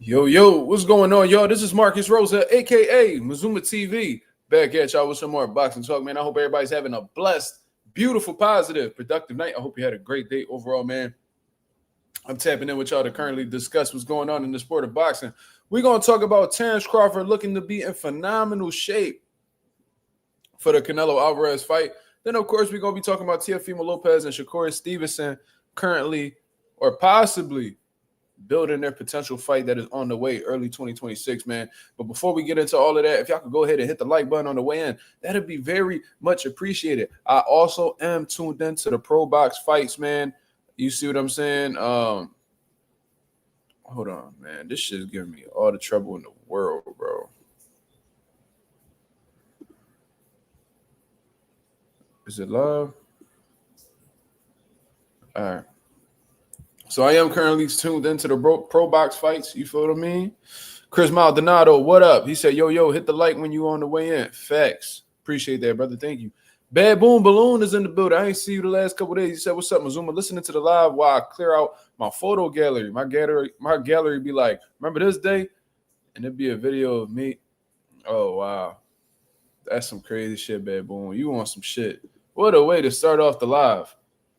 Yo, what's going on, y'all? This is Marcus Rosa, aka Mazuma TV, back at y'all with some more boxing talk, man. I hope everybody's having a blessed, beautiful, positive, productive night. I hope you had a great day overall, man. I'm tapping in with y'all to currently discuss what's going on in the sport of boxing. We're going to talk about Terence Crawford looking to be in phenomenal shape for the Canelo Alvarez fight. Then, of course, we're going to be talking about Teofimo Lopez and Shakur Stevenson currently or possibly building their potential fight that is on the way early 2026, man. But before we get into all of that, if y'all could go ahead and hit the like button on the way in, that'd be very much appreciated. I also am tuned into the Pro Box fights, man. You see what I'm saying? Hold on, man. This shit's giving me all the trouble in the world, bro. Is it live? All right. So I am currently tuned into the Pro Box fights. You feel what I mean? Chris Maldonado, what up? He said, yo, hit the like when you on the way in. Facts. Appreciate that, brother. Thank you. Bad Boom Balloon is in the building. I ain't see you the last couple days. He said, what's up, Mazuma? Listening to the live while I clear out my photo gallery. My gallery be like, remember this day? And it'd be a video of me. Oh, wow. That's some crazy shit, Bad Boom. You want some shit. What a way to start off the live.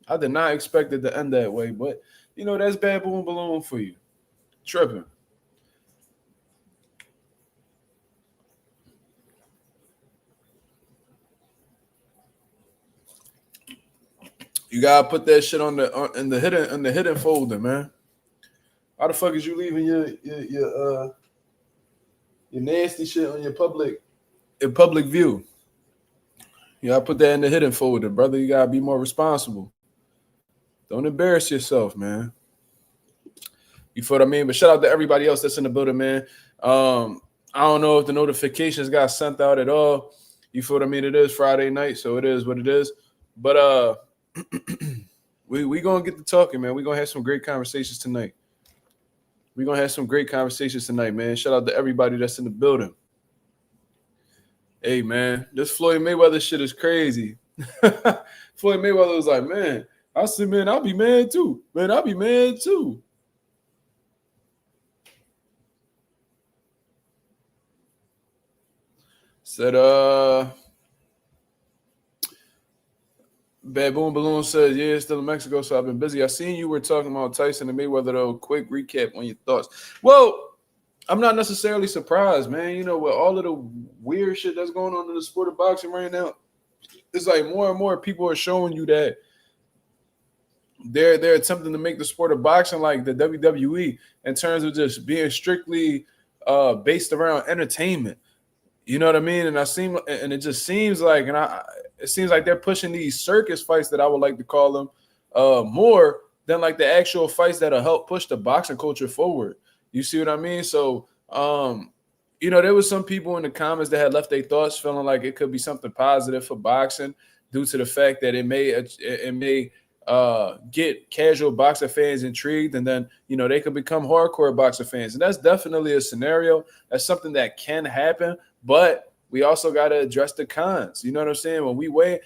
I did not expect it to end that way, but you know, that's Bad Boom Balloon for you. Tripping. You gotta put that shit on in the hidden folder, man. How the fuck is you leaving your nasty shit on your public view? You gotta put that in the hidden folder, brother. You gotta be more responsible. Don't embarrass yourself, man. You feel what I mean? But shout out to everybody else that's in the building, man. I don't know if the notifications got sent out at all. You feel what I mean? It is Friday night, so it is what it is. But we gonna get to talking, man. We gonna have some great conversations tonight. Man. Shout out to everybody that's in the building. Hey, man, this Floyd Mayweather shit is crazy. Floyd Mayweather was like, man, I said, man, I'll be mad too. Said, Bad Boom Balloon says, yeah, it's still in Mexico, so I've been busy. I seen you were talking about Tyson and Mayweather, though. Quick recap on your thoughts. Well, I'm not necessarily surprised, man. You know, with all of the weird shit that's going on in the sport of boxing right now, it's like more and more people are showing you that they're attempting to make the sport of boxing like the WWE in terms of just being strictly based around entertainment. You know what I mean? And it just seems like, it seems like they're pushing these circus fights that I would like to call them more than like the actual fights that'll help push the boxing culture forward. You see what I mean? So, you know, there was some people in the comments that had left their thoughts feeling like it could be something positive for boxing due to the fact that it may get casual boxer fans intrigued, and then, you know, they could become hardcore boxer fans. And that's definitely a scenario. That's something that can happen, but we also got to address the cons. You know what I'm saying? When we weigh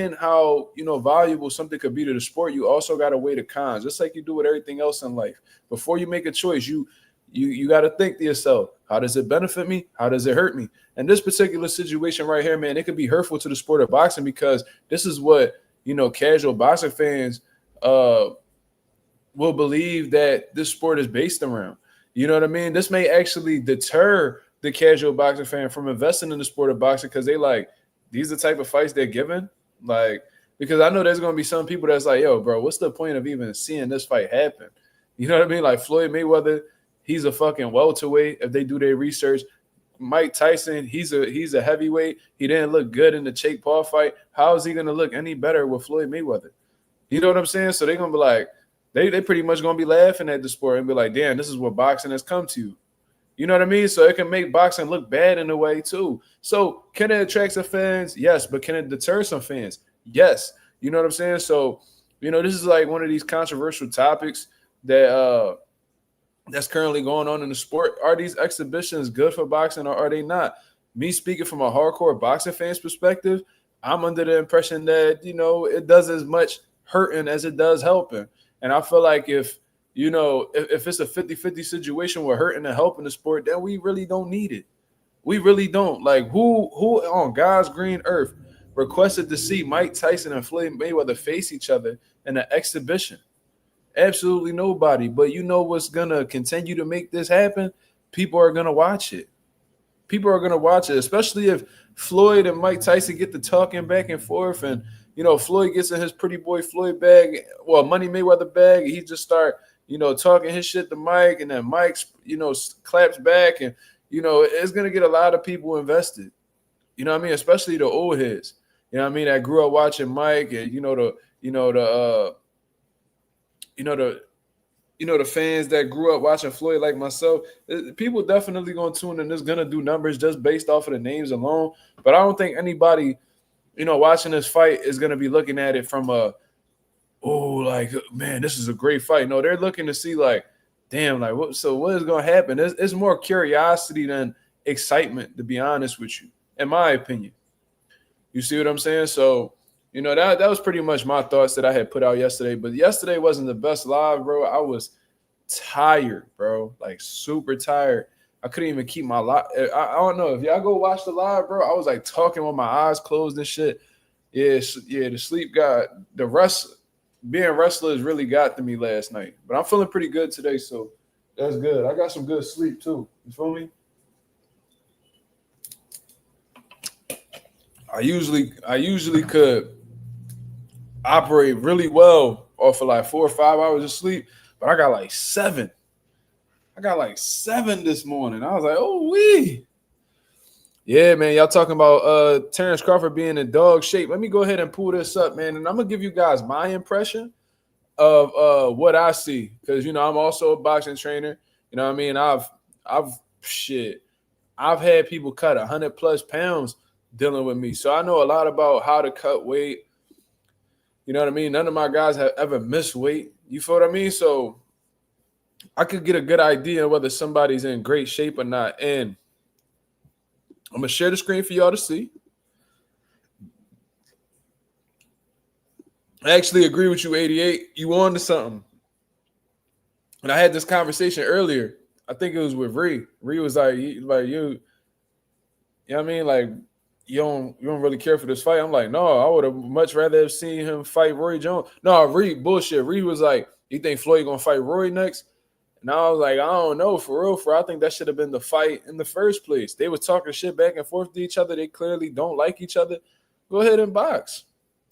in how, you know, valuable something could be to the sport, you also got to weigh the cons, just like you do with everything else in life. Before you make a choice, you got to think to yourself, how does it benefit me? How does it hurt me? And this particular situation right here, man, it could be hurtful to the sport of boxing because this is what, you know, casual boxing fans will believe that this sport is based around. You know what I mean? This may actually deter the casual boxing fan from investing in the sport of boxing because they like, these are the type of fights they're given. Like, because I know there's going to be some people that's like, yo, bro, what's the point of even seeing this fight happen? You know what I mean? Like Floyd Mayweather, he's a fucking welterweight if they do their research. Mike Tyson, he's a heavyweight. He didn't look good in the Jake Paul fight. How is he going to look any better with Floyd Mayweather? You know what I'm saying? So they're going to be like, they pretty much going to be laughing at the sport and be like, damn, this is what boxing has come to. You know what I mean? So it can make boxing look bad in a way too. So can it attract some fans? Yes. But can it deter some fans? Yes. You know what I'm saying? So, you know, this is like one of these controversial topics that that's currently going on in the sport. Are these exhibitions good for boxing or are they not? Me speaking from a hardcore boxing fan's perspective, I'm under the impression that, you know, it does as much hurting as it does helping. And I feel like if You know, if it's a 50-50 situation with hurting and helping the sport, then we really don't need it. We really don't. Like who on God's green earth requested to see Mike Tyson and Floyd Mayweather face each other in an exhibition? Absolutely nobody. But you know what's gonna continue to make this happen? People are gonna watch it. People are gonna watch it, especially if Floyd and Mike Tyson get to talking back and forth, and you know Floyd gets in his pretty boy Floyd bag, well Money Mayweather bag. He just start talking his shit to Mike, and then Mike's claps back, and it's gonna get a lot of people invested. You know what I mean? Especially the old heads. You know what I mean? That grew up watching Mike, and the fans that grew up watching Floyd like myself. People definitely gonna tune in. It's gonna do numbers just based off of the names alone. But I don't think anybody, watching this fight is gonna be looking at it from like, man, this is a great fight. No, they're looking to see like, damn, like what is gonna happen? It's more curiosity than excitement, to be honest with you, in my opinion. You see what I'm saying? So, that was pretty much my thoughts that I had put out yesterday. But yesterday wasn't the best live, bro. I was tired, bro. Like super tired. I couldn't even keep my live. I don't know if y'all go watch the live, bro. I was like talking with my eyes closed and shit. Yeah, the sleep being restless really got to me last night. But I'm feeling pretty good today, so that's good. I got some good sleep too. You feel me? I usually could operate really well off of like 4 or 5 hours of sleep, but I got like 7. I got like 7 this morning. I was like, oh wee. Yeah, man. Y'all talking about Terence Crawford being in dog shape. Let me go ahead and pull this up, man. And I'm gonna give you guys my impression of what I see. Because I'm also a boxing trainer. You know what I mean? I've had people cut 100+ pounds dealing with me. So I know a lot about how to cut weight. You know what I mean? None of my guys have ever missed weight. You feel what I mean? So I could get a good idea whether somebody's in great shape or not. And I'm going to share the screen for y'all to see. I actually agree with you, 88. You on to something. And I had this conversation earlier. I think it was with Ree. Ree was like you know what I mean? Like, you don't really care for this fight. I'm like, no, I would have much rather have seen him fight Roy Jones. No, Ree, bullshit. Ree was like, you think Floyd gonna fight Roy next? And I was like, I don't know, for real. I think that should have been the fight in the first place. They were talking shit back and forth to each other. They clearly don't like each other. Go ahead and box.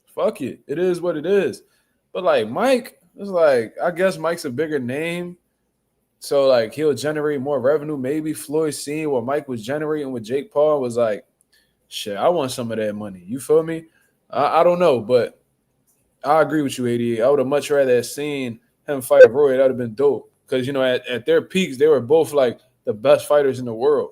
Fuck it. It is what it is. But like Mike, it's like, I guess Mike's a bigger name. So like he'll generate more revenue. Maybe Floyd seeing what Mike was generating with Jake Paul was like, shit, I want some of that money. You feel me? I don't know, but I agree with you, 88. I would have much rather have seen him fight Roy. That would have been dope. Because, at their peaks, they were both like the best fighters in the world.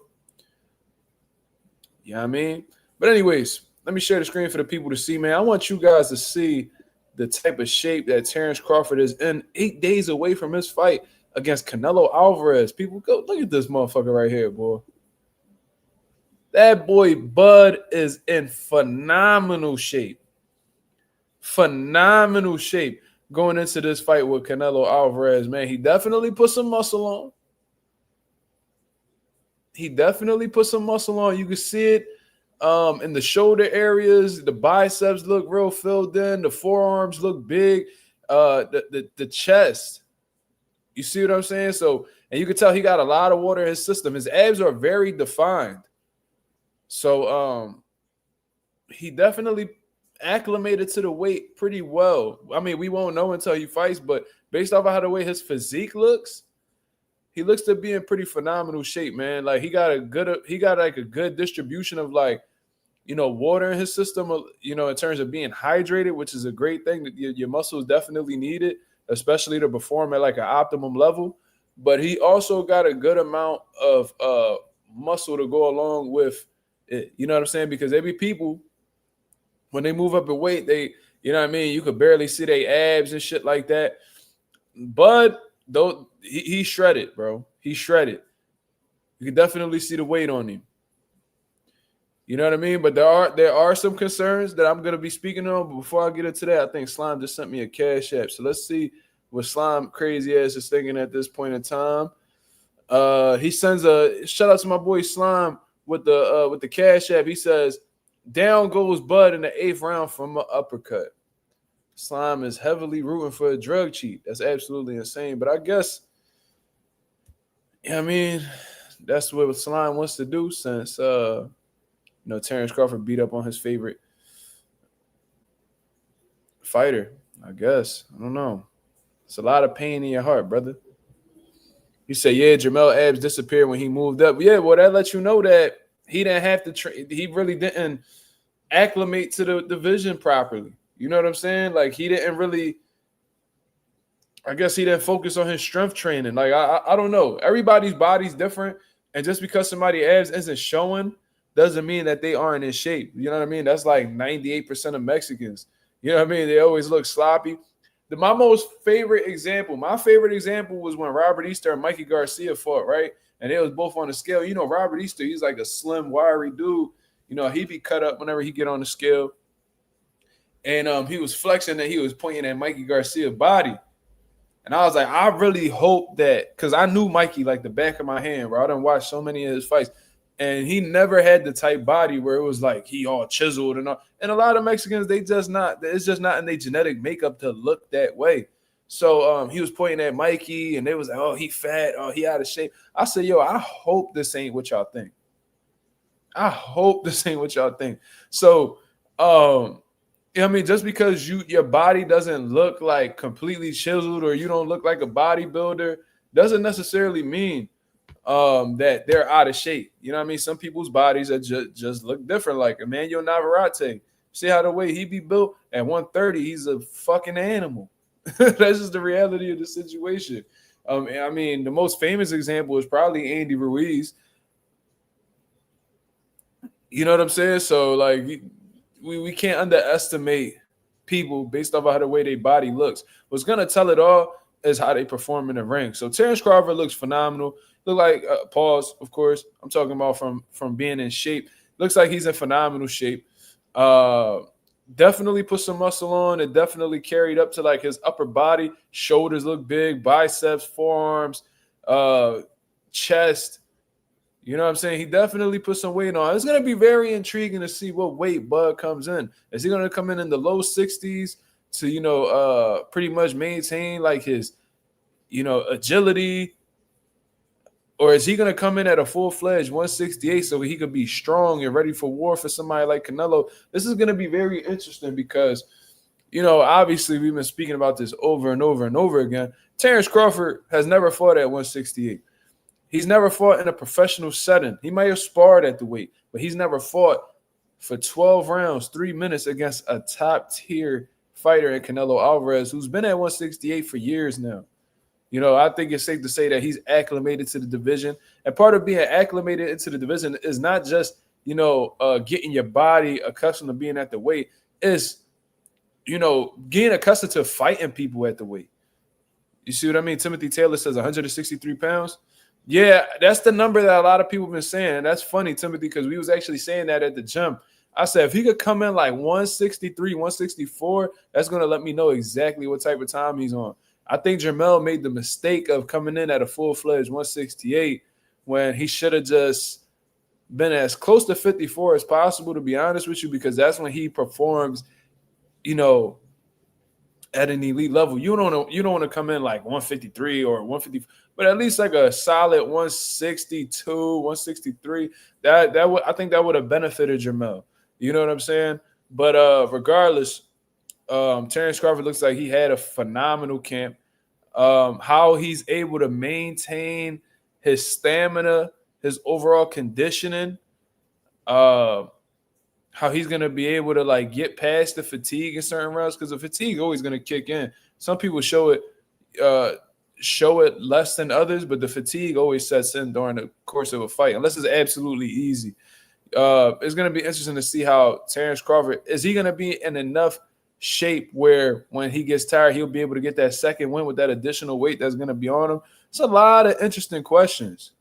You know what I mean? But anyways, let me share the screen for the people to see, man. I want you guys to see the type of shape that Terence Crawford is in 8 days away from his fight against Canelo Alvarez. People, go look at this motherfucker right here, boy. That boy Bud is in phenomenal shape. Phenomenal shape going into this fight with Canelo Alvarez, man. He definitely put some muscle on. You can see it in the shoulder areas. The biceps look real filled in. The forearms look big. The chest. You see what I'm saying? So, and you can tell he got a lot of water in his system. His abs are very defined. So he definitely acclimated to the weight pretty well. I mean, we won't know until he fights, but based off of how the way his physique looks, he looks to be in pretty phenomenal shape, man. Like he got a good distribution of like, water in his system, in terms of being hydrated, which is a great thing. That your muscles definitely need it, especially to perform at like an optimum level. But he also got a good amount of muscle to go along with it. You know what I'm saying? Because there be people, when they move up in weight, they, you know what I mean? You could barely see their abs and shit like that. Bud, though, he shredded, bro. He shredded. You can definitely see the weight on him. You know what I mean? But there are some concerns that I'm going to be speaking on. But before I get into that, I think Slime just sent me a cash app. So let's see what Slime crazy ass is thinking at this point in time. He sends a shout out to my boy Slime with the Cash App. He says, "Down goes Bud in the 8th round from an uppercut." Slime is heavily rooting for a drug cheat. That's absolutely insane. But I guess, I mean, that's what Slime wants to do since Terence Crawford beat up on his favorite fighter. I guess. I don't know. It's a lot of pain in your heart, brother. You say, yeah, Jermell abs disappeared when he moved up. Yeah, well, that lets you know that he didn't have to he really didn't acclimate to the division properly. You know what I'm saying? Like, he didn't really, I guess he didn't focus on his strength training. Like, I don't know. Everybody's body's different. And just because somebody's abs isn't showing doesn't mean that they aren't in shape. You know what I mean? That's like 98% of Mexicans. You know what I mean? They always look sloppy. My favorite example was when Robert Easter and Mikey Garcia fought, right? And they was both on the scale. You know, Robert Easter, he's like a slim, wiry dude. You know, he be cut up whenever he get on the scale. And he was flexing and he was pointing at Mikey Garcia's body. And I was like, I really hope that, because I knew Mikey like the back of my hand, bro. I done watched so many of his fights. And he never had the type body where it was like he all chiseled and all. And a lot of Mexicans, it's just not in their genetic makeup to look that way. So he was pointing at Mikey and they was like, oh, he fat, oh, he out of shape. I said, yo, I hope this ain't what y'all think. So I mean, just because your body doesn't look like completely chiseled or you don't look like a bodybuilder doesn't necessarily mean that they're out of shape. You know what I mean? Some people's bodies are just look different. Like Emmanuel Navarrete. See how the way he be built at 130, he's a fucking animal. That's just the reality of the situation. I mean, the most famous example is probably Andy Ruiz. You know what I'm saying? So, like, we can't underestimate people based off of how the way their body looks. What's going to tell it all is how they perform in the ring. So Terence Crawford looks phenomenal. Look like pause, of course. I'm talking about from being in shape. Looks like he's in phenomenal shape. Definitely put some muscle on. It definitely carried up to like his upper body. Shoulders look big, biceps, forearms, chest. You know what I'm saying? He definitely put some weight on. It's going to be very intriguing to see what weight Bud comes in. Is he going to come in the low 60s to, pretty much maintain like his, agility? Or is he going to come in at a full-fledged 168 so he could be strong and ready for war for somebody like Canelo? This is going to be very interesting because, obviously we've been speaking about this over and over and over again. Terence Crawford has never fought at 168. He's never fought in a professional setting. He might have sparred at the weight, but he's never fought for 12 rounds, 3 minutes against a top-tier fighter in Canelo Alvarez, who's been at 168 for years now. I think it's safe to say that he's acclimated to the division. And part of being acclimated into the division is not just, getting your body accustomed to being at the weight. It's, getting accustomed to fighting people at the weight. You see what I mean? Timothy Taylor says 163 pounds. Yeah, that's the number that a lot of people have been saying. And that's funny, Timothy, because we was actually saying that at the gym. I said, if he could come in like 163, 164, that's going to let me know exactly what type of time he's on. I think Jermell made the mistake of coming in at a full-fledged 168 when he should have just been as close to 54 as possible, to be honest with you, because that's when he performs, at an elite level. You don't want to come in like 153 or 150, but at least like a solid 162, 163. I think that would have benefited Jermell. You know what I'm saying? But regardless, Terence Crawford looks like he had a phenomenal camp. How he's able to maintain his stamina, his overall conditioning, how he's going to be able to like get past the fatigue in certain rounds, because the fatigue always going to kick in. Some people show it less than others, but the fatigue always sets in during the course of a fight, unless it's absolutely easy. It's going to be interesting to see how Terence Crawford, is he going to be in enough shape where when he gets tired, he'll be able to get that second win with that additional weight that's going to be on him? It's a lot of interesting questions.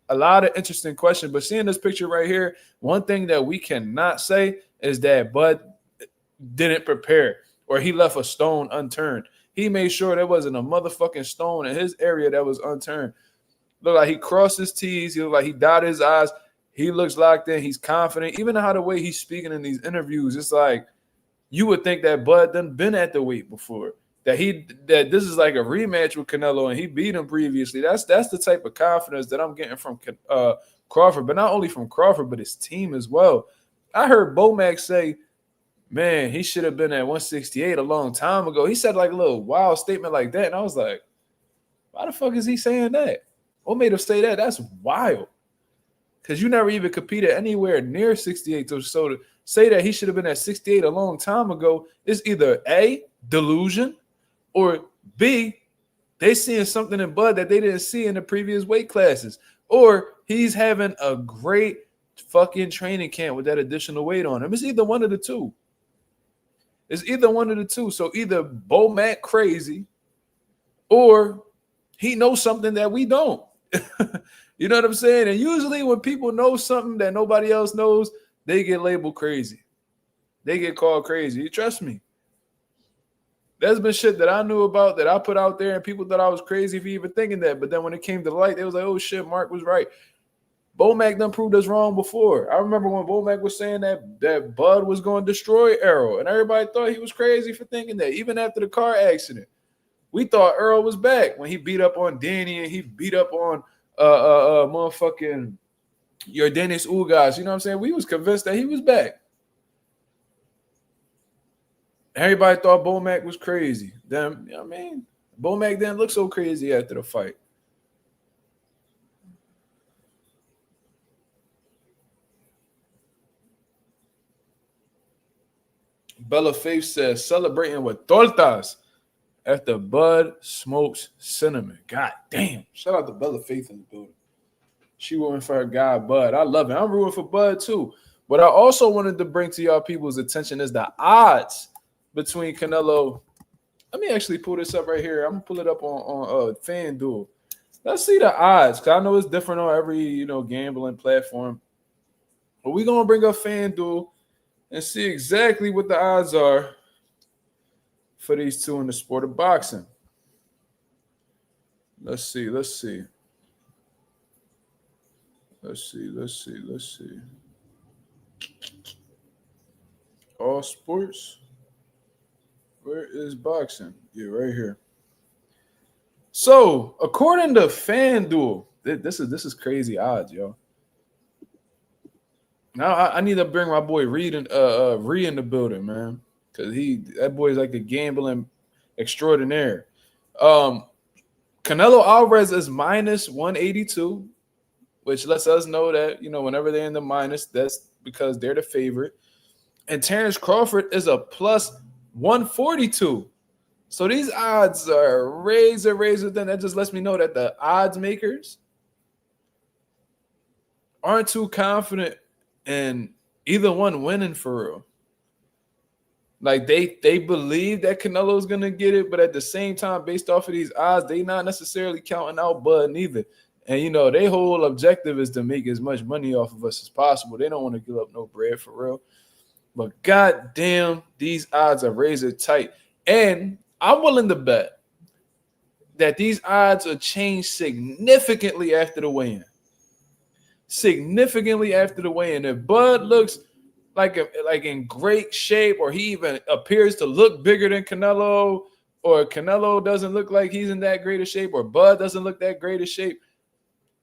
But seeing this picture right here, one thing that we cannot say is that Bud didn't prepare or he left a stone unturned. He made sure there wasn't a motherfucking stone in his area that was unturned. Looked like he crossed his T's. He looked like he dotted his I's. He looks locked in. He's confident. Even how the way he's speaking in these interviews, it's like you would think that Bud done been at the weight before. That this is like a rematch with Canelo and he beat him previously. That's the type of confidence that I'm getting from Crawford, but not only from Crawford, but his team as well. I heard Bomac say, man, he should have been at 168 a long time ago. He said like a little wild statement like that. And I was like, why the fuck is he saying that? What made him say that? That's wild. Because you never even competed anywhere near 68. So to say that he should have been at 68 a long time ago is either A, delusion, or B, they seeing something in Bud that they didn't see in the previous weight classes. Or he's having a great fucking training camp with that additional weight on him. It's either one of the two. It's either one of the two. So either Bomac crazy or he knows something that we don't. You know what I'm saying? And usually when people know something that nobody else knows, they get labeled crazy. They get called crazy. You trust me. There's been shit that I knew about that I put out there and people thought I was crazy for even thinking that. But then when it came to light, they was like, oh shit, Mark was right. Bomac done proved us wrong before. I remember when Bomac was saying that Bud was going to destroy Errol, and everybody thought he was crazy for thinking that. Even after the car accident, we thought Errol was back when he beat up on Danny and he beat up on motherfucking your Dennis Ugas. You know what I'm saying? We was convinced that he was back. Everybody thought Bomac was crazy. Then, you know what I mean? Bomac didn't look so crazy after the fight. Bella Faith says, celebrating with tortas after Bud smokes cinnamon. God damn. Shout out to Bella Faith in the building. She rooting for her guy, Bud. I love it. I'm rooting for Bud, too. But I also wanted to bring to y'all people's attention is the odds between Canelo. Let me actually pull this up right here. I'm going to pull it up on FanDuel. Let's see the odds, because I know it's different on every, gambling platform. But we're going to bring up FanDuel and see exactly what the odds are for these two in the sport of boxing. Let's see. All sports. Where is boxing? Yeah, right here. So, according to FanDuel, this is crazy odds, yo. Now I need to bring my boy Reed in the building, man, because that boy is like a gambling extraordinaire. Canelo Alvarez is minus 182, which lets us know that whenever they're in the minus, that's because they're the favorite. And Terence Crawford is a plus 142. So these odds are razor thin. That just lets me know that the odds makers aren't too confident in either one winning for real. Like they believe that Canelo's gonna get it, but at the same time, based off of these odds, they not necessarily counting out Bud neither. And their whole objective is to make as much money off of us as possible. They don't want to give up no bread for real. But goddamn, these odds are razor tight. And I'm willing to bet that these odds will change significantly after the weigh-in. Significantly after the weigh-in. If Bud looks like in great shape, or he even appears to look bigger than Canelo, or Canelo doesn't look like he's in that great of shape, or Bud doesn't look that great of shape,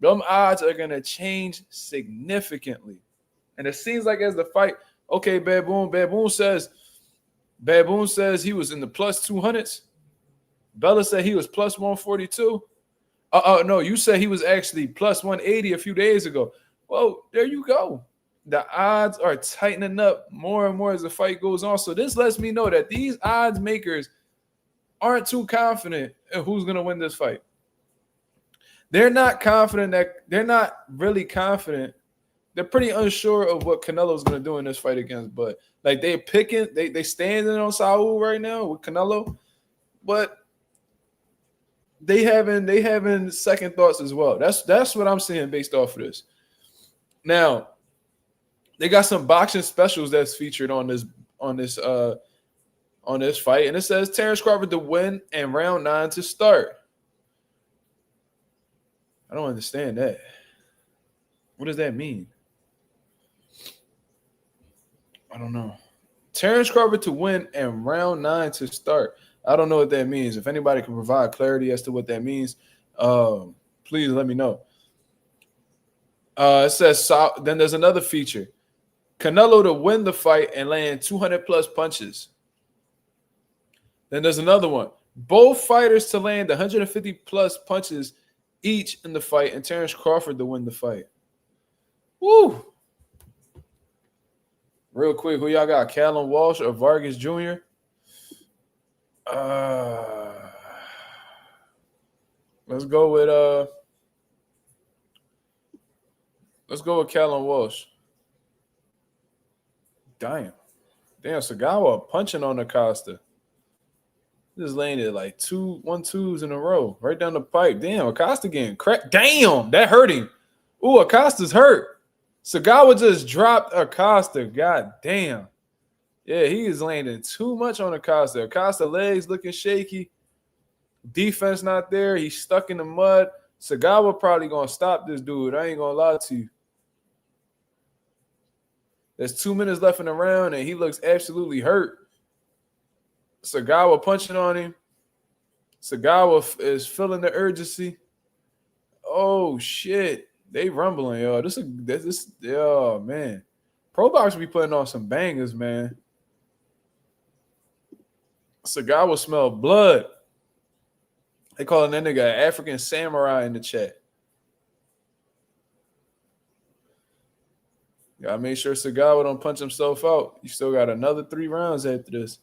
them odds are going to change significantly. And it seems like as the fight, okay, Baboon says he was in the plus 200s. Bella said he was plus 142. No, you said he was actually plus 180 a few days ago. Well, there you go. The odds are tightening up more and more as the fight goes on. So this lets me know that these odds makers aren't too confident in who's going to win this fight. They're not really confident. They're pretty unsure of what Canelo's going to do in this fight against Bud. Like they standing on Saul right now with Canelo, but they having second thoughts as well. That's what I'm seeing based off of this. Now, they got some boxing specials that's featured on this on this fight, and it says Terence Crawford to win and round 9 to start. I don't understand that. What does that mean? I don't know. Terence Crawford to win and round 9 to start. I don't know what that means. If anybody can provide clarity as to what that means, please let me know. It says, then there's another feature. Canelo to win the fight and land 200-plus punches. Then there's another one. Both fighters to land 150-plus punches each in the fight, and Terence Crawford to win the fight. Woo! Real quick, who y'all got? Callum Walsh or Vargas Jr.? Let's go with Callum Walsh. Damn, Sagawa punching on Acosta. Just landed like 2-1-2s in a row, right down the pipe. Damn, Acosta getting cracked. Damn, that hurt him. Ooh, Acosta's hurt. Sagawa just dropped Acosta. God damn. Yeah, he is landing too much on Acosta. Acosta legs looking shaky. Defense not there. He's stuck in the mud. Sagawa probably going to stop this dude. I ain't going to lie to you. There's 2 minutes left in the round, and he looks absolutely hurt. Sagawa punching on him. Sagawa is feeling the urgency. Oh, shit. They rumbling, yo. Oh, man. Pro Box be putting on some bangers, man. Sagawa smell blood. They calling that nigga an African samurai in the chat. Gotta make sure Sagawa don't punch himself out. You still got another 3 rounds after this.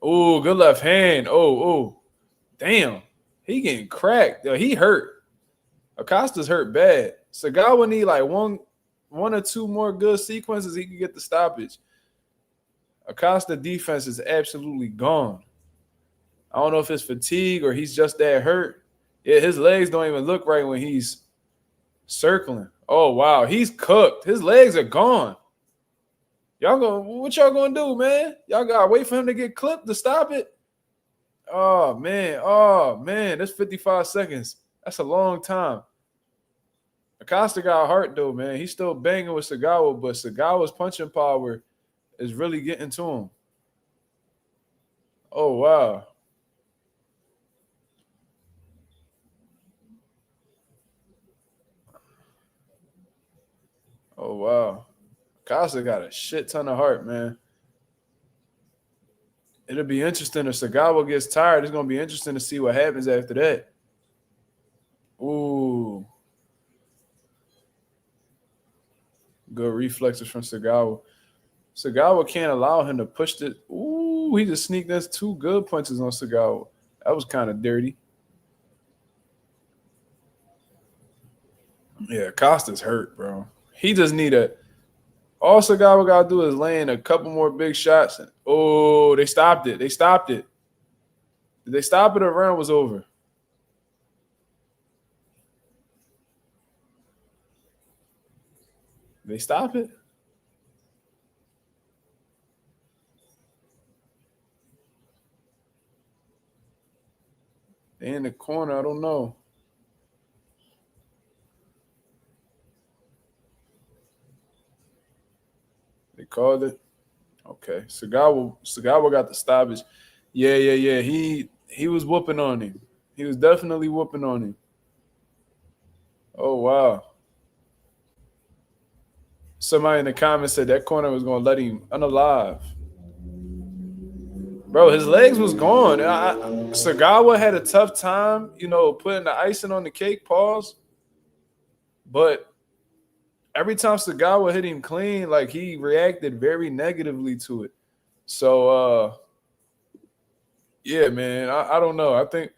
Oh, good left hand. Oh. Damn. He getting cracked. Yo, he hurt. Acosta's hurt bad. Sagawa need like one or two more good sequences. He can get the stoppage. Acosta defense is absolutely gone. I don't know if it's fatigue or he's just that hurt. Yeah, his legs don't even look right when he's circling. Oh, wow. He's cooked. His legs are gone. What y'all gonna do, man? Y'all gotta wait for him to get clipped to stop it? Oh, man. That's 55 seconds. That's a long time. Acosta got hurt, though, man. He's still banging with Sagawa, but Sagawa's punching power is really getting to him. Oh, wow. Oh, wow. Acosta got a shit ton of heart, man. It'll be interesting if Sagawa gets tired. It's going to be interesting to see what happens after that. Ooh. Good reflexes from Sagawa. Sagawa can't allow him to push it. Ooh, he just sneaked us 2 good punches on Sagawa. That was kind of dirty. Yeah, Costa's hurt, bro. He just need all Sagawa got to do is land a couple more big shots. Oh, they stopped it. Did they stop it or the round was over? They stop it? They in the corner. I don't know. They called it. Okay. Sagawa got the stoppage. Yeah. He was whooping on him. He was definitely whooping on him. Oh, wow. Somebody in the comments said that corner was going to let him unalive. Bro, his legs was gone. Sagawa had a tough time, putting the icing on the cake, pause. But every time Sagawa hit him clean, like he reacted very negatively to it. So, yeah, man, I don't know. I think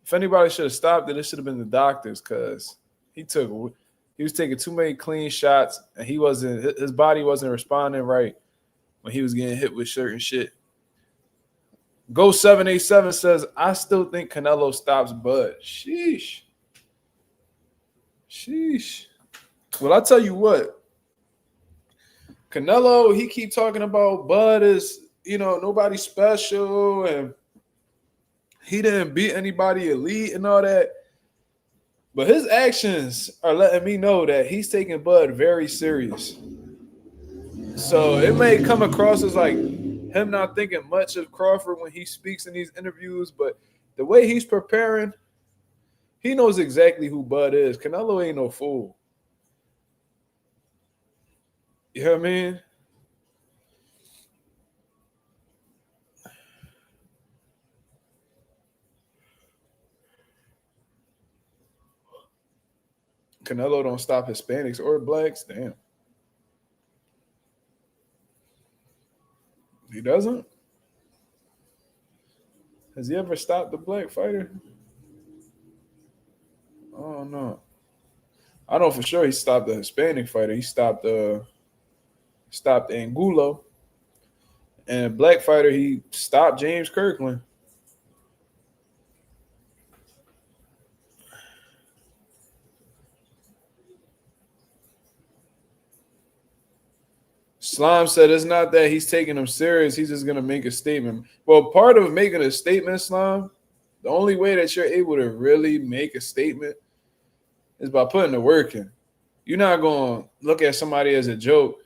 if anybody should have stopped it, it should have been the doctors because he was taking too many clean shots and his body wasn't responding right when he was getting hit with certain shit. Go 787 says, I still think Canelo stops Bud. Sheesh. Well, I'll tell you what. Canelo, he keep talking about Bud is nobody special, and he didn't beat anybody elite and all that. But his actions are letting me know that he's taking Bud very serious. So it may come across as like him not thinking much of Crawford when he speaks in these interviews, but the way he's preparing, he knows exactly who Bud is. Canelo ain't no fool. You know what I mean? Canelo don't stop Hispanics or blacks. Damn. He doesn't? Has he ever stopped a black fighter? Oh no. I know for sure he stopped the Hispanic fighter. He stopped Angulo. And black fighter, he stopped James Kirkland. Slime said it's not that he's taking him serious. He's just going to make a statement. Well, part of making a statement, Slime, the only way that you're able to really make a statement is by putting the work in. You're not going to look at somebody as a joke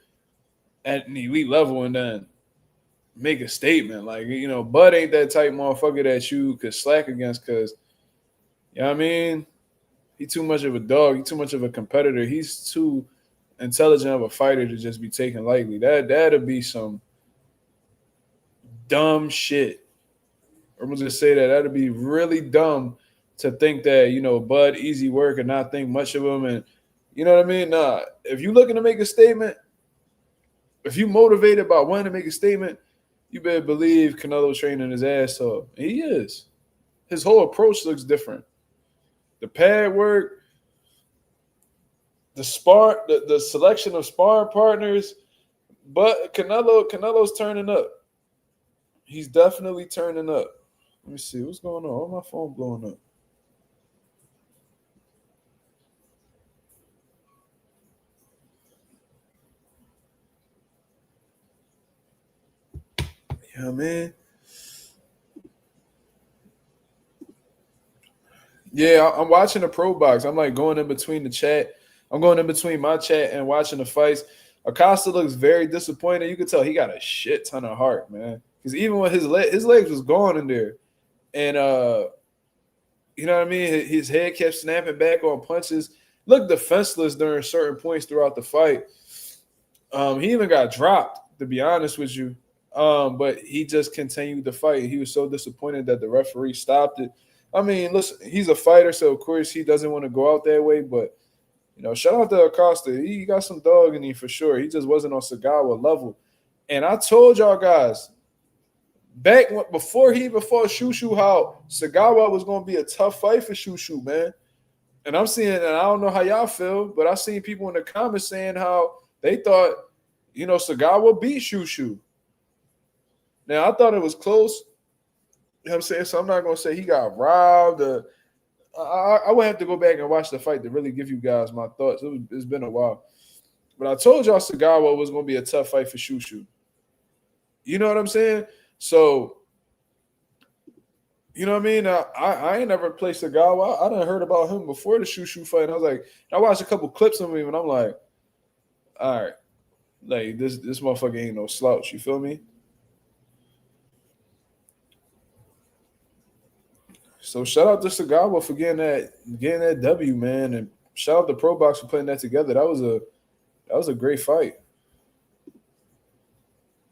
at an elite level and then make a statement. Like, Bud ain't that type motherfucker that you could slack against because, you know what I mean? He too much of a dog. He too much of a competitor. He's too intelligent of a fighter to just be taken lightly. That'd be some dumb shit. I'm gonna just say that'd be really dumb to think that Bud easy work and not think much of him. And you know what I mean? Nah, if you looking to make a statement, if you motivated by wanting to make a statement, you better believe Canelo's training his ass off. And he is. His whole approach looks different. The pad work, the selection of sparring partners, but Canelo's turning up. He's definitely turning up. Let me see what's going on. Oh, my phone blowing up. Yeah, man. Yeah, I'm watching the pro box. I'm like going in between the chat. I'm going in between my chat and watching the fights. Acosta looks very disappointed. You can tell he got a shit ton of heart, man. Because even when his legs was gone in there, and you know what I mean, his head kept snapping back on punches. Looked defenseless during certain points throughout the fight. He even got dropped, to be honest with you. But he just continued to fight. He was so disappointed that the referee stopped it. I mean, listen, he's a fighter, so of course he doesn't want to go out that way. But shout out to Acosta. He got some dog in him for sure. He just wasn't on Sagawa level. And I told y'all guys back before he even fought Shushu how Sagawa was going to be a tough fight for Shushu, man. And I'm seeing, and I don't know how y'all feel, but I seen people in the comments saying how they thought, Sagawa beat Shushu. Now I thought it was close. You know what I'm saying? So I'm not gonna say he got robbed. I would have to go back and watch the fight to really give you guys my thoughts. It's been a while. But I told y'all Sagawa was gonna be a tough fight for Shushu. You know what I'm saying? So, you know what I mean? I ain't never played Sagawa. I done heard about him before the Shushu fight. I was like, I watched a couple clips of him and I'm like, all right, like this motherfucker ain't no slouch. You feel me? So shout out to Sagawa for getting that W, man, and shout out to Pro Box for putting that together. That was a great fight.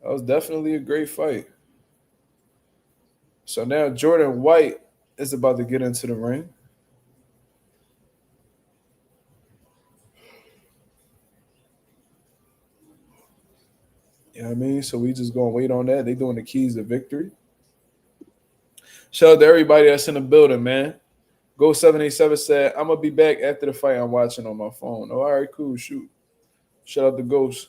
That was definitely a great fight. So now Jordan White is about to get into the ring. You know what I mean? So we just gonna wait on that. They doing the keys to victory. Shout out to everybody that's in the building, man. Go 787 said, I'm gonna be back after the fight. I'm watching on my phone. Oh, all right, cool. Shoot. Shout out to Ghost.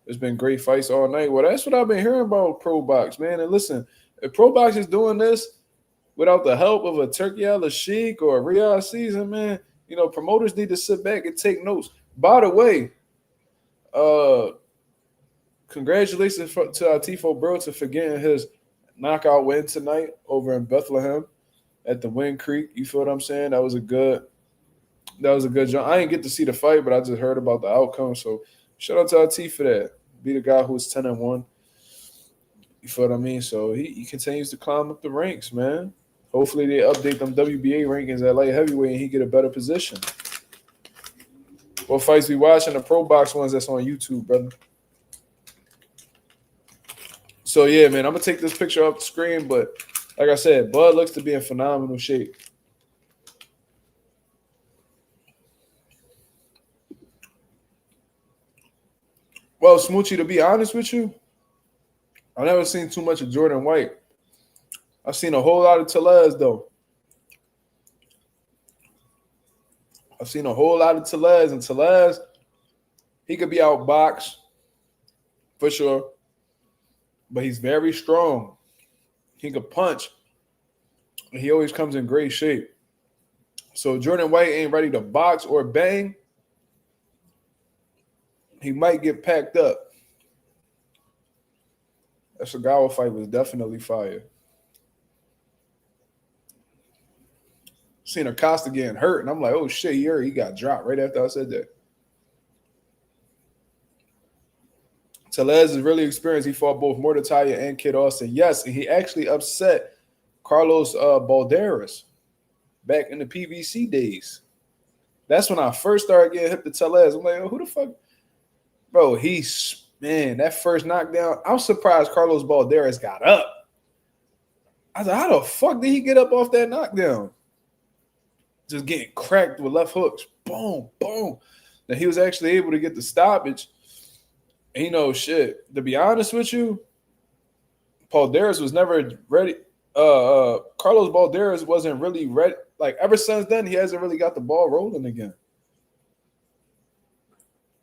There's been great fights all night. Well, that's what I've been hearing about Pro Box, man. And listen, if Pro Box is doing this without the help of a Turkey Al Sheik or a Riyadh season, man, promoters need to sit back and take notes. By the way, congratulations to Tifo, bro, to getting his knockout win tonight over in Bethlehem at the Wind Creek. You feel what I'm saying? That was a good jump. I didn't get to see the fight, but I just heard about the outcome. So shout out to T for that. Be the guy who's 10-1. You feel what I mean? So he continues to climb up the ranks, man. Hopefully they update them WBA rankings at light heavyweight and he get a better position. What fights we watching? The pro box ones that's on YouTube, brother. So yeah, man, I'm gonna take this picture off the screen, but like I said, Bud looks to be in phenomenal shape. Well, Smoochie, to be honest with you, I never seen too much of Jordan White. I've seen a whole lot of Tellez, though. I've seen a whole lot of Tellez, and Tellez, he could be outboxed for sure, but he's very strong. He could punch, and he always comes in great shape. So Jordan White ain't ready to box or bang. He might get packed up. That Sagawa fight was definitely fire. Seen Acosta getting hurt, and I'm like, oh shit, he got dropped right after I said that. Tellez is really experienced. He fought both Mortataya and Kid Austin. Yes, and he actually upset Carlos Balderas back in the PVC days. That's when I first started getting hip to Tellez. I'm like, oh, who the fuck? Bro, that first knockdown, I'm surprised Carlos Balderas got up. I was like, how the fuck did he get up off that knockdown? Just getting cracked with left hooks. Boom, boom. Now he was actually able to get the stoppage. And shit, to be honest with you, Balderas was never ready. Carlos Balderas wasn't really ready. Like, ever since then, he hasn't really got the ball rolling again.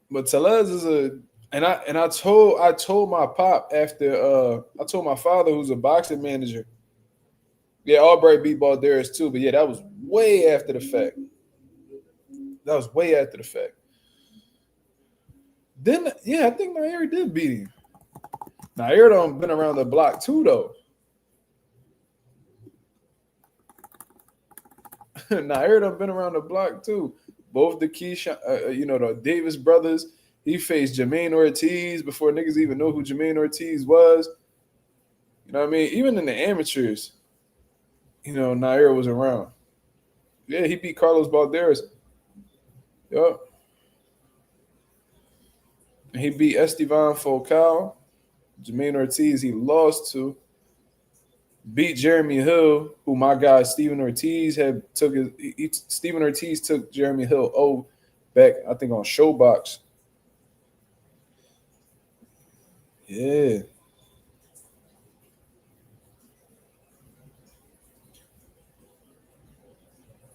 But Tellez is I told my pop after I told my father, who's a boxing manager. Yeah, Albright beat Balderas too, but yeah, that was way after the fact. Then, yeah, I think Nair did beat him. Nair done been around the block too, though. Nair done been around the block too. Both the the Davis brothers. He faced Jermaine Ortiz before niggas even know who Jermaine Ortiz was. You know what I mean? Even in the amateurs, Nair was around. Yeah, he beat Carlos Balderas. Yup. He beat Estevan Focal. Jermaine Ortiz, he lost to. Beat Jeremy Hill, who my guy Steven Ortiz Steven Ortiz took Jeremy Hill back, I think, on Showbox. Yeah.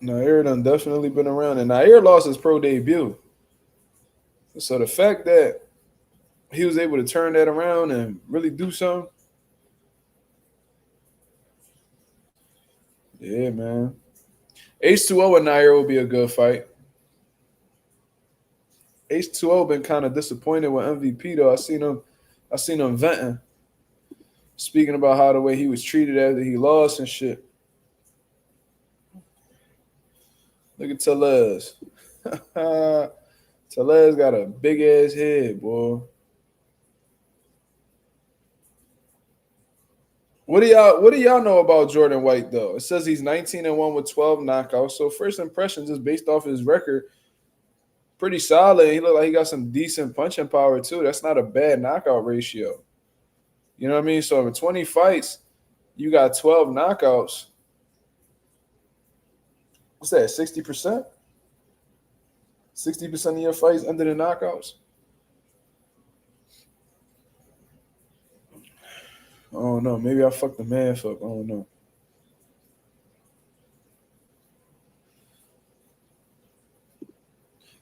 Nair done definitely been around, and Nair lost his pro debut. So the fact that he was able to turn that around and really do something, yeah, man. H2O and Nair will be a good fight. H2O been kind of disappointed with MVP though. I seen him venting, speaking about how the way he was treated after he lost and shit. Look at Tellez. Tellez got a big ass head, boy. What do y'all know about Jordan White though? It says he's 19-1 with 12 knockouts. So first impressions, just based off his record, pretty solid. He looked like he got some decent punching power too. That's not a bad knockout ratio. You know what I mean? So in 20 fights, you got 12 knockouts. What's that? 60%? 60% of your fights under the knockouts? I don't know. Maybe I fucked the math up. I don't know.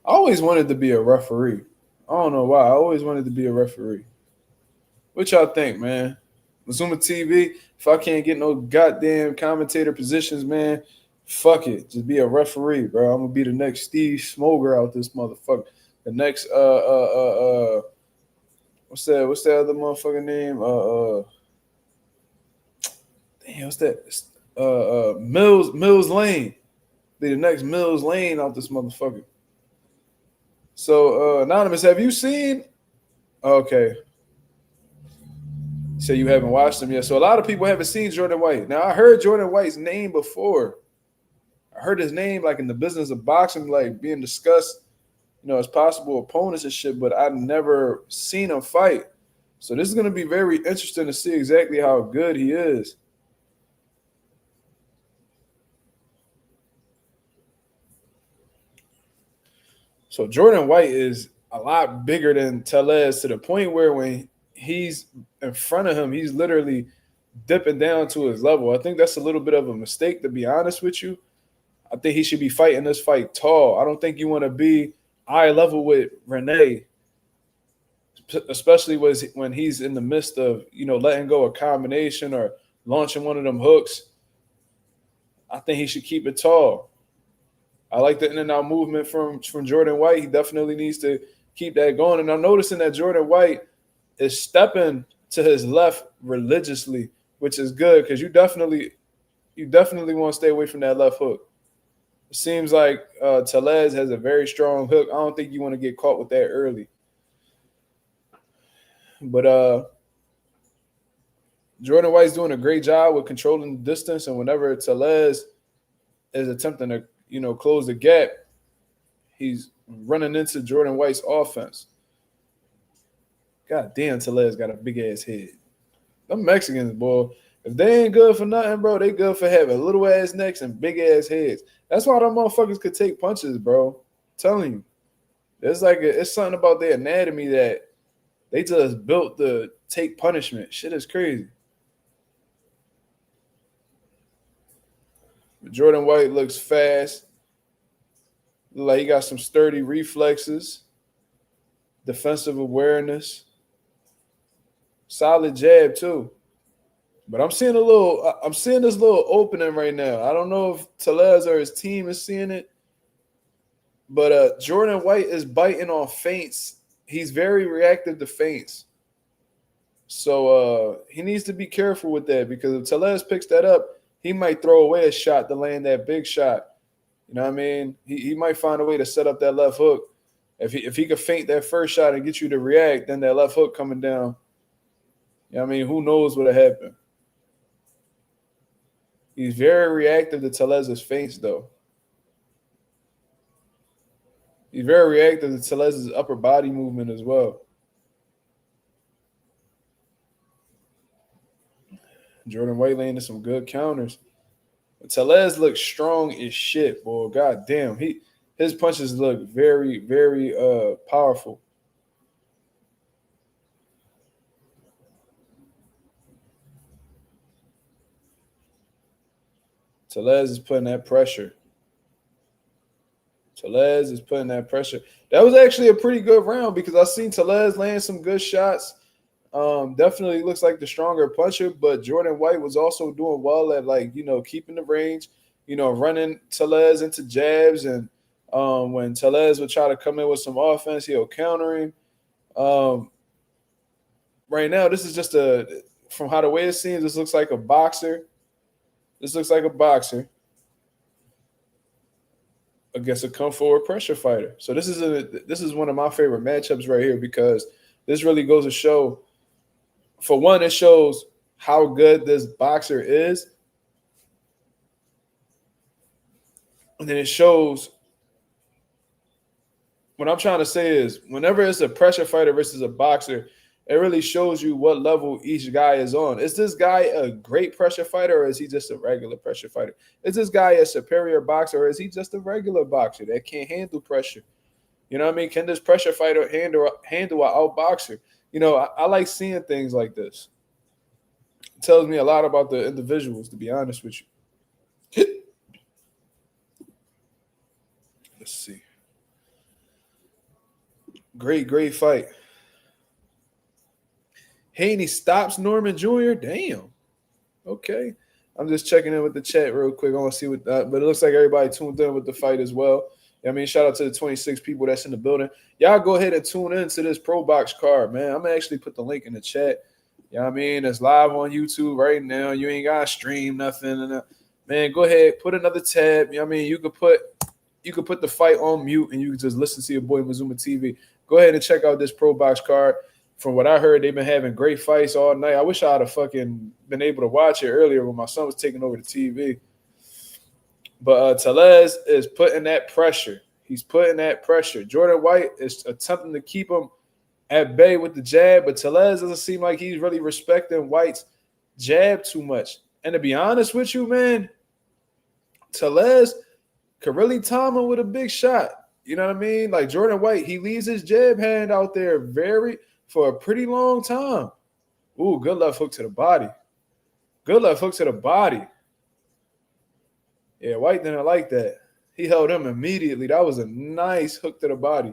I always wanted to be a referee. I don't know why. I always wanted to be a referee. What y'all think, man? Mazuma TV, if I can't get no goddamn commentator positions, man, fuck it. Just be a referee, bro. I'm going to be the next Steve Smoger out this motherfucker. The next, What's that? What's that other motherfucking name? Damn, what's that? Mills Lane. Be the next Mills Lane out this motherfucker. So, Anonymous, have you seen? Okay. So you haven't watched him yet. So a lot of people haven't seen Jordan White. Now I heard Jordan White's name before. I heard his name like in the business of boxing, like being discussed, as possible opponents and shit, but I've never seen him fight. So this is going to be very interesting to see exactly how good he is. So Jordan White is a lot bigger than Tellez to the point where when he's in front of him, he's literally dipping down to his level. I think that's a little bit of a mistake, to be honest with you. I think he should be fighting this fight tall. I don't think you want to be eye level with Renee, especially when he's in the midst of, letting go a combination or launching one of them hooks. I think he should keep it tall. I like the in and out movement from Jordan White. He definitely needs to keep that going. And I'm noticing that Jordan White is stepping to his left religiously, which is good because you definitely want to stay away from that left hook. It seems like Tellez has a very strong hook. I don't think you want to get caught with that early. But Jordan White's doing a great job with controlling the distance, and whenever Tellez is attempting to, close the gap, he's running into Jordan White's offense. God damn, Tellez got a big-ass head. Them Mexicans, boy, if they ain't good for nothing, bro, they good for having little-ass necks and big-ass heads. That's why them motherfuckers could take punches, bro. I'm telling you. It's something about their anatomy that they just built to take punishment. Shit is crazy. Jordan White looks fast. Look like he got some sturdy reflexes, defensive awareness, solid jab too. But I'm seeing this little opening right now. I don't know if Tellez or his team is seeing it, but Jordan White is biting on feints. He's very reactive to feints. So he needs to be careful with that because if Tellez picks that up, he might throw away a shot to land that big shot. You know what I mean? He might find a way to set up that left hook. If he could feint that first shot and get you to react, then that left hook coming down, you know what I mean? Who knows what'll happen? He's very reactive to Tellez's feints, though. He's very reactive to Tellez's upper body movement as well. Jordan White landed some good counters. Tellez looks strong as shit, boy. God damn. His punches look very, very powerful. Tellez is putting that pressure. That was actually a pretty good round because I seen Tellez land some good shots. Definitely looks like the stronger puncher, but Jordan White was also doing well at keeping the range, running Tellez into jabs, and when Tellez would try to come in with some offense, he'll counter him. Right now, this is just from how the way it seems, this looks like a boxer. Against a come forward pressure fighter. So this is one of my favorite matchups right here because this really goes to show. For one, it shows how good this boxer is. And then it shows what I'm trying to say is whenever it's a pressure fighter versus a boxer, it really shows you what level each guy is on. Is this guy a great pressure fighter or is he just a regular pressure fighter? Is this guy a superior boxer or is he just a regular boxer that can't handle pressure? You know what I mean? Can this pressure fighter handle an outboxer? I like seeing things like this. It tells me a lot about the individuals, to be honest with you. Let's see. Great fight. Haney stops Norman Jr. Damn. Okay. I'm just checking in with the chat real quick. I want to see but it looks like everybody tuned in with the fight as well. I mean, shout out to the 26 people that's in the building. Y'all go ahead and tune in to this Pro Box card, man. I'm going to actually put the link in the chat. You know what I mean? It's live on YouTube right now. You ain't got to stream nothing. Man, go ahead, put another tab. You know what I mean? You could put the fight on mute and you can just listen to your boy Mazuma TV. Go ahead and check out this Pro Box card. From what I heard, they've been having great fights all night. I wish I would have fucking been able to watch it earlier when my son was taking over the TV. But Tellez is putting that pressure. He's putting that pressure. Jordan White is attempting to keep him at bay with the jab, but Tellez doesn't seem like he's really respecting White's jab too much. And to be honest with you, man, Tellez could really time him with a big shot. You know what I mean? Like Jordan White, he leaves his jab hand out there for a pretty long time. Ooh, good left hook to the body. Good left hook to the body. Yeah, White didn't like that. He held him immediately. That was a nice hook to the body.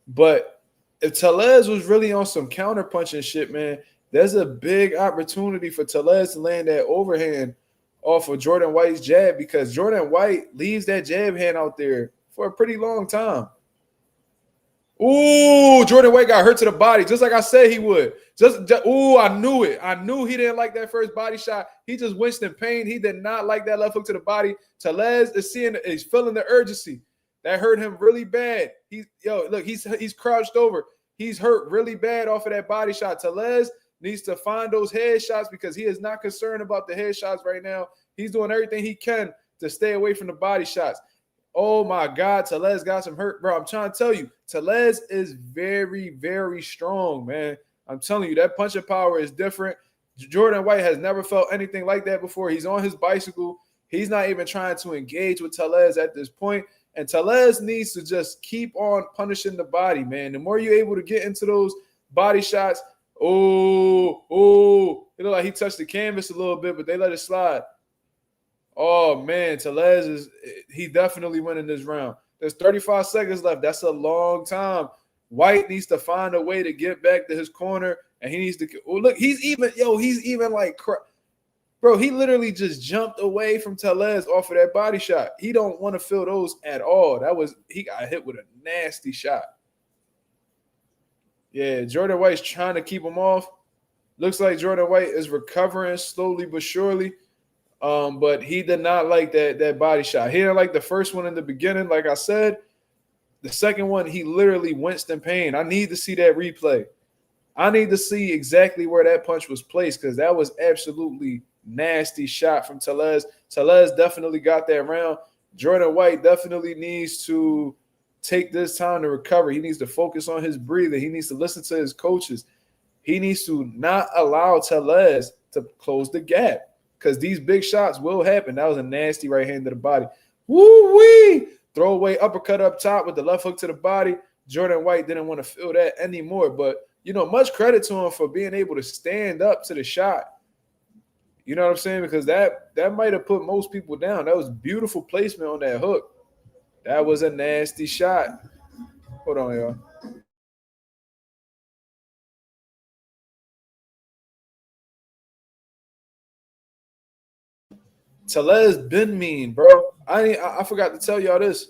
But if Tellez was really on some counter-punching shit, man, there's a big opportunity for Tellez to land that overhand off of Jordan White's jab because Jordan White leaves that jab hand out there for a pretty long time. Ooh, Jordan White got hurt to the body, just like I said he would. Ooh, I knew it. I knew he didn't like that first body shot. He just winced in pain. He did not like that left hook to the body. Tellez is feeling the urgency. That hurt him really bad. He's crouched over. He's hurt really bad off of that body shot. Tellez needs to find those head shots because he is not concerned about the head shots right now. He's doing everything he can to stay away from the body shots. Oh, my God, Tellez got some hurt. Bro, I'm trying to tell you, Tellez is very, very strong, man. I'm telling you, that punching power is different. Jordan White has never felt anything like that before. He's on his bicycle. He's not even trying to engage with Tellez at this point. And Tellez needs to just keep on punishing the body, man. The more you're able to get into those body shots, it looked like he touched the canvas a little bit, but they let it slide. Oh, man, Tellez he definitely winning this round. There's 35 seconds left. That's a long time. White needs to find a way to get back to his corner, and he needs to look, he's even like, bro, he literally just jumped away from Tellez off of that body shot. He don't want to feel those at all. He got hit with a nasty shot. Yeah, Jordan White's trying to keep him off. Looks like Jordan White is recovering slowly but surely. But he did not like that body shot. He didn't like the first one in the beginning, like I said. The second one, he literally winced in pain. I need to see that replay. I need to see exactly where that punch was placed because that was absolutely nasty shot from Tellez. Tellez definitely got that round. Jordan White definitely needs to take this time to recover. He needs to focus on his breathing. He needs to listen to his coaches. He needs to not allow Tellez to close the gap because these big shots will happen. That was a nasty right hand to the body. Woo-wee! Throwaway uppercut up top with the left hook to the body. Jordan White didn't want to feel that anymore. But, much credit to him for being able to stand up to the shot. You know what I'm saying? Because that might have put most people down. That was beautiful placement on that hook. That was a nasty shot. Hold on, y'all. Tellez been mean, bro. I forgot to tell y'all this.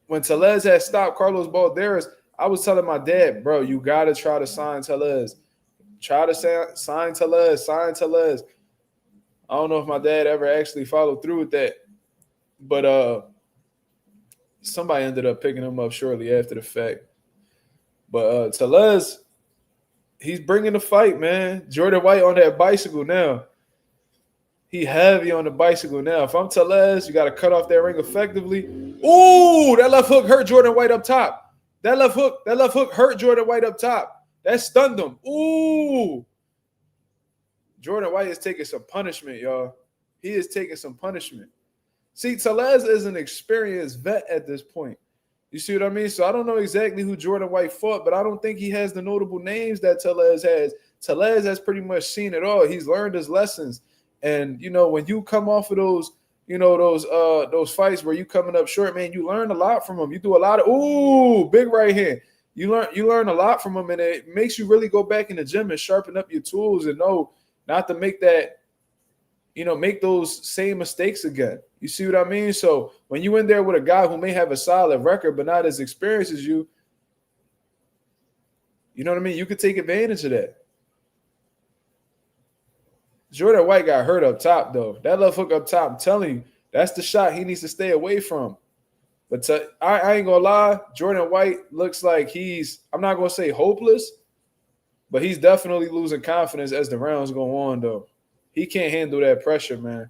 When Tellez had stopped Carlos Balderas, I was telling my dad, bro, you got to try to sign Tellez. Try to sign Tellez. Sign Tellez. I don't know if my dad ever actually followed through with that. But somebody ended up picking him up shortly after the fact. But Tellez, he's bringing the fight, man. Jordan White on that bicycle now. He heavy on the bicycle now. If I'm Tellez, you got to cut off that ring effectively. Ooh, that left hook hurt Jordan White up top. That left hook hurt Jordan White up top. That stunned him. Ooh. Jordan White is taking some punishment, y'all. He is taking some punishment. See, Tellez is an experienced vet at this point. You see what I mean? So I don't know exactly who Jordan White fought, but I don't think he has the notable names that Tellez has. Tellez has pretty much seen it all. He's learned his lessons. And, when you come off of those, those fights where you coming up short, man, you learn a lot from them. You do a lot of, big right hand. You learn a lot from them, and it makes you really go back in the gym and sharpen up your tools and know not to make that make those same mistakes again. You see what I mean? So when you in there with a guy who may have a solid record but not as experienced as you, you know what I mean? You could take advantage of that. Jordan White got hurt up top, though. That left hook up top, I'm telling you, that's the shot he needs to stay away from. But I ain't going to lie, Jordan White looks like I'm not going to say hopeless, but he's definitely losing confidence as the rounds go on, though. He can't handle that pressure, man.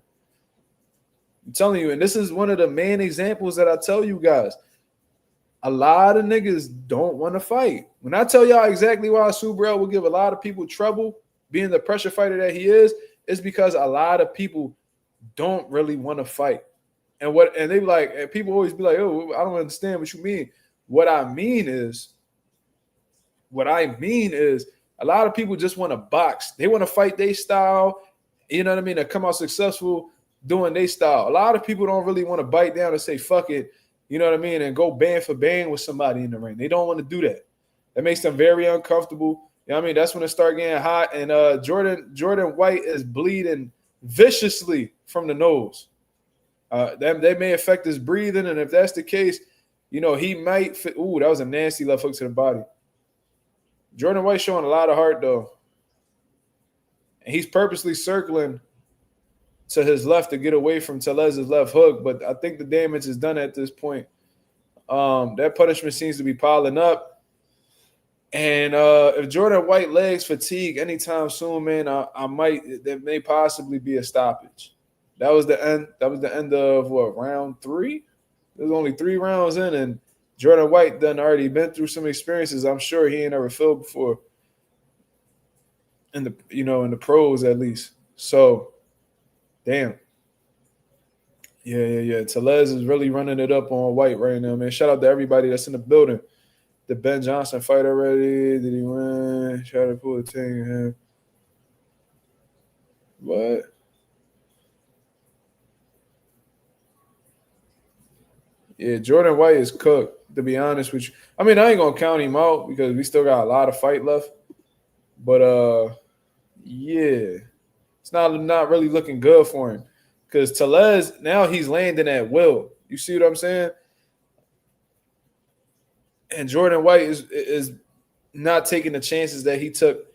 I'm telling you, and this is one of the main examples that I tell you guys. A lot of niggas don't want to fight. When I tell y'all exactly why Subriel will give a lot of people trouble being the pressure fighter that he is, it's because a lot of people don't really want to fight. And they be like, and people always be like, oh, I don't understand what you mean. What I mean is a lot of people just want to box. They want to fight their style, you know what I mean, to come out successful doing their style. A lot of people don't really want to bite down and say, fuck it, you know what I mean, and go band for band with somebody in the ring. They don't want to do that. That makes them very uncomfortable. You know what I mean? That's when it start getting hot. And Jordan White is bleeding viciously from the nose. That may affect his breathing. And if that's the case, he might fit. Ooh, that was a nasty left hook to the body. Jordan White showing a lot of heart, though. And he's purposely circling to his left to get away from Telez's left hook. But I think the damage is done at this point. That punishment seems to be piling up. And if Jordan White legs fatigue anytime soon, man, there may possibly be a stoppage. That was the end. That was the end of round 3? There's only 3 rounds in, and Jordan White done already been through some experiences I'm sure he ain't ever felt before. In the pros at least. So, damn. Yeah. Telez is really running it up on White right now, man. Shout out to everybody that's in the building. Did Ben Johnson fight already? Did he win? Try to pull a thing. What? Yeah, Jordan White is cooked, to be honest with you. I mean, I ain't going to count him out because we still got a lot of fight left. But, yeah, it's not really looking good for him because Telez, now he's landing at will. You see what I'm saying? And Jordan White is not taking the chances that he took,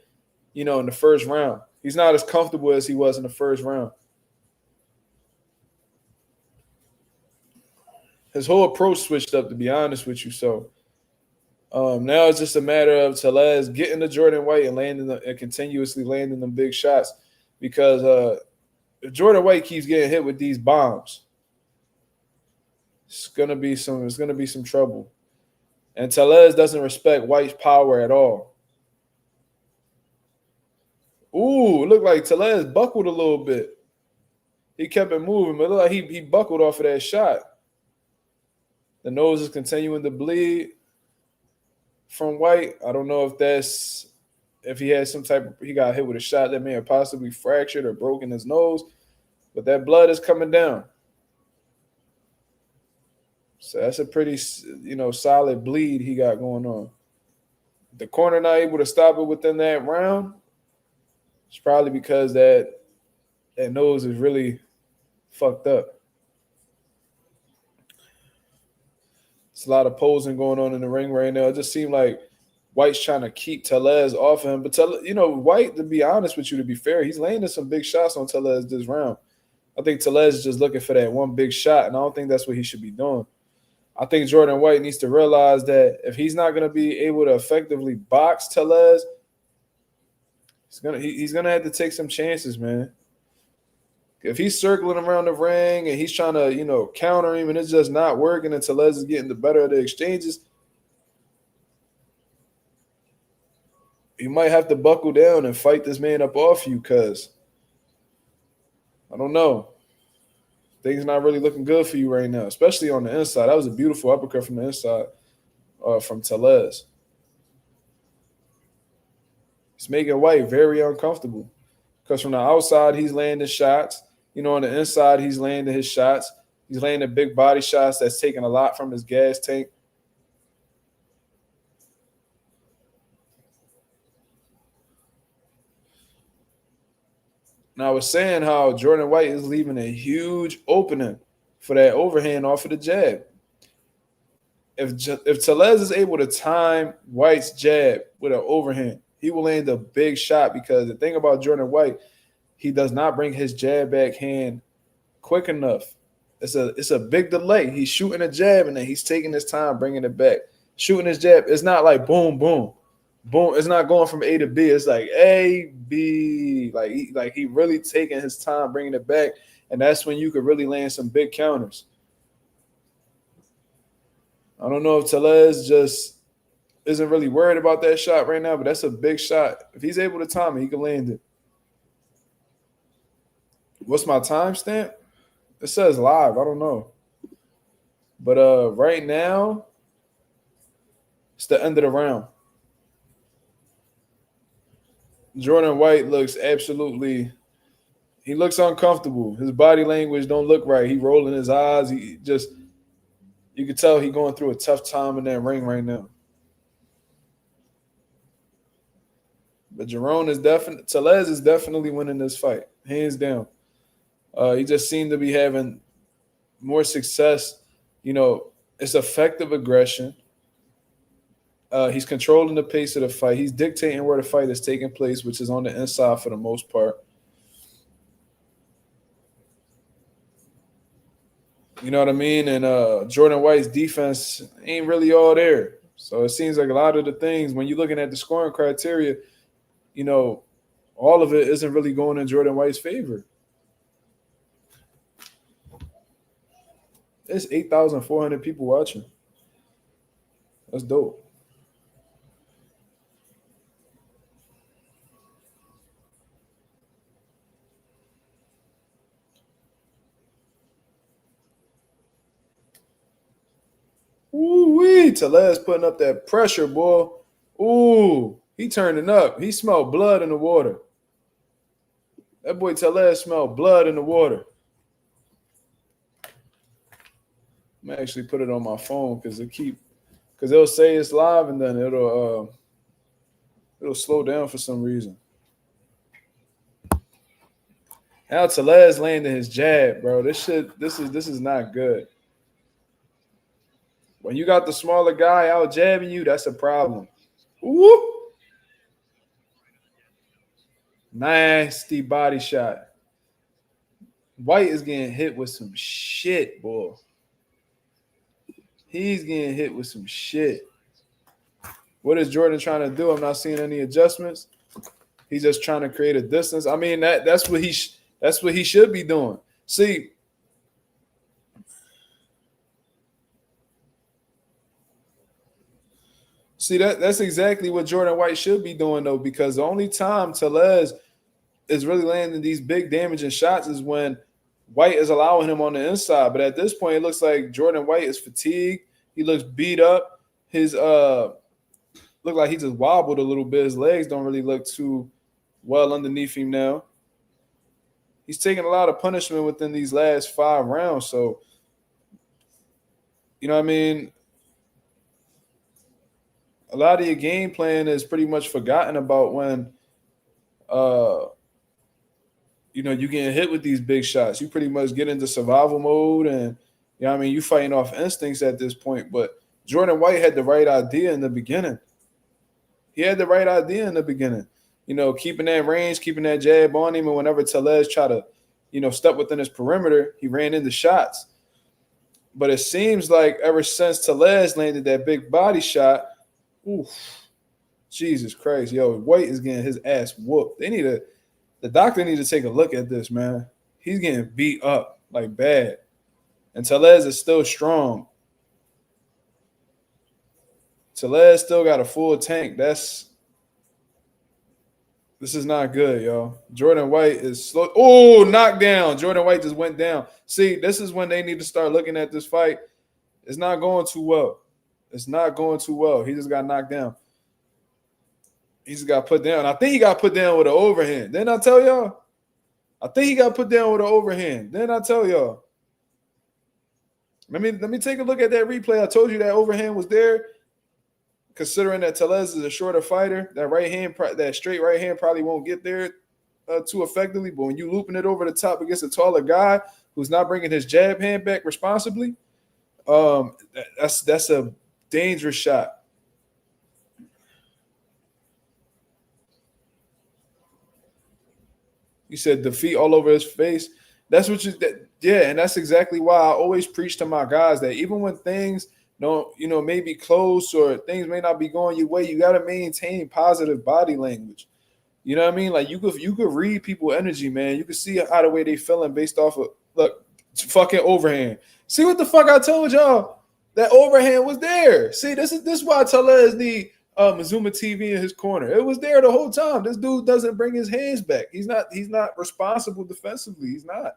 in the first round. He's not as comfortable as he was in the first round. His whole approach switched up, to be honest with you. So now it's just a matter of Telez getting to Jordan White and continuously landing them big shots. Because if Jordan White keeps getting hit with these bombs, it's gonna be some trouble. And Telez doesn't respect White's power at all. Ooh, it looked like Telez buckled a little bit. He kept it moving, but it looked like he buckled off of that shot. The nose is continuing to bleed from White. I don't know if he had he got hit with a shot that may have possibly fractured or broken his nose, but that blood is coming down. So that's a pretty, solid bleed he got going on. The corner not able to stop it within that round. It's probably because that nose is really fucked up. It's a lot of posing going on in the ring right now. It just seemed like White's trying to keep Telez off him. But, White, to be honest with you, to be fair, he's landing some big shots on Telez this round. I think Telez is just looking for that one big shot, and I don't think that's what he should be doing. I think Jordan White needs to realize that if he's not going to be able to effectively box Telez, he's gonna have to take some chances, man. If he's circling around the ring and he's trying to, counter him and it's just not working and Telez is getting the better of the exchanges, you might have to buckle down and fight this man up off you because, I don't know. Things not really looking good for you right now, especially on the inside. That was a beautiful uppercut from the inside from Telez. It's making White very uncomfortable because from the outside, he's landing shots. On the inside, he's landing his shots. He's landing big body shots that's taking a lot from his gas tank. And I was saying how Jordan White is leaving a huge opening for that overhand off of the jab. If Tellez is able to time White's jab with an overhand, he will land a big shot because the thing about Jordan White, he does not bring his jab backhand quick enough. It's a big delay. He's shooting a jab and then he's taking his time bringing it back. Shooting his jab, it's not like boom, boom, boom. It's not going from A to B. It's like A, B. Like he really taking his time bringing it back, and that's when you could really land some big counters. I don't know if Tellez just isn't really worried about that shot right now, but that's a big shot. If he's able to time it, he can land it. What's my timestamp? It says live. I don't know. But right now, it's the end of the round. Jordan White looks he looks uncomfortable. His body language don't look right. He rolling his eyes. You can tell he going through a tough time in that ring right now. But Tellez is definitely winning this fight, hands down. He just seemed to be having more success. It's effective aggression. He's controlling the pace of the fight. He's dictating where the fight is taking place, which is on the inside for the most part. You know what I mean? And Jordan White's defense ain't really all there. So it seems like a lot of the things, when you're looking at the scoring criteria, all of it isn't really going in Jordan White's favor. There's 8,400 people watching. That's dope. Ooh-wee, Tellez putting up that pressure, boy. Ooh, he turning up. He smelled blood in the water. That boy Tellez smelled blood in the water. I'm gonna actually put it on my phone because it'll say it's live and then it'll slow down for some reason. Now Tellez landing his jab, bro. This is not good. When you got the smaller guy out jabbing you, that's a problem. Whoop. Nasty body shot. White is getting hit with some shit, boy. He's getting hit with some shit. What is Jordan trying to do? I'm not seeing any adjustments. He's just trying to create a distance. I mean, that's what he should be doing. See, that's exactly what Jordan White should be doing, though, because the only time Tellez is really landing these big damaging shots is when White is allowing him on the inside. But at this point, it looks like Jordan White is fatigued. He looks beat up. His look like he just wobbled a little bit. His legs don't really look too well underneath him now. He's taking a lot of punishment within these last 5 rounds. So, you know what I mean? A lot of your game plan is pretty much forgotten about when, you getting hit with these big shots. You pretty much get into survival mode and, you fighting off instincts at this point. But Jordan White had the right idea in the beginning. He had the right idea in the beginning. Keeping that range, keeping that jab on him. And whenever Tellez tried to, step within his perimeter, he ran into shots. But it seems like ever since Tellez landed that big body shot, oof, Jesus Christ, yo, White is getting his ass whooped. The doctor needs to take a look at this, man. He's getting beat up like bad. And Tellez is still strong. Tellez still got a full tank. This is not good, yo. Jordan White is slow. Oh, knockdown. Jordan White just went down. See, this is when they need to start looking at this fight. It's not going too well. It's not going too well. He just got knocked down. He just got put down. I think he got put down with an overhand. Didn't I tell y'all? I think he got put down with an overhand. Didn't I tell y'all? Let me take a look at that replay. I told you that overhand was there. Considering that Tellez is a shorter fighter, that straight right hand probably won't get there. too effectively. But when you looping it over the top against a taller guy who's not bringing his jab hand back responsibly, that's a dangerous shot. You said defeat all over his face. That's what yeah, and that's exactly why I always preach to my guys that even when things don't, may be close or things may not be going your way, you got to maintain positive body language. You know what I mean? Like you could read people energy, man. You could see how the way they feeling based off of look, fucking overhand. See what the fuck I told y'all? That overhand was there. See, this is why Tellez need Mazuma TV in his corner. It was there the whole time. This dude doesn't bring his hands back. He's not responsible defensively. He's not.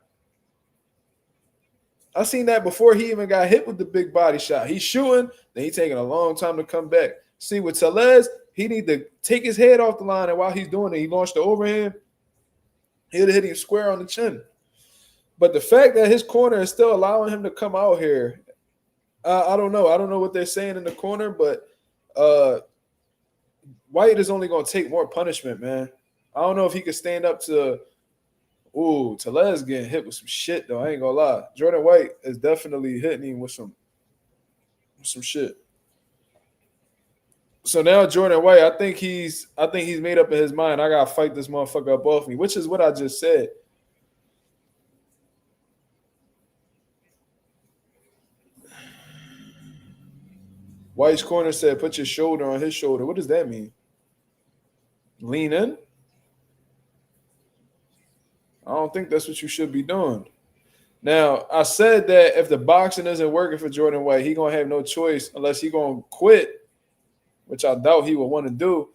I seen that before he even got hit with the big body shot. He's shooting, then he's taking a long time to come back. See, with Tellez, he need to take his head off the line, and while he's doing it, he launched the overhand. He'll hit him square on the chin. But the fact that his corner is still allowing him to come out here, I don't know. I don't know what they're saying in the corner, but White is only going to take more punishment, man. I don't know if he could stand up to Tellez getting hit with some shit, though. I ain't going to lie. Jordan White is definitely hitting him with some shit. So now Jordan White, I think he's made up in his mind. I got to fight this motherfucker up off me, which is what I just said. White's corner said, put your shoulder on his shoulder. What does that mean? Lean in? I don't think that's what you should be doing. Now, I said that if the boxing isn't working for Jordan White, he's going to have no choice unless he's going to quit, which I doubt he would want to do.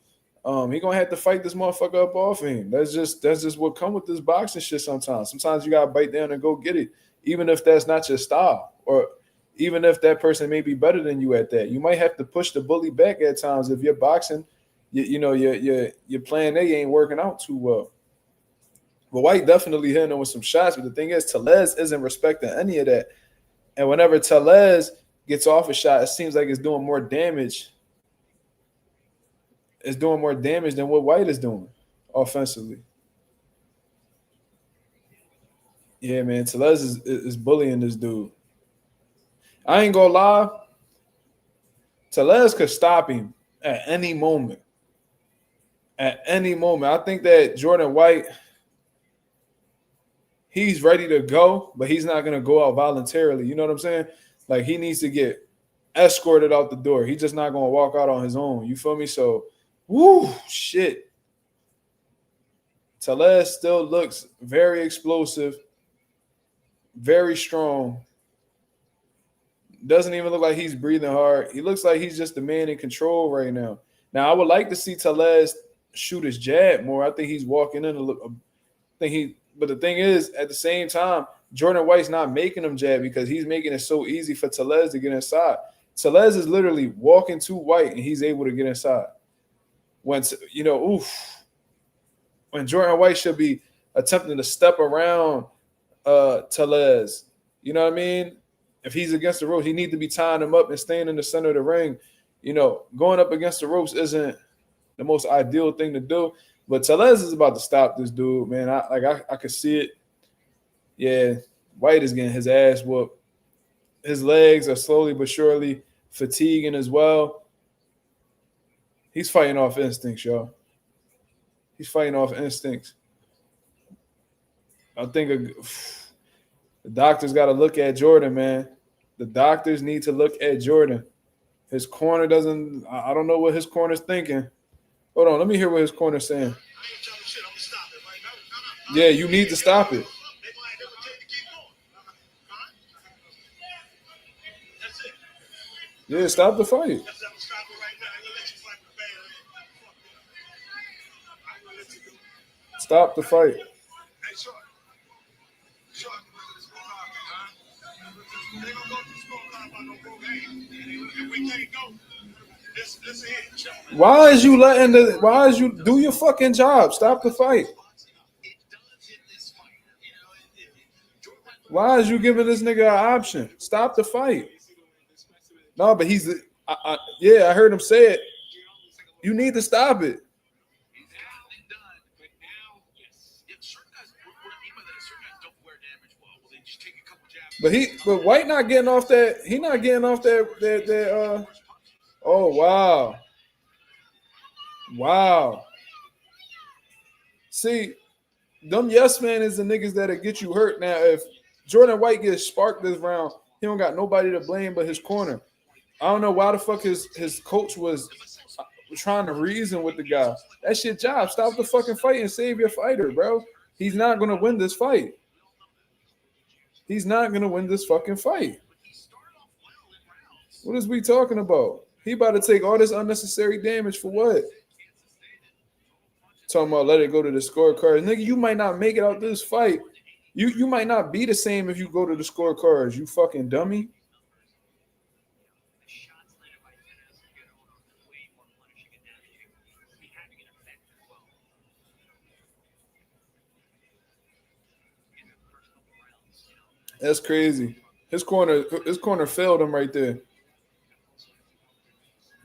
He's going to have to fight this motherfucker up off him. That's just what come with this boxing shit sometimes. Sometimes you got to bite down and go get it, even if that's not your style or even if that person may be better than you at that. You might have to push the bully back at times if you're boxing, your plan A ain't working out too well. But White definitely hitting him with some shots. But the thing is, Tellez isn't respecting any of that. And whenever Tellez gets off a shot, it seems like it's doing more damage. It's doing more damage than what White is doing offensively. Yeah, man, Tellez is bullying this dude. I ain't gonna lie. Tellez could stop him at any moment. At any moment. I think that Jordan White, he's ready to go, but he's not going to go out voluntarily. You know what I'm saying? Like, he needs to get escorted out the door. He's just not going to walk out on his own. You feel me? So, shit. Tellez still looks very explosive, very strong. Doesn't even look like he's breathing hard. He looks like he's just the man in control right now. Now, I would like to see Tellez shoot his jab more. I think he's walking in a little. But the thing is, at the same time, Jordan White's not making him jab because he's making it so easy for Tellez to get inside. Tellez is literally walking to White and he's able to get inside. When Jordan White should be attempting to step around Tellez, you know what I mean? If he's against the ropes, he needs to be tying him up and staying in the center of the ring. Going up against the ropes isn't the most ideal thing to do. But Tellez is about to stop this dude, man. I could see it. Yeah, White is getting his ass whooped. His legs are slowly but surely fatiguing as well. He's fighting off instincts, y'all. He's fighting off instincts. I think the doctors got to look at Jordan, man. The doctors need to look at Jordan. His corner doesn't – I don't know what his corner's thinking. Hold on. Let me hear what his corner's saying. Yeah, you need to stop it. Yeah, stop the fight. Stop the fight. Why is you do your fucking job? Stop the fight. Why is you giving this nigga an option? Stop the fight. No, but I heard him say it. You need to stop it. But White not getting off that. He not getting off that. Oh wow, wow. See, them yes man is the niggas that'll get you hurt. Now, if Jordan White gets sparked this round, he don't got nobody to blame but his corner. I don't know why the fuck his coach was trying to reason with the guy. That's your job. Stop the fucking fight and save your fighter, bro. He's not gonna win this fight. He's not gonna win this fucking fight. What is we talking about? He about to take all this unnecessary damage for what? Talking about let it go to the scorecards. Nigga, you might not make it out this fight. You might not be the same if you go to the scorecards, you fucking dummy. That's crazy. His corner failed him right there.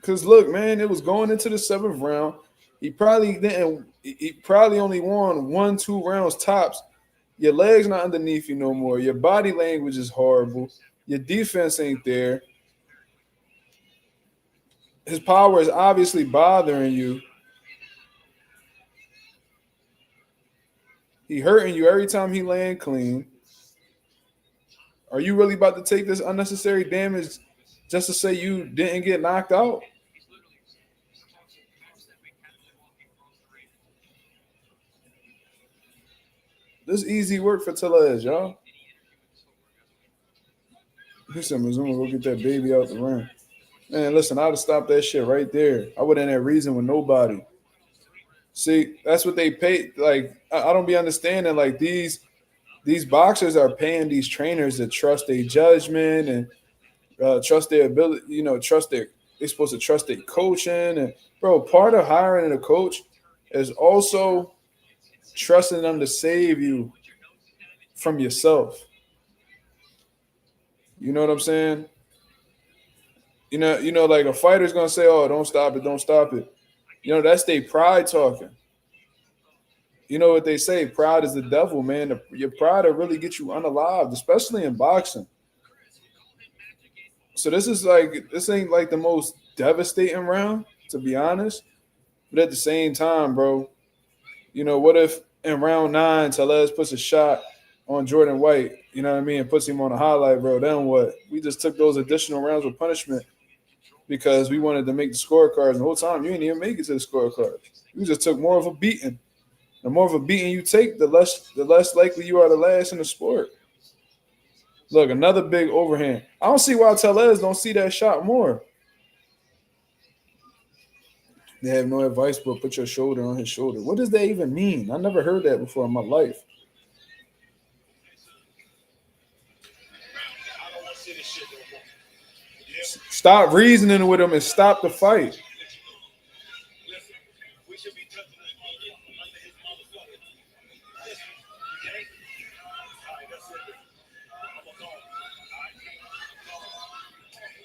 Cause look, man, it was going into the seventh round. He probably didn't. He probably only won 1-2 rounds tops. Your legs not underneath you no more. Your body language is horrible. Your defense ain't there. His power is obviously bothering you. He hurting you every time he land clean. Are you really about to take this unnecessary damage just to say you didn't get knocked out? This easy work for Tellez, y'all. He said, Mazuma, go get that baby out the ring. Man, listen, I'd have stopped that shit right there. I wouldn't have reason with nobody. See, that's what they pay. Like, I don't be understanding. Like, these boxers are paying these trainers to trust their judgment and trust their ability, they're supposed to trust their coaching. And, bro, part of hiring a coach is also trusting them to save you from yourself. You know what I'm saying? Like a fighter's gonna say, "Oh, don't stop it, don't stop it." That's their pride talking. You know what they say? Pride is the devil, man. Your pride will really get you unalived, especially in boxing. So this ain't like the most devastating round, to be honest. But at the same time, bro, what if in round 9, Tellez puts a shot on Jordan White, you know what I mean, and puts him on a highlight, bro? Then what? We just took those additional rounds of punishment because we wanted to make the scorecards. The whole time, you didn't even make it to the scorecards. You just took more of a beating. The more of a beating you take, the less likely you are to last in the sport. Look, another big overhand. I don't see why Tellez don't see that shot more. They have no advice but put your shoulder on his shoulder. What does that even mean? I never heard that before in my life. Stop reasoning with him and stop the fight.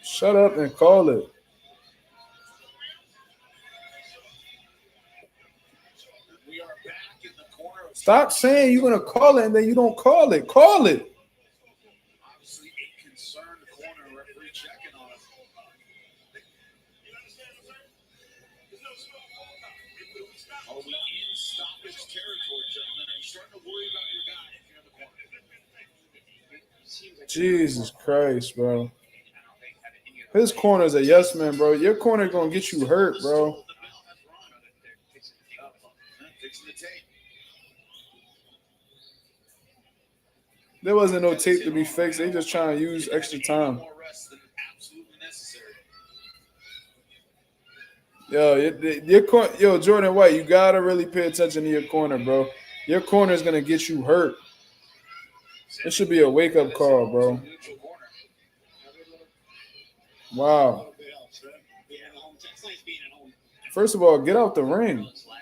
Shut up and call it. Stop saying you're going to call it and then you don't call it. Call it. Jesus Christ, bro. His corner's a yes man, bro. Your corner gonna get you hurt, bro. There wasn't no tape to be fixed. They just trying to use extra time. Yo, Jordan White, you gotta really pay attention to your corner, bro. Your corner is gonna get you hurt. It should be a wake-up call, bro. Wow. First of all, get out the ring. It's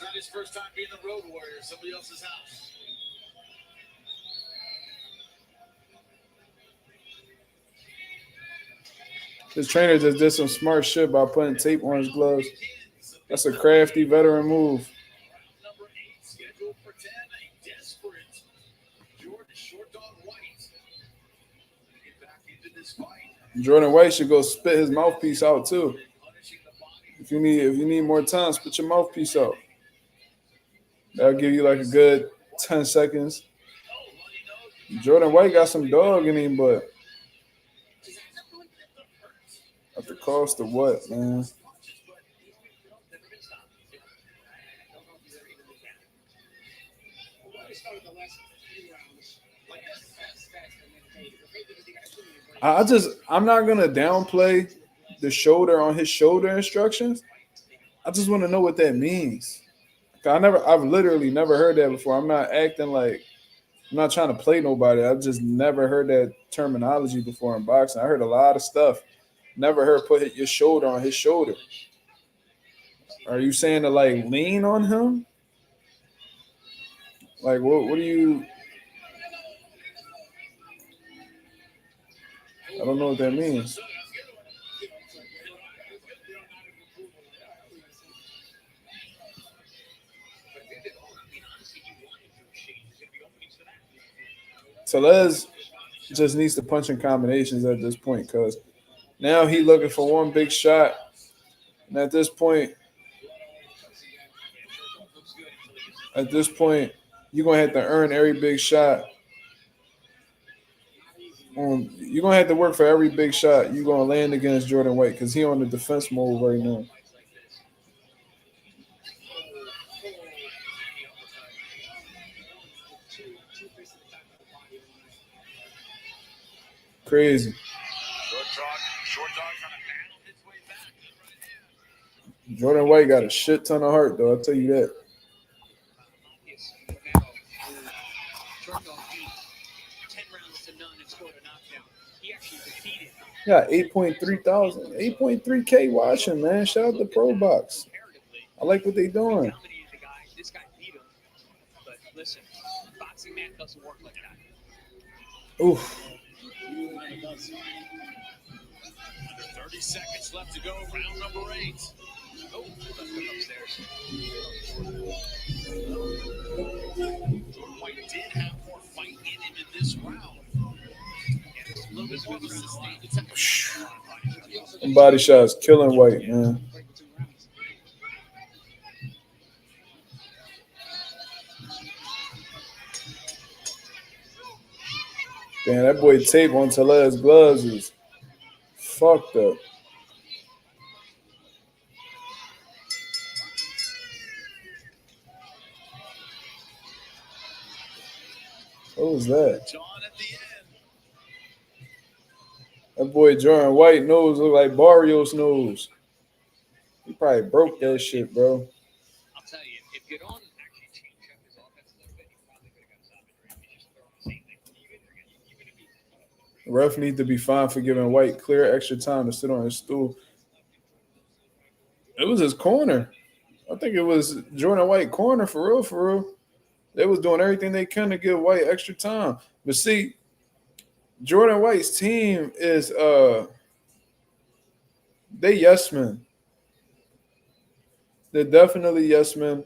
not his first time being the road warrior at somebody else's house. His trainer just did some smart shit by putting tape on his gloves. That's a crafty veteran move. Jordan White should go spit his mouthpiece out too. If you need more time, spit your mouthpiece out. That'll give you like a good 10 seconds. Jordan White got some dog in him, but at the cost of what, man? I'm not gonna downplay the shoulder on his shoulder instructions. I just want to know what that means. I've literally never heard that before. I'm not acting like I'm not trying to play nobody. I've just never heard that terminology before in boxing. I heard a lot of stuff. Never heard put your shoulder on his shoulder. Are you saying to like lean on him? Like what do you? I don't know what that means. Tellez just needs to punch in combinations at this point because now he looking for one big shot. And at this point, you're gonna have to earn every big shot. You're gonna have to work for every big shot you're gonna land against Jordan White because he on the defense mode right now. Crazy. Jordan White got a shit ton of heart, though. I'll tell you that. Yeah, 8.3K watching, man. Shout out to Pro Box. I like what they doing. Oof. 30 seconds left to go, round number 8. Oh, upstairs. Jordan White did have more fight in him in this round. Body shots killing White, man. Damn, that boy tape on Tellez gloves is fucked up. What was that? That boy Jordan White nose look like Barrios' nose. He probably broke that shit, bro. I'll tell you, if you don't actually change up his offense a little bit, you probably could have got stopped. He's just throwing the same thing. The ref needs to be fined for giving White clear extra time to sit on his stool. It was his corner. I think it was Jordan White corner for real, for real. They was doing everything they can to give White extra time. But see, Jordan White's team is they yes men. They're definitely yes men.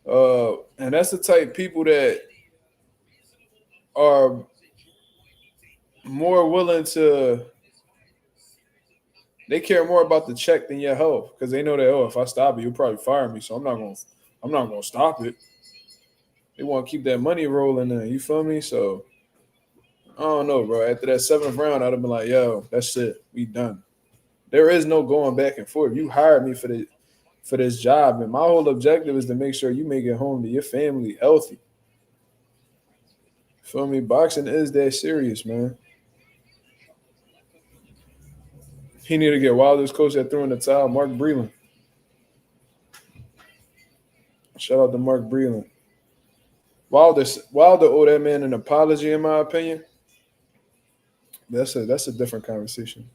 And that's the type of people that are more willing to they care more about the check than your health because they know that if I stop it, you'll probably fire me. So I'm not gonna stop it. They want to keep that money rolling in. You feel me? So I don't know, bro. After that 7th round, I'd have been like, yo, that's it. We done. There is no going back and forth. You hired me for this job, and my whole objective is to make sure you make it home to your family healthy. Feel me? Boxing is that serious, man. He need to get Wilder's coach that threw in the towel, Mark Breland. Shout out to Mark Breland. Wilder owe that man an apology, in my opinion. That's a different conversation.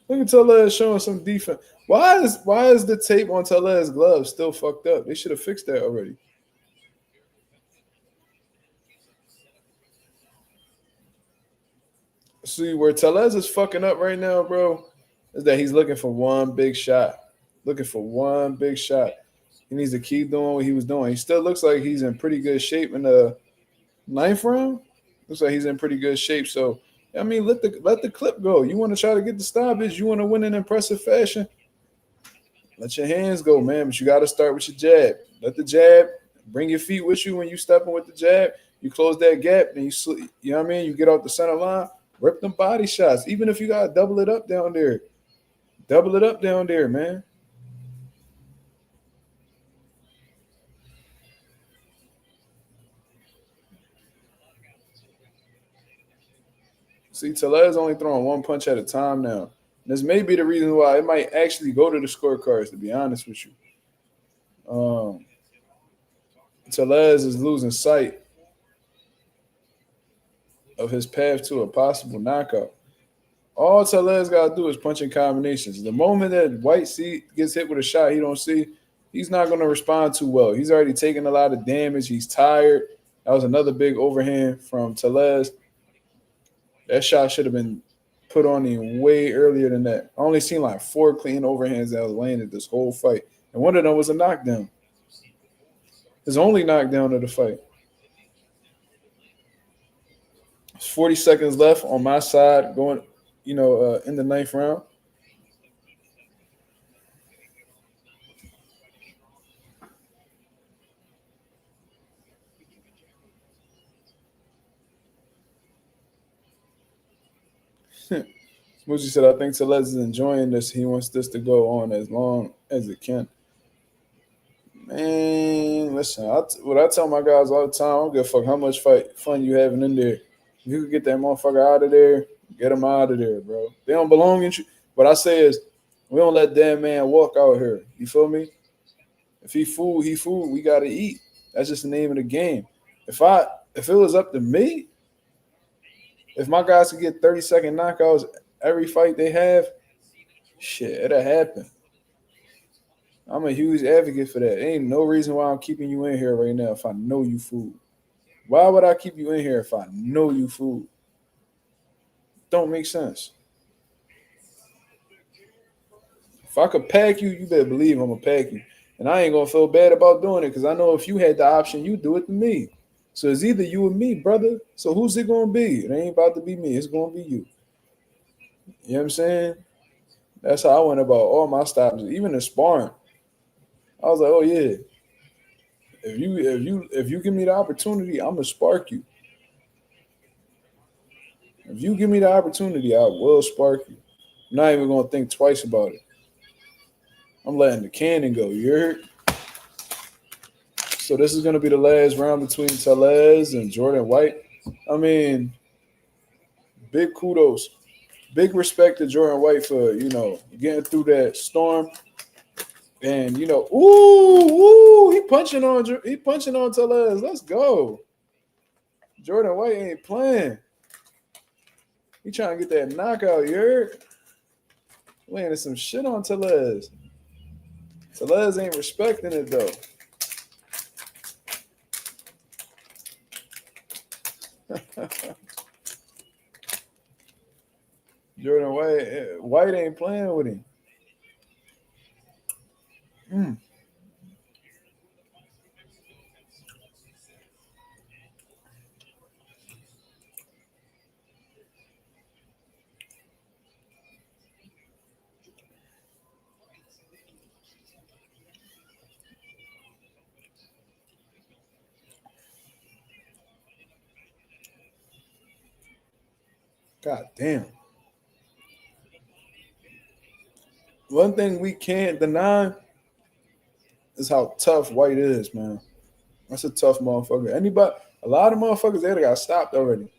Look at Tellez showing some defense. Why is the tape on Tellez's gloves still fucked up? They should have fixed that already. See, where Tellez is fucking up right now, bro, is that he's looking for one big shot. He needs to keep doing what he was doing. He still looks like he's in pretty good shape in the ninth round. Looks like he's in pretty good shape. So I mean, let the clip go. You want to try to get the stoppage. You want to win in impressive fashion. Let your hands go, man. But you got to start with your jab. Let the jab bring your feet with you when you stepping with the jab. You close that gap, and you know what I mean. You get off the center line, rip them body shots. Even if you got to double it up down there, double it up down there, man. See, Tellez only throwing one punch at a time now. This may be the reason why it might actually go to the scorecards, to be honest with you. Tellez is losing sight of his path to a possible knockout. All Tellez got to do is punch in combinations. The moment that White gets hit with a shot he don't see, he's not going to respond too well. He's already taken a lot of damage. He's tired. That was another big overhand from Tellez. That shot should have been put on him way earlier than that. I only seen like 4 clean overhands that was landed this whole fight. And one of them was a knockdown. His only knockdown of the fight. 40 seconds left on my side going, in the ninth round. Smoochie said, I think Tellez is enjoying this. He wants this to go on as long as it can. Man, listen, what I tell my guys all the time, I don't give a fuck how much fun you having in there. If you could get that motherfucker out of there, get him out of there, bro. They don't belong in you. What I say is, we don't let that man walk out here. You feel me? If he food, he food. We gotta eat. That's just the name of the game. If it was up to me, if my guys could get 30-second knockouts every fight they have, shit, it'll happen. I'm a huge advocate for that. Ain't no reason why I'm keeping you in here right now if I know you food. Why would I keep you in here if I know you food? Don't make sense. If I could pack you, you better believe I'm going to pack you. And I ain't going to feel bad about doing it because I know if you had the option, you do it to me. So it's either you or me, brother. So who's it going to be? It ain't about to be me. It's going to be you. You know what I'm saying? That's how I went about all my stops, even the sparring. I was like, oh yeah, if you give me the opportunity, I'm gonna spark you. If you give me the opportunity, I will spark you. I'm not even gonna think twice about it. I'm letting the cannon go. You heard? So this is gonna be the last round between Tellez and Jordan White. I mean, big kudos, big respect to Jordan White for getting through that storm. And he punching on Tellez. Let's go. Jordan White ain't playing. He trying to get that knockout, you heard? Landing some shit on Tellez. Tellez ain't respecting it though. Jordan White ain't playing with him. God damn. One thing we can't deny is how tough White is, man. That's a tough motherfucker. A lot of motherfuckers there got stopped already.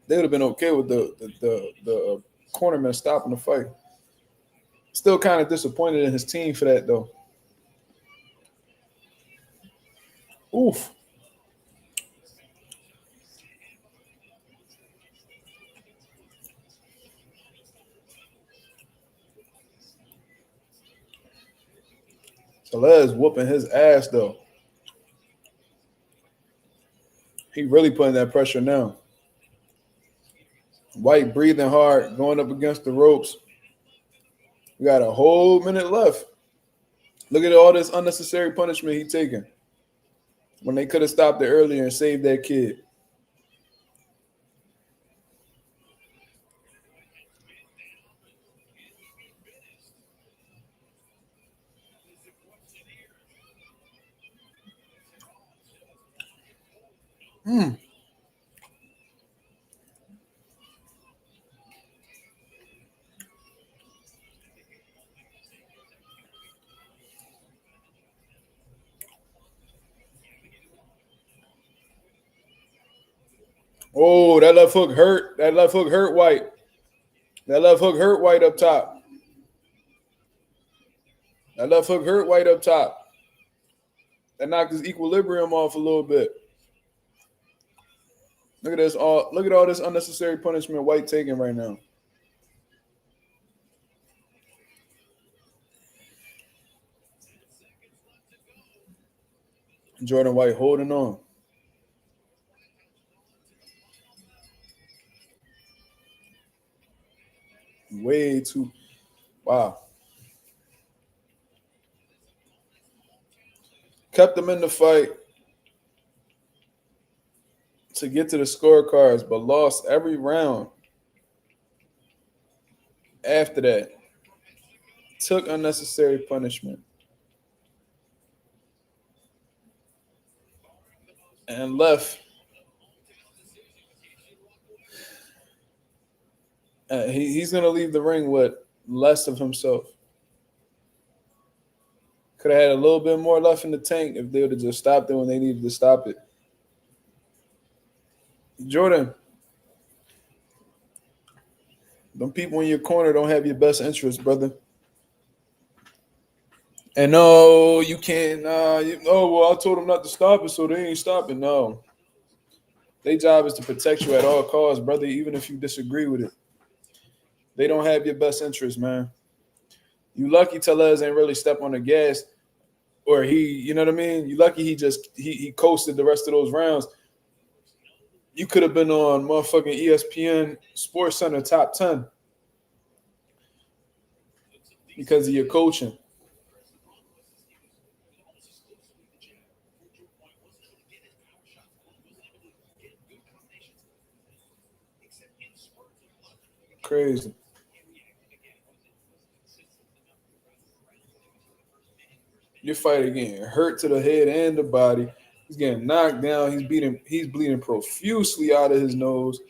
They would have been okay with the cornerman stopping the fight. Still kind of disappointed in his team for that though. Oof. Tellez whooping his ass though. He really putting that pressure now. White breathing hard, going up against the ropes. We got a whole minute left. Look at all this unnecessary punishment he taking when they could have stopped it earlier and saved that kid. Mm. Oh, that left hook hurt. That left hook hurt White. That left hook hurt White up top. That left hook hurt White up top. That knocked his equilibrium off a little bit. Look at this. Look at all this unnecessary punishment White taking right now. Jordan White holding on. Way too. Wow. Kept them in the fight to get to the scorecards, but lost every round after that. Took unnecessary punishment. And left. He's going to leave the ring with less of himself. Could have had a little bit more left in the tank if they would have just stopped it when they needed to stop it. Jordan, them people in your corner don't have your best interest, brother. And no, you can't. Well, I told them not to stop it, so they ain't stopping. No. Their job is to protect you at all costs, brother, even if you disagree with it. They don't have your best interest, man. You lucky Tellez ain't really step on the gas, or you know what I mean? You lucky he coasted the rest of those rounds. You could have been on motherfucking ESPN Sports Center top 10 because of your coaching. Crazy. Your fighter getting hurt to the head and the body. He's getting knocked down. He's bleeding profusely out of his nose.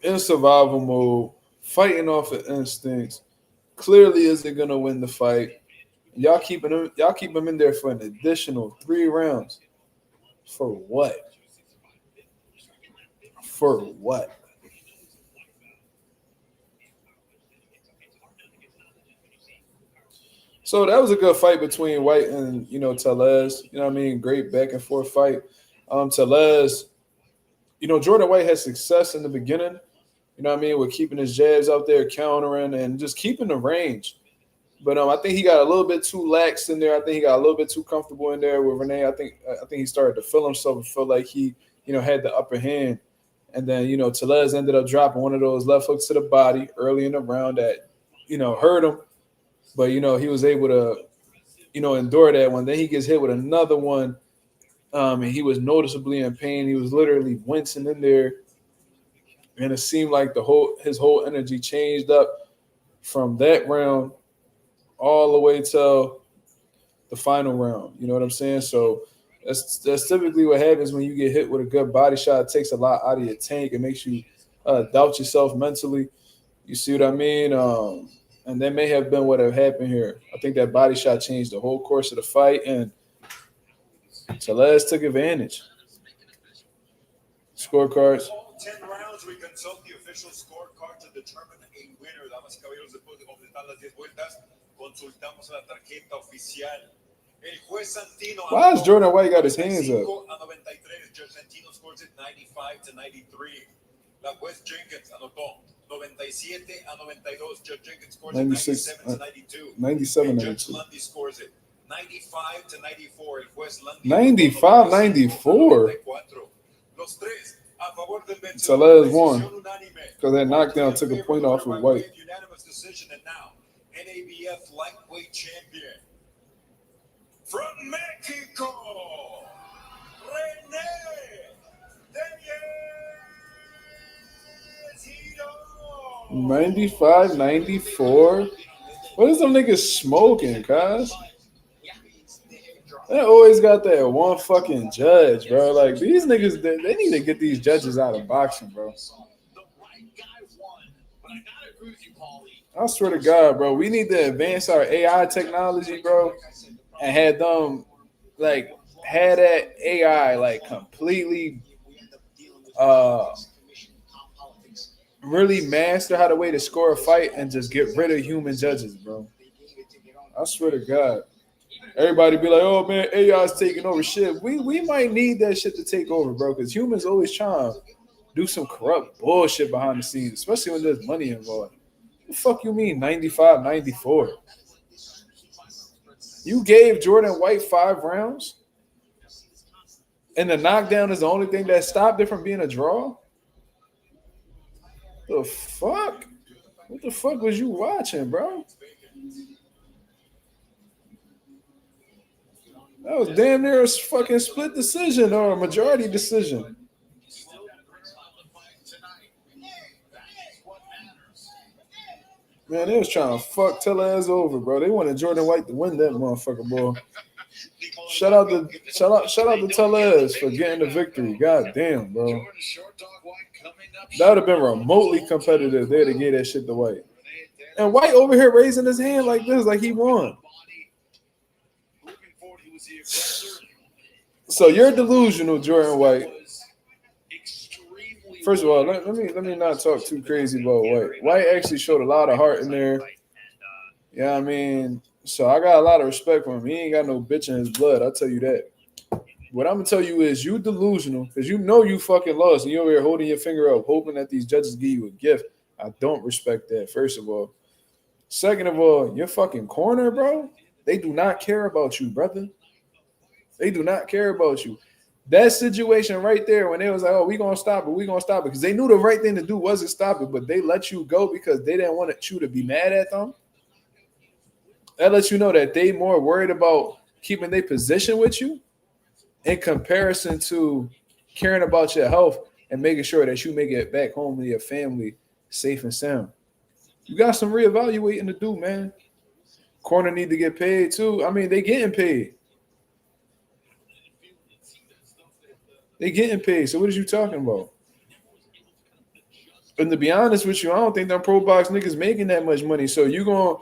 In survival mode, fighting off of instincts. Clearly isn't gonna win the fight. Y'all keep him in there for an additional 3 rounds. For what? For what? So that was a good fight between White and Tellez. You know what I mean? Great back and forth fight. Tellez, Jordan White had success in the beginning. You know what I mean? With keeping his jabs out there, countering, and just keeping the range. But I think he got a little bit too lax in there. I think he got a little bit too comfortable in there with Renee. I think he started to feel himself and feel like he, had the upper hand. And then, Tellez ended up dropping one of those left hooks to the body early in the round that, hurt him. But, he was able to, endure that one. Then he gets hit with another one, and he was noticeably in pain. He was literally wincing in there. And it seemed like his whole energy changed up from that round all the way till the final round. You know what I'm saying? So that's typically what happens when you get hit with a good body shot. It takes a lot out of your tank. It makes you doubt yourself mentally. You see what I mean? And that may have been what had happened here. I think that body shot changed the whole course of the fight, and Tellez took advantage. Scorecards. 10 rounds, we consult the official scorecard to determine a winner. Damas y caballeros, después de completar las 10 vueltas, consultamos la tarjeta oficial. El juez Santino. Why is Jordan White got his hands up? 93. Judge Santino scores it 95-93. La juez Jenkins anotó 97-92. Judge Jenkins scores it 97-92. 97-92. Judge Lundy scores it 95-94. El juez Lundy 95-94. Los tres a favor del vencedor. Tellez won because that knockdown took a point off of White. Unanimous decision, and now NABF lightweight champion. From Mexico, René Denies. 95, 94. What is them niggas smoking, cuz? They always got that one fucking judge, bro. Like, these niggas, they need to get these judges out of boxing, bro. I swear to God, bro, we need to advance our AI technology, bro, and had them, like, had that AI, like, completely, really master how the way to score a fight and just get rid of human judges, bro. I swear to God. Everybody be like, oh man, AI's taking over shit. We might need that shit to take over, bro, because humans always trying to do some corrupt bullshit behind the scenes, especially when there's money involved. What the fuck you mean 95, 94? You gave Jordan White 5 rounds? And the knockdown is the only thing that stopped it from being a draw? The fuck? What the fuck was you watching, bro? That was damn near a fucking split decision or a majority decision. Man, they was trying to fuck Tellez over, bro. They wanted Jordan White to win that motherfucker, boy. Shout out to Tellez for getting the victory. God damn, bro. That would have been remotely competitive. They'd have gave that shit to White. And White over here raising his hand like this, like he won. So you're delusional, Jordan White. First of all, let me not talk too crazy about White. White actually showed a lot of heart in there. Yeah, I mean, so I got a lot of respect for him. He ain't got no bitch in his blood. I'll tell you that. What I'm gonna tell you is you delusional because you know you fucking lost and you're over here holding your finger up, hoping that these judges give you a gift. I don't respect that. First of all. Second of all, your fucking corner, bro. They do not care about you, brother. They do not care about you. That situation right there when they was like, oh, we going to stop it. Because they knew the right thing to do wasn't stop it, but they let you go because they didn't want you to be mad at them. That lets you know that they more worried about keeping their position with you in comparison to caring about your health and making sure that you make it back home to your family safe and sound. You got some reevaluating to do, man. Corner need to get paid too. I mean, they getting paid. They getting paid. So what is you talking about? And to be honest with you, I don't think them pro box niggas making that much money. So you gonna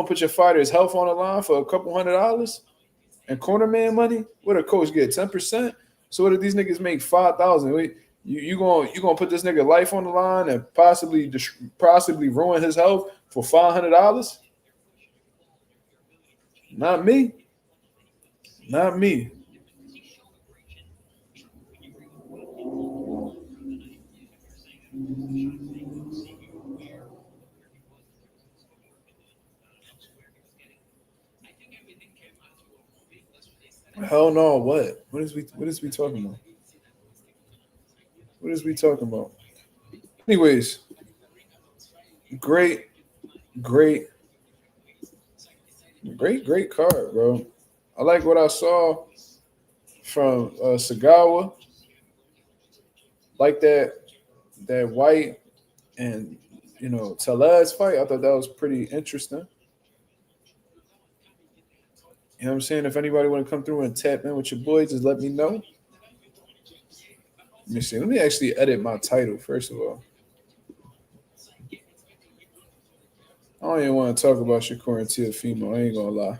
put your fighter's health on the line for a couple $100 and corner man money? What a coach get 10%? So what if these niggas make 5,000? You gonna put this nigga life on the line and possibly ruin his health for $500? Not me. Not me. Hell no. What? What is we talking about? What is we talking about? Anyways, great card, bro. I like what I saw from Sagawa. Like that White and Tellez fight. I thought that was pretty interesting. You know what I'm saying? If anybody want to come through and tap in with your boys, just let me know. Let me see. Let me actually edit my title first of all. I don't even want to talk about Shakur and Teofimo. I ain't gonna lie.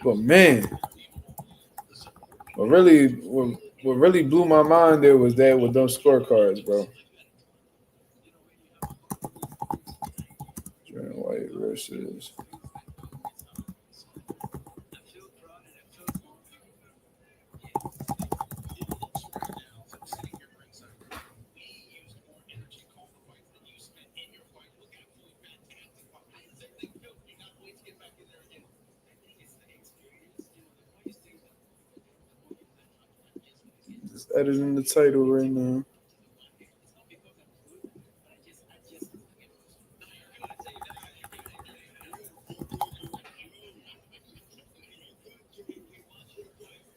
But man, what really blew my mind there was that with those scorecards, bro. Jordan White versus. editing the title right now.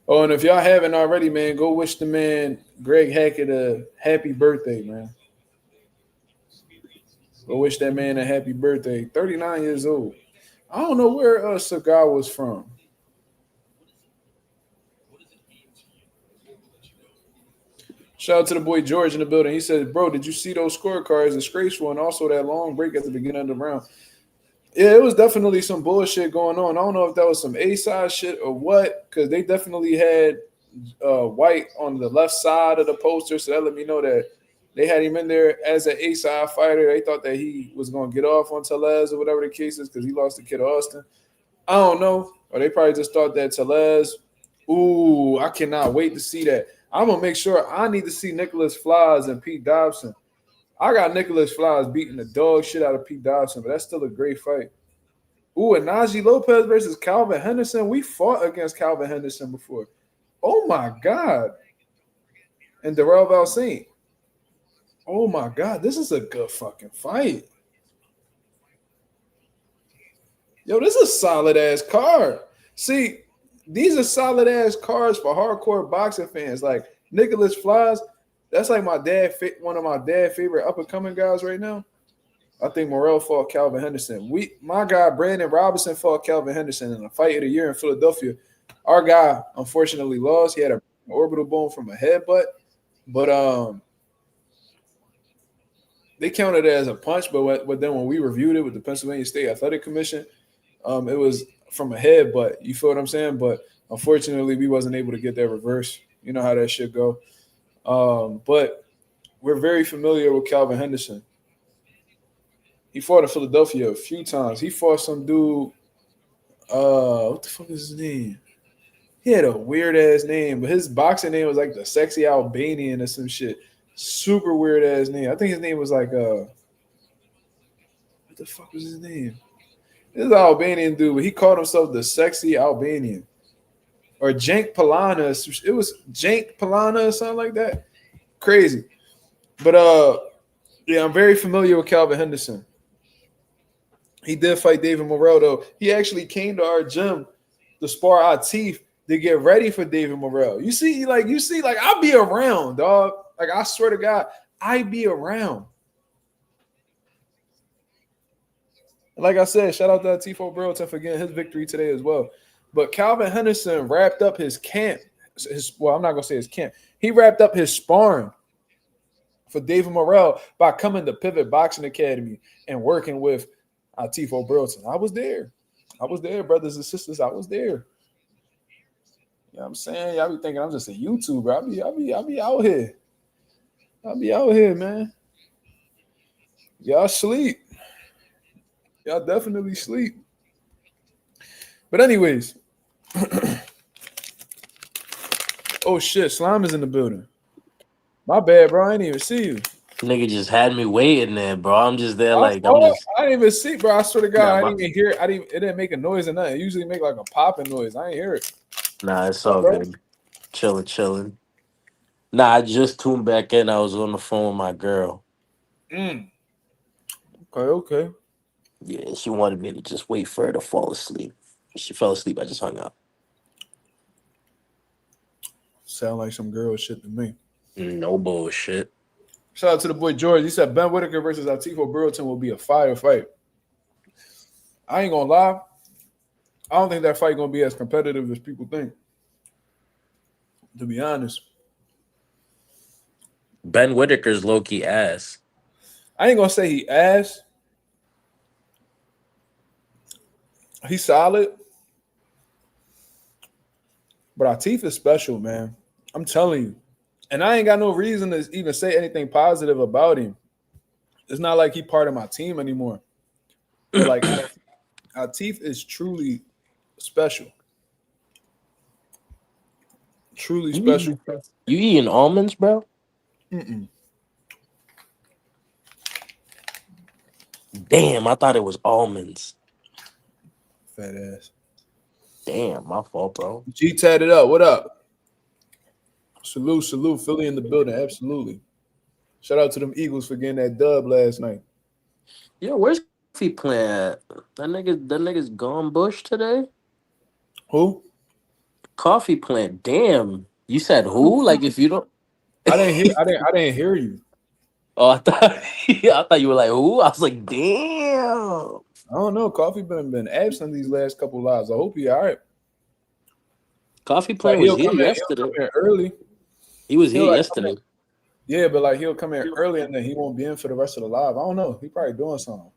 Oh, and if y'all haven't already, man, go wish the man Greg Hackett a happy birthday, man. Go wish that man a happy birthday. 39 years old. I don't know where Cigar was from. Shout out to the boy George in the building. He said, bro, did you see those scorecards? Disgraceful, and also that long break at the beginning of the round. Yeah, it was definitely some bullshit going on. I don't know if that was some A-side shit or what, because they definitely had White on the left side of the poster, so that let me know that they had him in there as an A-side fighter. They thought that he was going to get off on Tellez or whatever the case is because he lost to Kid Austin. I don't know. Or they probably just thought that Tellez, ooh, I cannot wait to see that. I'm going to make sure I need to see Nicholas Flores and Pete Dobson. I got Nicholas Flores beating the dog shit out of Pete Dobson, but that's still a great fight. Ooh, and Najee Lopez versus Calvin Henderson. We fought against Calvin Henderson before. Oh, my God. And Darrell Valsaint. Oh, my God. This is a good fucking fight. Yo, this is a solid-ass card. See, these are solid-ass cards for hardcore boxing fans. Like, Nicholas Flores, that's like one of my dad's favorite up-and-coming guys right now. I think Morrell fought Calvin Henderson. My guy, Brandon Robinson, fought Calvin Henderson in a fight of the year in Philadelphia. Our guy, unfortunately, lost. He had an orbital bone from a headbutt. But they counted it as a punch. But then when we reviewed it with the Pennsylvania State Athletic Commission, it was from a headbutt. You feel what I'm saying? But unfortunately, we wasn't able to get that reverse. You know how that shit go. But we're very familiar with Calvin Henderson. He fought in Philadelphia a few times. He fought some dude. What the fuck is his name? He had a weird ass name, but his boxing name was like the Sexy Albanian or some shit. Super weird ass name. I think his name was like what the fuck was his name? This is an Albanian dude, but he called himself the Sexy Albanian. Or Jank Palana. It was Jank Palana or something like that. Crazy. But yeah, I'm very familiar with Calvin Henderson. He did fight David Morrell, though. He actually came to our gym to spar our teeth to get ready for David Morrell. You see, I'll be around, dog. Like, I swear to God, I be around. Like I said, shout out to Tifo Burlington for getting his victory today as well. But Calvin Henderson wrapped up his camp. I'm not going to say his camp. He wrapped up his sparring for David Morrell by coming to Pivot Boxing Academy and working with Tifo Burlington. I was there, brothers and sisters. I was there. You know what I'm saying? Y'all be thinking I'm just a YouTuber. I'll be out here. I'll be out here, man. Y'all sleep. Y'all definitely sleep. But anyways. Oh, shit. Slime is in the building. My bad, bro. I didn't even see you. Nigga just had me waiting there, bro. I'm just there I like, I'm just. I didn't even see, bro. I swear to God, Nah, I didn't even hear it. It didn't make a noise or nothing. It usually make like a popping noise. I didn't hear it. Nah, it's all good. Chilling. Nah, I just tuned back in. I was on the phone with my girl. Okay. Yeah, she wanted me to just wait for her to fall asleep. She fell asleep. I just hung up. Sound like some girl shit to me. No bullshit. Shout out to the boy George. He said Ben Whitaker versus Tifo Burlington will be a fire fight. I ain't gonna lie. I don't think that fight gonna be as competitive as people think. To be honest. Ben Whitaker's low-key ass. I ain't gonna say he ass. He's solid. But Atif is special, man. I'm telling you. And I ain't got no reason to even say anything positive about him. It's not like he part of my team anymore. But like Atif is truly special. Truly special. You eating almonds, bro? Mm-mm. Damn, I thought it was almonds. Fat ass. Damn, my fault, bro. G tatted up. What up? Salute, Philly in the building. Absolutely. Shout out to them Eagles for getting that dub last night. Yo, where's Coffee Plant? That nigga's gone Bush today. Who? Coffee Plant. Damn. You said who? Like if you don't. I didn't hear you. Oh, I thought I thought you were like who? I was like, damn. I don't know. Coffee been absent these last couple lives. I hope he all right. Coffee Like Plant was here he'll yesterday. come in early. He was here He'll like yesterday. yeah, but like he'll come in early and then he won't be in for the rest of the live. I don't know. He probably doing something.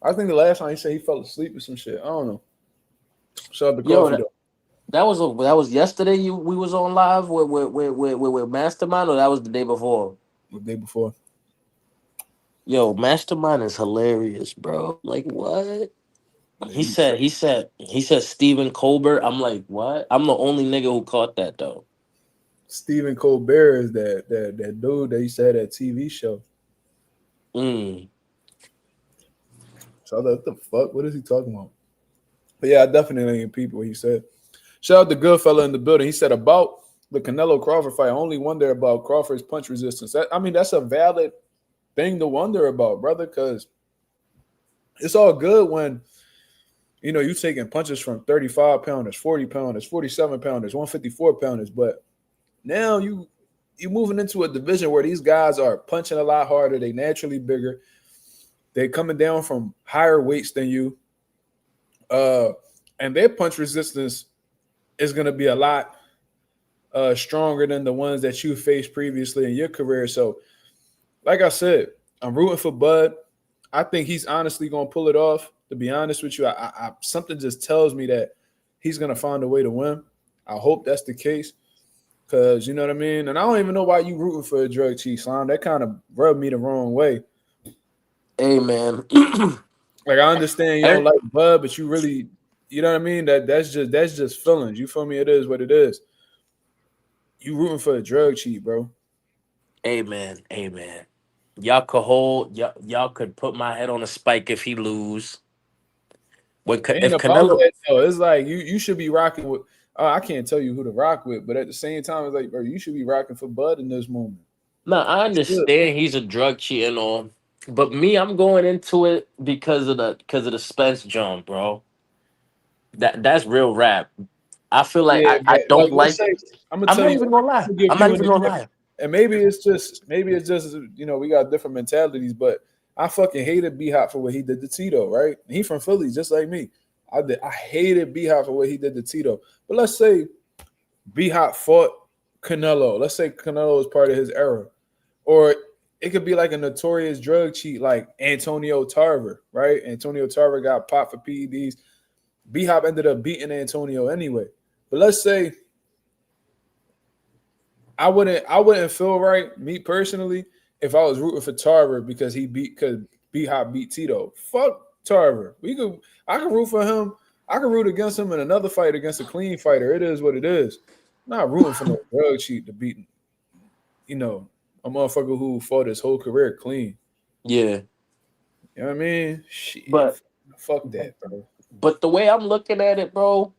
I think the last time he said he fell asleep or some shit. I don't know. Shout out to Yo, Coffee though. that was yesterday. We was on live with Mastermind, or that was the day before. The day before. Yo, Mastermind is hilarious, bro. Like what? Yeah, He he be said he said he said Stephen Colbert. I'm like, what? I'm the only nigga who caught that though. Stephen Colbert is that dude that he said that TV show. Mm. So I was like, what the fuck? What is he talking about? But yeah, I definitely ain't people what he said. Shout out to Goodfella in the building. He said about the Canelo Crawford fight. I only wonder about Crawford's punch resistance. That's a valid thing to wonder about, brother, because it's all good when you taking punches from 35 pounders, 40 pounders, 47 pounders, 154 pounders, but now you moving into a division where these guys are punching a lot harder. They naturally bigger. They coming down from higher weights than you. And their punch resistance is going to be a lot stronger than the ones that you faced previously in your career. So, like I said, I'm rooting for Bud. I think he's honestly going to pull it off. To be honest with you, I something just tells me that he's going to find a way to win. I hope that's the case because, you know what I mean? And I don't even know why you rooting for a drug chief, Slime. That kind of rubbed me the wrong way. Hey man. Like, I understand you don't like Bud, but you really, you know what I mean? That's just feelings. You feel me? It is what it is. You rooting for a drug cheat, bro. Hey man. Y'all could put my head on a spike if he lose. It ain't If about Canelo, that though. It's like you should be rocking with. I can't tell you who to rock with, but at the same time, it's like, bro, you should be rocking for Bud in this moment. no, I You should. understand he's a drug cheat and all, but me, I'm going into it because of the Spence jump, bro. That's real rap. I feel like Yeah, I but like, don't let's like. say I'm gonna I'm tell not you. even gonna lie. I'm gonna give I'm not you an even gonna example. lie. And maybe it's just we got different mentalities, but I fucking hated B Hop for what he did to Tito, right? He from Philly, just like me. I hated B Hop for what he did to Tito. But let's say B Hop fought Canelo. Let's say Canelo is part of his era. Or it could be like a notorious drug cheat like Antonio Tarver, right? Antonio Tarver got popped for PEDs. B Hop ended up beating Antonio anyway. But let's say I wouldn't feel right, me personally, if I was rooting for Tarver because B Hop beat Tito. Fuck Tarver. I could root for him. I could root against him in another fight against a clean fighter. It is what it is. I'm not rooting for no drug cheat to beat, a motherfucker who fought his whole career clean. Yeah, You know what I mean? Shit. but Fuck that, bro. the way I'm looking at it, bro,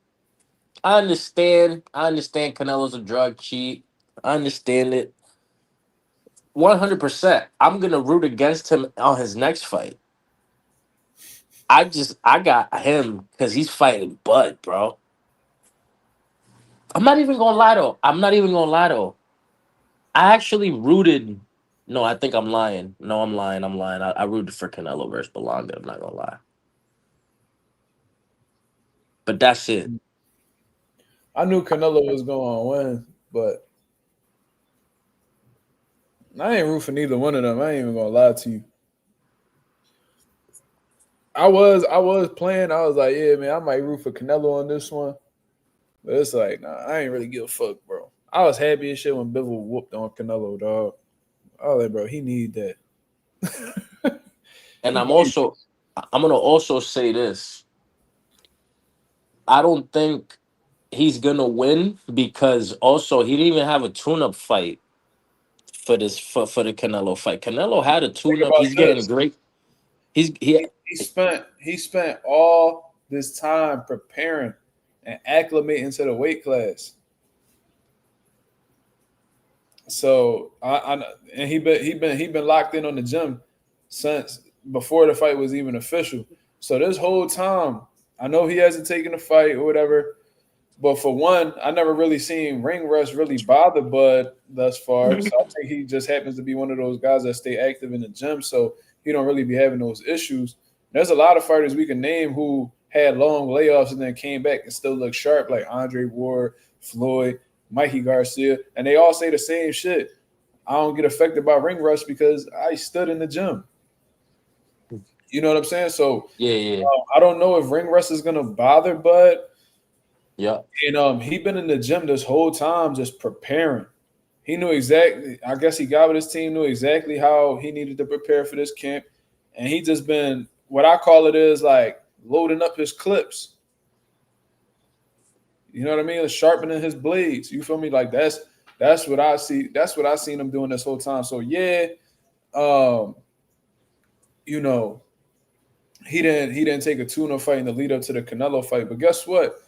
I understand. I understand Canelo's a drug cheat. I understand it 100%. I'm gonna root against him on his next fight. I got him because he's fighting Bud, bro. I'm not even gonna lie though. I actually rooted. No, I think I'm lying. No, I'm lying. I rooted for Canelo versus Belonga. I'm not gonna lie. But that's it. I knew Canelo was going to win, but I ain't root for neither one of them. I ain't even gonna lie to you. I was playing. I was like, yeah, man, I might root for Canelo on this one. But it's like, nah, I ain't really give a fuck, bro. I was happy as shit when Bivol whooped on Canelo, dog. I was like, bro, he need that. And He I'm need also I'm gonna also say this. I don't think he's gonna win because also he didn't even have a tune-up fight for this for the Canelo fight. Canelo had a think tune-up. about He's getting this. great. He He spent all this time preparing and acclimating to the weight class. So and he been locked in on the gym since before the fight was even official. So this whole time, I know he hasn't taken a fight or whatever. But for one, I never really seen ring rust really bother Bud thus far. So I think he just happens to be one of those guys that stay active in the gym. So he don't really be having those issues. There's a lot of fighters we can name who had long layoffs and then came back and still look sharp, like Andre Ward, Floyd, Mikey Garcia, and they all say the same shit. I don't get affected by ring rust because I stood in the gym. You know what I'm saying? So Yeah. I don't know if ring rust is gonna bother Bud. Yeah. And he been in the gym this whole time just preparing. He knew exactly. I guess he got with his team, knew exactly how he needed to prepare for this camp, and he just been what I call it is like loading up his clips. You know what I mean? Sharpening his blades. You feel me? Like that's what I see. That's what I seen him doing this whole time. So yeah, um, you know, he didn't take a tune-up fight in the lead up to the Canelo fight. But guess what?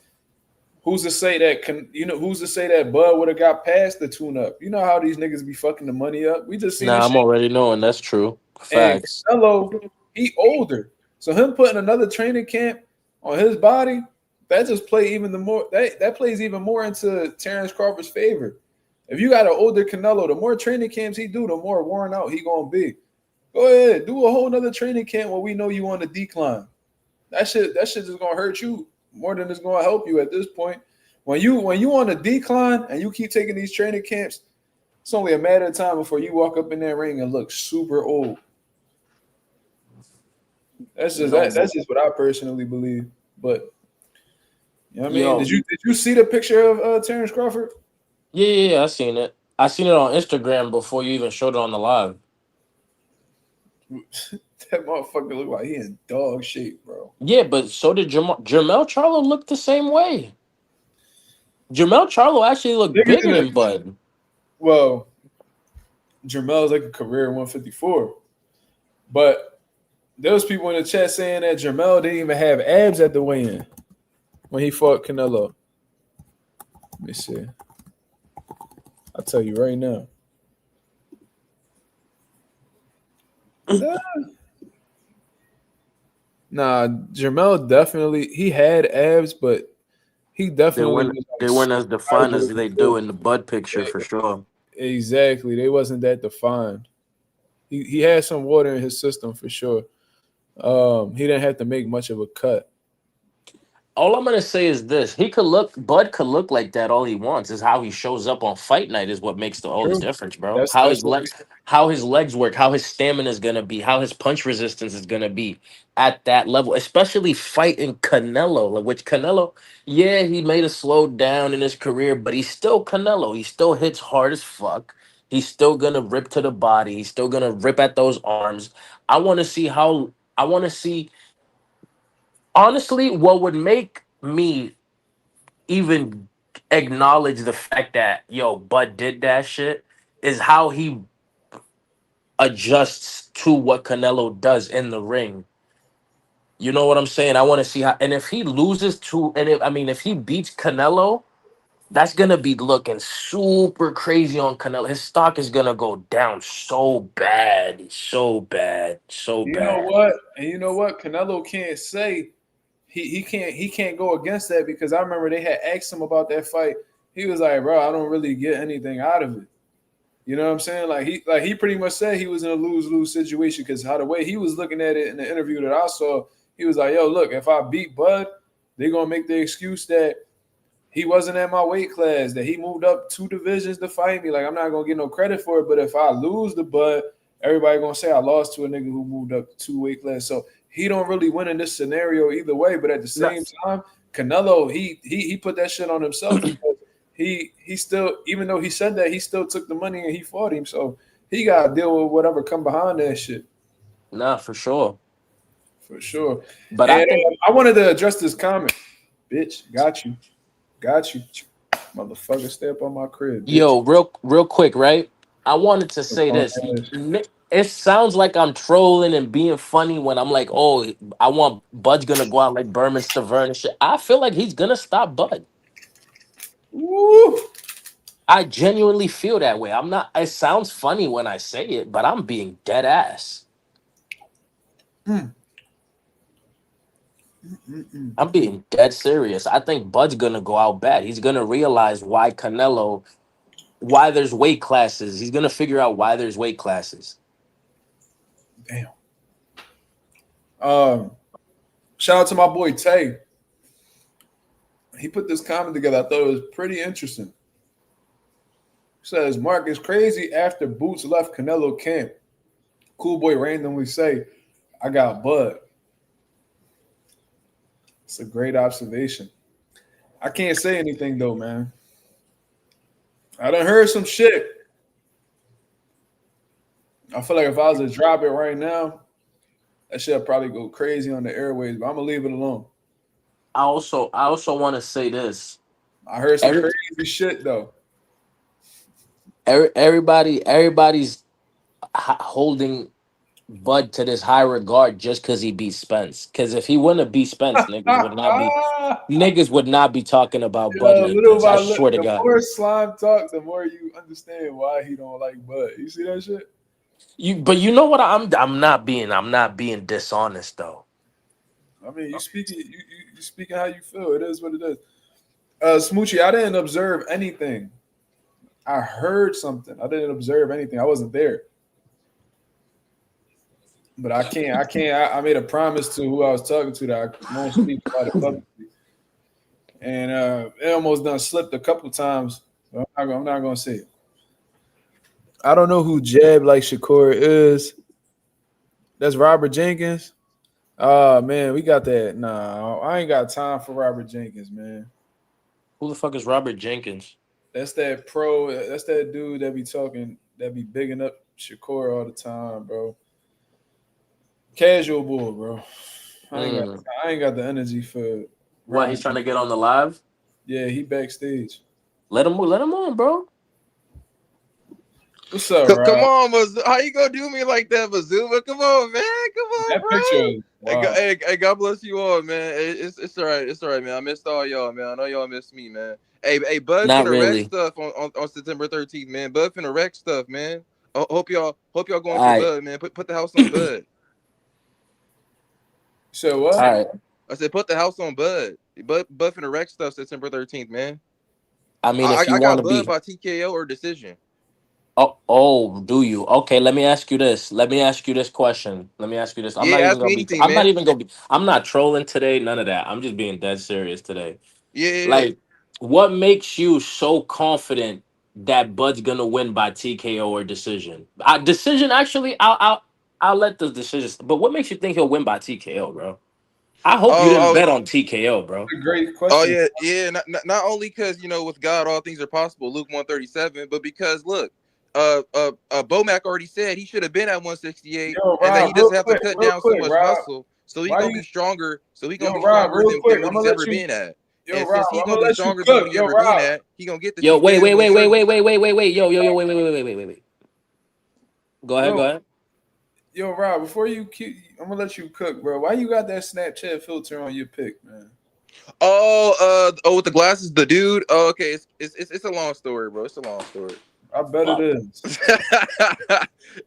Who's to say that who's to say that Bud would have got past the tune-up? You know how these niggas be fucking the money up. We just seen Nah, this I'm shit. already knowing that's true. And Facts. Canelo, he older. So him putting another training camp on his body, that just play even the more that plays even more into Terence Crawford's favor. If you got an older Canelo, the more training camps he do, the more worn out he gonna be. Go ahead, do a whole nother training camp where we know you on the decline. That shit is gonna hurt you more than it's gonna help you at this point. When you on a decline and you keep taking these training camps, it's only a matter of time before you walk up in that ring and look super old. That's just what I personally believe. But you know what I mean? Yo, Did you see the picture of Terence Crawford? yeah, I seen it. I seen it on Instagram before you even showed it on the live. That motherfucker look like he in dog shape, bro. Yeah, but so did Jamel Charlo look the same way. Jamel Charlo actually looked Niggas bigger in than the Bud. well, Jermel's like a career 154. But there was people in the chat saying that Jermel didn't even have abs at the weigh-in when he fought Canelo. Let me see. I'll tell you right now. Nah, Jermel definitely he had abs, but he definitely was They like weren't as defined super as they do in the Bud picture for sure. exactly. They wasn't that defined. He had some water in his system for sure. He didn't have to make much of a cut. All I'm gonna say is this: Bud could look like that all he wants. Is how he shows up on fight night is what makes all the True. difference, bro. That's what How his legs work, how his stamina is gonna be, how his punch resistance is gonna be at that level, especially fighting Canelo, which Canelo, yeah, he may have slowed down in his career, but he's still Canelo. He still hits hard as fuck. He's still gonna rip to the body. He's still gonna rip at those arms. I want to see how. I want to see honestly, what would make me even acknowledge the fact that Bud did that shit is how he adjusts to what Canelo does in the ring. You know what I'm saying? I want to see how, and if he loses to, if he beats Canelo, that's gonna be looking super crazy on Canelo. His stock is gonna go down so bad, so bad, so you know bad. what? And you know what? Canelo can't say he can't go against that because I remember they had asked him about that fight. He was like, bro, I don't really get anything out of it. You know what I'm saying? Like he pretty much said he was in a lose-lose situation because how the way he was looking at it in the interview that I saw, he was like, yo, look, if I beat Bud, they're gonna make the excuse that he wasn't at my weight class, that he moved up 2 divisions to fight me. Like, I'm not gonna get no credit for it. But if I lose the Bud, everybody gonna say I lost to a nigga who moved up 2 weight class. So he don't really win in this scenario either way. But at the same time, Canelo, he put that shit on himself because he still, even though he said that, he still took the money and he fought him. So he gotta deal with whatever come behind that shit. Nah, for sure. For sure. But I And think I wanted to address this comment. Bitch, got you. Got you. Motherfucker, stay up on my crib, bitch. Yo, real quick, right? I wanted to say this. It sounds like I'm trolling and being funny when I'm like, oh, I want Bud's gonna go out like Berman Stavern and shit. I feel like he's gonna stop Bud. Woo! I genuinely feel that way. I'm not. It sounds funny when I say it, but I'm being dead ass. Mm, mm. I'm being dead serious. I think Bud's gonna go out bad. He's gonna realize why Canelo, why there's weight classes. He's gonna figure out why there's weight classes. Damn. Um, Shout out to my boy Tay. He put this comment together. I thought it was pretty interesting. He says, Mark is crazy after Boots left Canelo camp. Cool boy randomly say, I got Bud. It's a great observation. I can't say anything though, man. I done heard some shit. I feel like if I was to drop it right now, that shit'll probably go crazy on the airways, but I'm gonna leave it alone. I also want to say this. I heard some Every, crazy shit though. everybody's holding Bud to this high regard just because he beat Spence. Because if he wouldn't have beat Spence, niggas would not be talking about Bud like Little this. I by little, swear to the God. more slime talk, the more you understand why he don't like Bud. You see that shit? But you know what? I'm not being dishonest though. I mean, you speaking how you feel. It is what it is. Smoochie, I didn't observe anything. I heard something. I didn't observe anything. I wasn't there. But I can't. I made a promise to who I was talking to that I won't speak about it publicly. And it almost done slipped a couple times. But I'm not gonna say it. I don't know who Jab like Shakur is. That's Robert Jenkins. Man, we got that. Nah, I ain't got time for Robert Jenkins, man. Who the fuck is Robert Jenkins? That's that pro. That's that dude that be talking, that be bigging up Shakur all the time, bro. Casual bull, bro. Mm. I ain't got the energy for What, he's trying to get on the live? Yeah, he backstage. Let him on, bro. What's up, Come Rob? on, how you gonna do me like that, Mazuma? Come on, man. Come on, That bro. picture. Wow. Hey, God bless you all, man. It's all right. It's all right, man. I missed all y'all, man. I know y'all missed me, man. Hey, Bud Not finna wreck really. stuff on September 13th, man. Bud finna wreck stuff, man. Hope y'all going All for right. Bud, man. Put the house on Bud. So what? All right. I said put the house on Bud. Bud finna wreck stuff September 13th, man. I mean, if you I want to got Bud be, by TKO or decision. do you? Okay, let me ask you this. Let me ask you this question. Let me ask you this. I'm Yeah, not even ask me gonna be. anything, I'm not man. even gonna be. I'm not trolling today. None of that. I'm just being dead serious today. Yeah. Like, what makes you so confident that Bud's gonna win by TKO or decision? Decision, actually, I'll let the decisions. But what makes you think he'll win by TKO, bro? I hope you didn't Oh, bet on TKO, bro. That's a great Oh question. yeah. Not only because with God all things are possible, Luke 137, but because look, Bomac already said he should have been at 168, Yo, and that Rob, he doesn't have to cut real down so quick, much Rob. muscle, so he Why gonna you? be stronger. So he Yo, gonna be Rob, stronger real than quick. what I'm gonna he's let ever you. been at. Yo, And Rob, since he's I'm gonna gonna be let you stronger than what cook. he Yo, ever been Rob. at, he gonna get the Yo, wait, TKO wait, most wait, wait, certainly. wait, wait, wait, wait, wait. Yo, wait. Go ahead, Yo, go ahead. yo, Rob. Before you keep, I'm gonna let you cook, bro. Why you got that Snapchat filter on your pic, man? With the glasses, the dude. Oh, okay, it's a long story, bro. It's a long story. I bet it is.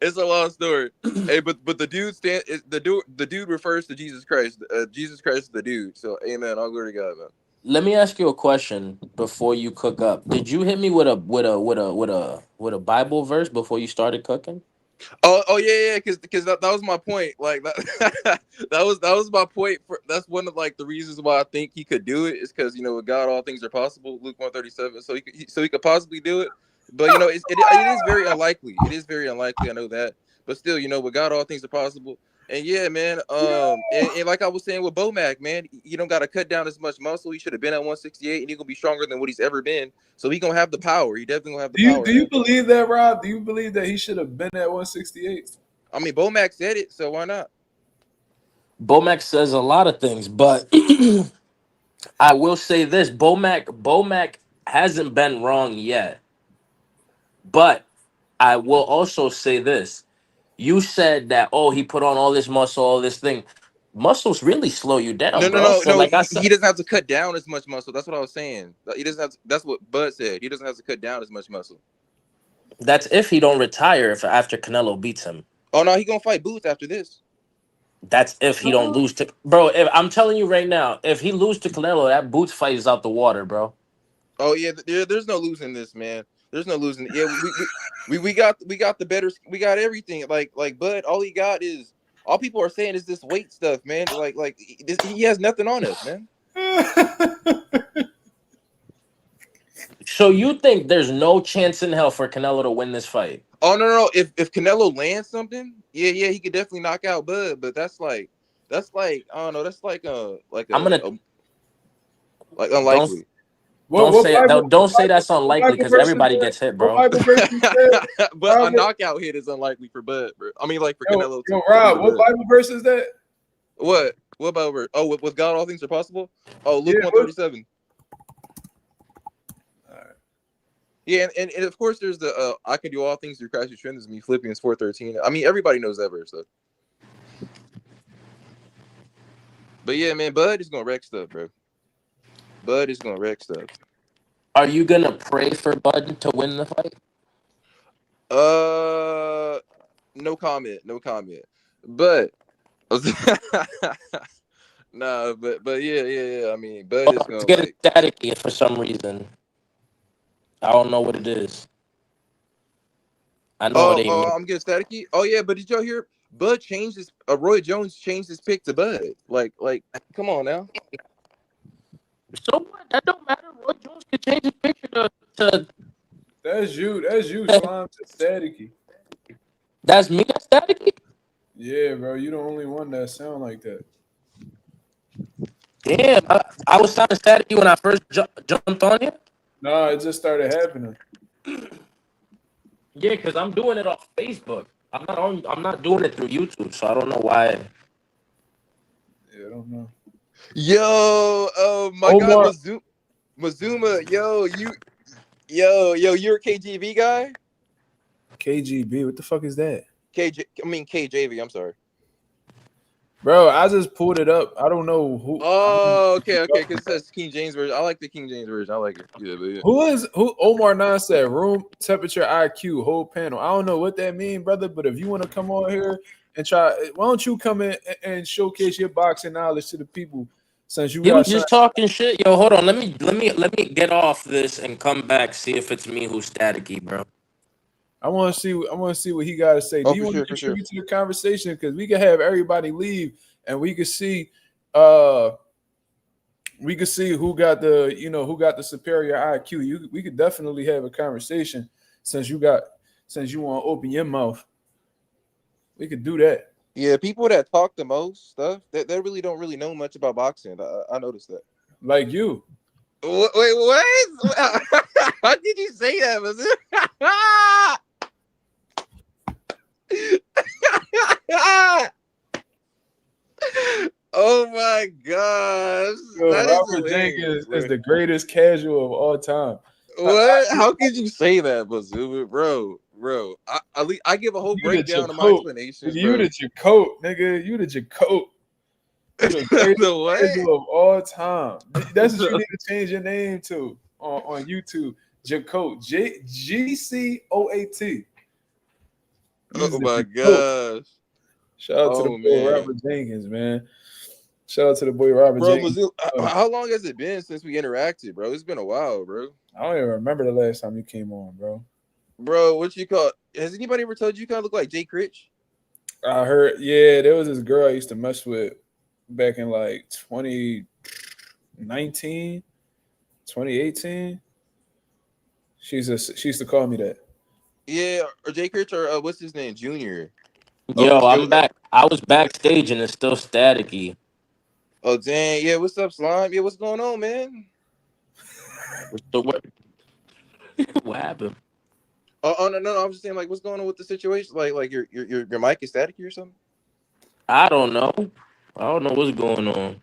It's a long story. Hey, but the dude the dude refers to Jesus Christ. Jesus Christ is the dude. So amen. All glory to God, man. Let me ask you a question before you cook up. Did you hit me with a Bible verse before you started cooking? Oh yeah, because that was my point. Like that that was my point. That's one of like the reasons why I think he could do it is because with God all things are possible. Luke 137. So he could possibly do it. But it is very unlikely. It is very unlikely. I know that. But still, with God all things are possible. And yeah, man. And like I was saying with Bomac, man, you don't got to cut down as much muscle. He should have been at 168, and he's gonna be stronger than what he's ever been. So he gonna have the power. He definitely gonna have the power, Do you man. believe that, Rob? Do you believe that he should have been at 168? I mean, Bomac said it, so why not? Bomac says a lot of things, but I will say this: Bomac hasn't been wrong yet. But I will also say this: you said that he put on all this muscle, all this thing. muscles really slow you down, No, bro. So like I said, he doesn't have to cut down as much muscle. That's what I was saying. He doesn't have to, that's what Bud said. He doesn't have to cut down as much muscle. that's if he don't retire if after Canelo beats him. Oh no, he gonna fight Booth after this. That's if he don't lose to bro. If I'm telling you right now, if he lose to Canelo, that Boots fight is out the water, bro. Oh yeah, there's no losing this, man. There's no losing. Yeah, we got the better. We got everything. Like Bud, all he got is all people are saying is this weight stuff, man. Like he has nothing on us, man. So you think there's no chance in hell for Canelo to win this fight? Oh no. If Canelo lands something, yeah, he could definitely knock out Bud. But that's like I don't know. That's like like unlikely. Don't say that's unlikely because everybody gets hit, bro. But a knockout hit is unlikely for Bud, bro. I mean, like for Canelo. Yo, Rob, what Bible verse is that? What about with God all things are possible? Oh, Luke 137. Yeah, and of course there's the I can do all things through Christ who strengthens me, Philippians 4:13. I mean, everybody knows that verse, though. But yeah, man, Bud is gonna wreck stuff, bro. Bud is gonna wreck stuff. Are you gonna pray for Bud to win the fight? No comment. But nah, but yeah. I mean, Bud is gonna get staticky for some reason. I don't know what it is. I know it ain't. I'm getting staticky. Oh yeah, but did y'all hear? Bud changed his. Roy Jones changed his pick to Bud. Like, come on now. So what? That don't matter. Roy Jones can change his picture to. That's you. Slime to staticky. That's me. That's staticky. Yeah, bro. You the only one that sound like that. Damn, I was sounding staticky when I first jumped on you. No, it just started happening. Yeah, because I'm doing it off Facebook. I'm not doing it through YouTube, so I don't know why. Yeah, I don't know. Yo, my God, Mazuma, you're a KGB guy? KGB, what the fuck is that? KJV, I'm sorry. Bro, I just pulled it up. I don't know who. Oh, okay, because it says King James version. I like the King James version. I like it. Yeah. Who Omar Nan said room temperature IQ whole panel. I don't know what that means, brother, but if you want to come on here and try, why don't you come in and showcase your boxing knowledge to the people since you was just talking shit. Yo, hold on. Let me get off this and come back, see if it's me who's staticky, bro. I want to see what he got to say. Do you want to contribute to the conversation? Because we can have everybody leave, and we can see, who got the superior IQ. We could definitely have a conversation since you want to open your mouth. We could do that. Yeah, people that talk the most stuff they really don't really know much about boxing. I noticed that. Like you. Wait, what? How did you say that? Was it? Oh my gosh. Yo, Robert Jenkins is the greatest casual of all time. What? How could you say that, Mazuma? Bro? I give a whole breakdown of my explanation. You the Jacote, nigga. You the Jacote. You the greatest casual of all time. That's what you need to change your name to on YouTube. Jacote. GCOAT. Oh my gosh. Shout out to the boy Robert Jenkins, man. Shout out to the boy Robert Jenkins. How long has it been since we interacted, bro? It's been a while, bro. I don't even remember the last time you came on, bro. Bro, what you call? Has anybody ever told you kind of look like Jay Critch? I heard, yeah, there was this girl I used to mess with back in like 2019, 2018. She used to call me that. Yeah, or Jay Critch, or what's his name, Junior? Yo, I'm back. I was backstage and it's still staticky. Oh dang, yeah. What's up, Slime? Yeah, what's going on, man? What happened? Oh no. I was just saying, like, what's going on with the situation? Like your mic is staticky or something? I don't know. I don't know what's going on.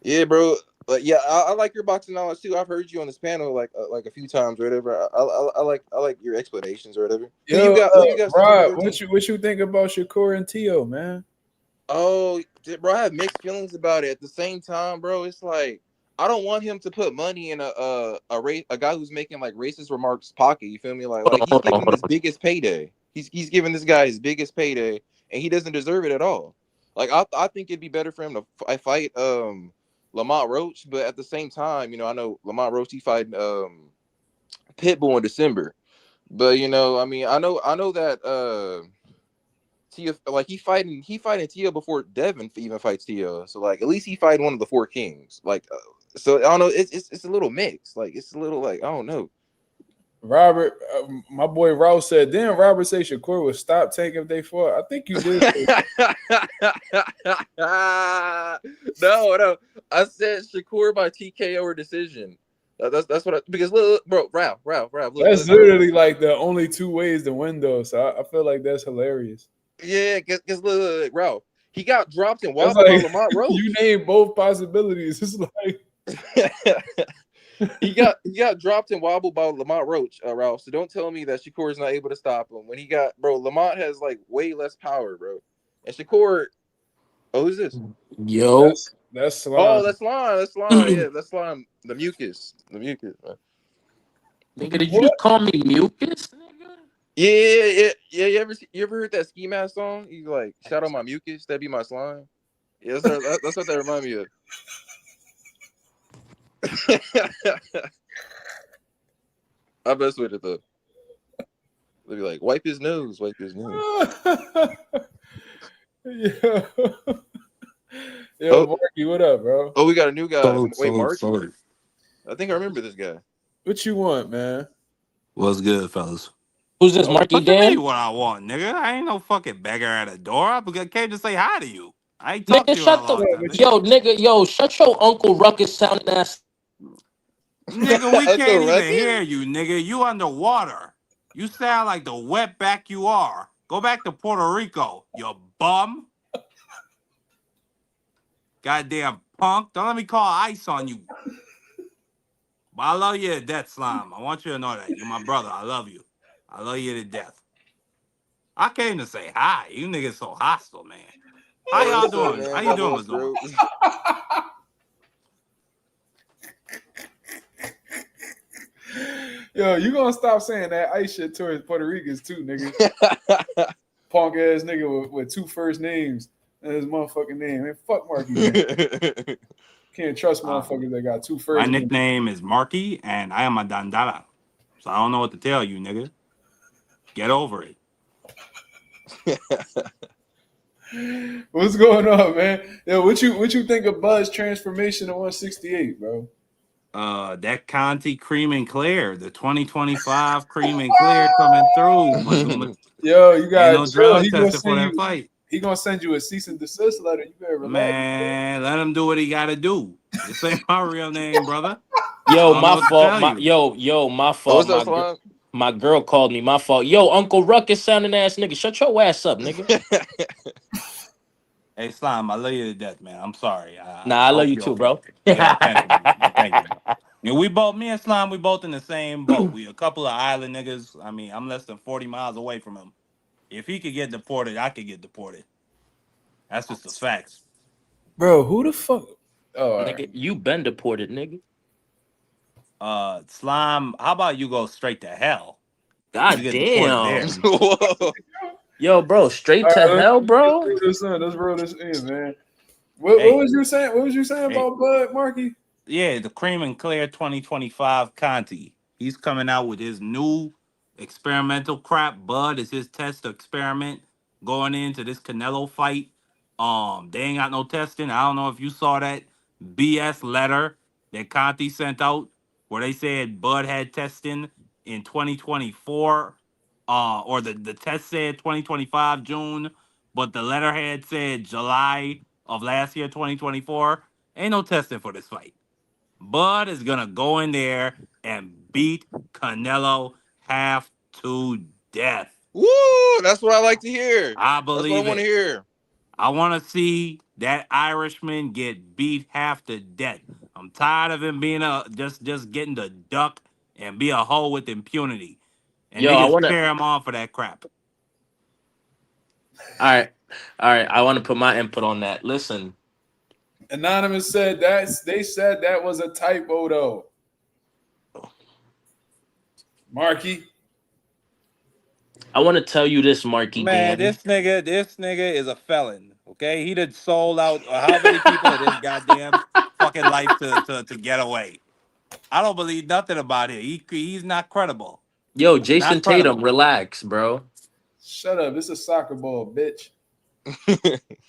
Yeah, bro. But yeah, I like your boxing knowledge too. I've heard you on this panel like a few times or whatever. I like your explanations or whatever. Yo, Rob, what you think about Shakur and Teo, man? Oh, bro, I have mixed feelings about it. At the same time, bro, it's like I don't want him to put money in a guy who's making like racist remarks pocket. You feel me? Like he's giving him his biggest payday. He's giving this guy his biggest payday, and he doesn't deserve it at all. Like I think it'd be better for him to fight Lamont Roach, but at the same time, I know Lamont Roach he fighting Pitbull in December, but I mean, I know that Tia, like he fighting Tia before Devin even fights Tia. So like at least he fighting one of the four kings. Like so I don't know. It's a little mixed. Like it's a little like I don't know. Robert, my boy Rouse said, "Didn't Robert say Shakur would stop Tank if they fought?" I think you did. No. I said Shakur by TKO or decision. That's what because look, bro, Ralph, look, That's literally like the only two ways to win, though. So I feel like that's hilarious. Yeah, because look, Ralph, he got dropped and It's wobbled by like Lamont Roach. you name both possibilities. It's like he got dropped and wobbled by Lamont Roach, Ralph. So don't tell me that Shakur is not able to stop him. When Lamont has like way less power, bro. And Shakur, who's this? Yo, that's Slime. Oh, that's Slime. Yeah, that's Slime. The mucus, man. nigga, did you just call me mucus, nigga? Yeah. You ever heard that Ski Mask song? He's like, shout out my mucus, that be my slime. Yeah, that's what that remind me of. I best with it though. They'll be like, wipe his nose. Yeah. Yo, Marky, what up, bro? Oh, we got a new guy. Wait, Marky? Sorry. I think I remember this guy. What you want, man? What's good, fellas? Who's this, Marky What you mean Dan? what I want, nigga? I ain't no fucking beggar at a door. I came to say hi to you. I ain't talked Nigga, to you in a shut the long time. shut your Uncle Ruckus sounding ass. Nigga, we Uncle can't even Ruckus? hear you, nigga. You underwater. You sound like the wetback you are. Go back to Puerto Rico, you bum. Goddamn punk. Don't let me call ice on you. But I love you to death, Slime. I want you to know that. You're my brother. I love you. I love you to death. I came to say hi. You niggas so hostile, man. How y'all doing? Man, How you doing, Mazuma? Yo, you gonna stop saying that ice shit towards Puerto Ricans too, nigga? Punk ass nigga with two first names and his motherfucking name. Man, fuck Marky, man. Can't trust motherfuckers that got two first My names. nickname is Marky, and I am a dandala. So I don't know what to tell you, nigga. Get over it. What's going on, man? Yo, what you think of Bud's transformation to 168, bro? That Conti Cream and Clear, the 2025 Cream and Clear coming through. Mazuma. Yo, you got no drug tested for that fight. He gonna send you a cease and desist letter. You better relax. Man, let him do what he gotta do. This ain't my real name, brother. Yo, I don't know my what to fault. tell My you. my fault. What's up, My girl called me. My fault. Yo, Uncle Ruckus sounding ass nigga. Shut your ass up, nigga. Hey, Slime, I love you to death, man. I'm sorry. I love you too, bro. Yeah, thank you. Thank you. Yeah, me and Slime, we both in the same boat. We a couple of island niggas. I mean, I'm less than 40 miles away from him. If he could get deported, I could get deported. That's just the facts. Bro, who the fuck? Oh, Nigga, right. you been deported, nigga. Slime, how about you go straight to hell? God You get deported there. damn. Whoa. Yo, bro, straight All to right, hell, bro. Let's roll this in, man. What was you saying? What was you saying about Bud, Marky? Yeah, the Cream and Clear 2025 Conti. He's coming out with his new experimental crap. Bud is his test experiment going into this Canelo fight. They ain't got no testing. I don't know if you saw that BS letter that Conti sent out where they said Bud had testing in 2024. Or the test said 2025 June, but the letterhead said July of last year, 2024. Ain't no testing for this fight. Bud is gonna go in there and beat Canelo half to death. Woo! That's what I like to hear. I That's what I believe want to it. hear. I want to see that Irishman get beat half to death. I'm tired of him being just getting the duck and be a hoe with impunity. And Yo, I niggas wanna. cheer him on for that crap. All right, All right, I want to put my input on that. Listen, Anonymous said they said that was a typo though. Marky. I want to tell you this, Marky Man, Dan. this nigga is a felon. Okay, he done sold out how many people in his goddamn fucking life to get away. I don't believe nothing about it. He's not credible. Yo, Jason Not Tatum, credible. relax, bro. Shut up. It's a soccer ball, bitch.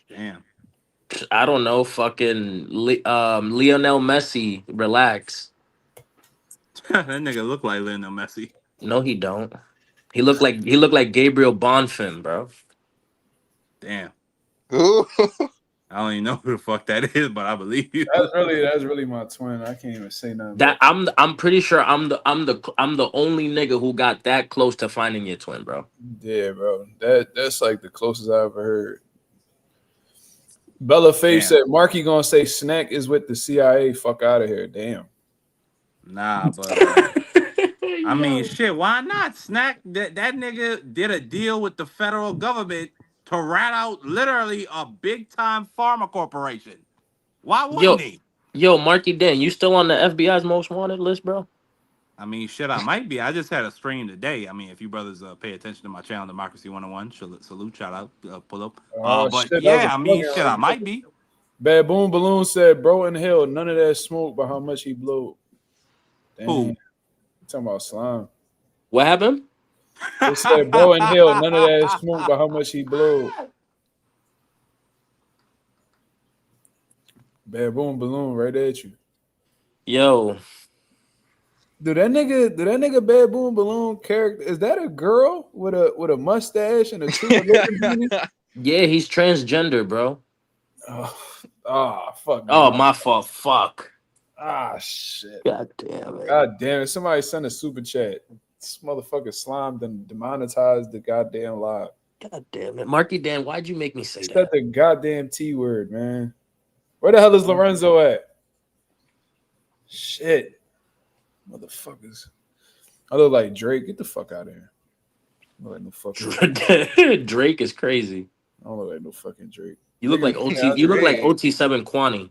Damn. I don't know, fucking Lionel Messi, relax. That nigga look like Lionel Messi. No, he don't. He looked like Gabriel Bonfim, bro. Damn. Ooh. I don't even know who the fuck that is, but I believe you. That's really my twin. I can't even say nothing. That I'm pretty sure I'm the only nigga who got that close to finding your twin, bro. Yeah, bro. That's like the closest I ever heard. Bella Faith Damn. said Marky gonna say Snack is with the CIA. Fuck out of here. Damn. Nah, but I mean, shit. Why not? Snack. That nigga did a deal with the federal government to rat out literally a big time pharma corporation. Why wouldn't he? Yo, Marky Dan, you still on the FBI's most wanted list, bro? I mean, shit, I might be. I just had a stream today. I mean, if you brothers pay attention to my channel, Democracy 101, salute, shout out, pull up. But Shit, yeah, I mean, shit, I might be. Baboon Balloon said, bro in hell, none of that smoke, but how much he blew. Damn. Who? You talking about slime. What happened? They said, bro in hell, none of that smoke, but how much he blew. Baboon Balloon right at you. Yo. Do that nigga Baboon Balloon character, is that a girl with a mustache and a true Yeah, he's transgender, bro. Fuck. Oh, my fault. Fuck. Shit. God damn it. God damn it. Somebody send a super chat. This motherfucker slimed and demonetized the goddamn live. God damn it. Marky Dan, why'd you make me say Said that? the goddamn T word, man. Where the hell is Lorenzo at? Shit. Motherfuckers. I look like Drake. Get the fuck out of here. I don't look like no fucking Drake is crazy. I don't look like no fucking Drake. You look like OT. You look like OT7 Kwani.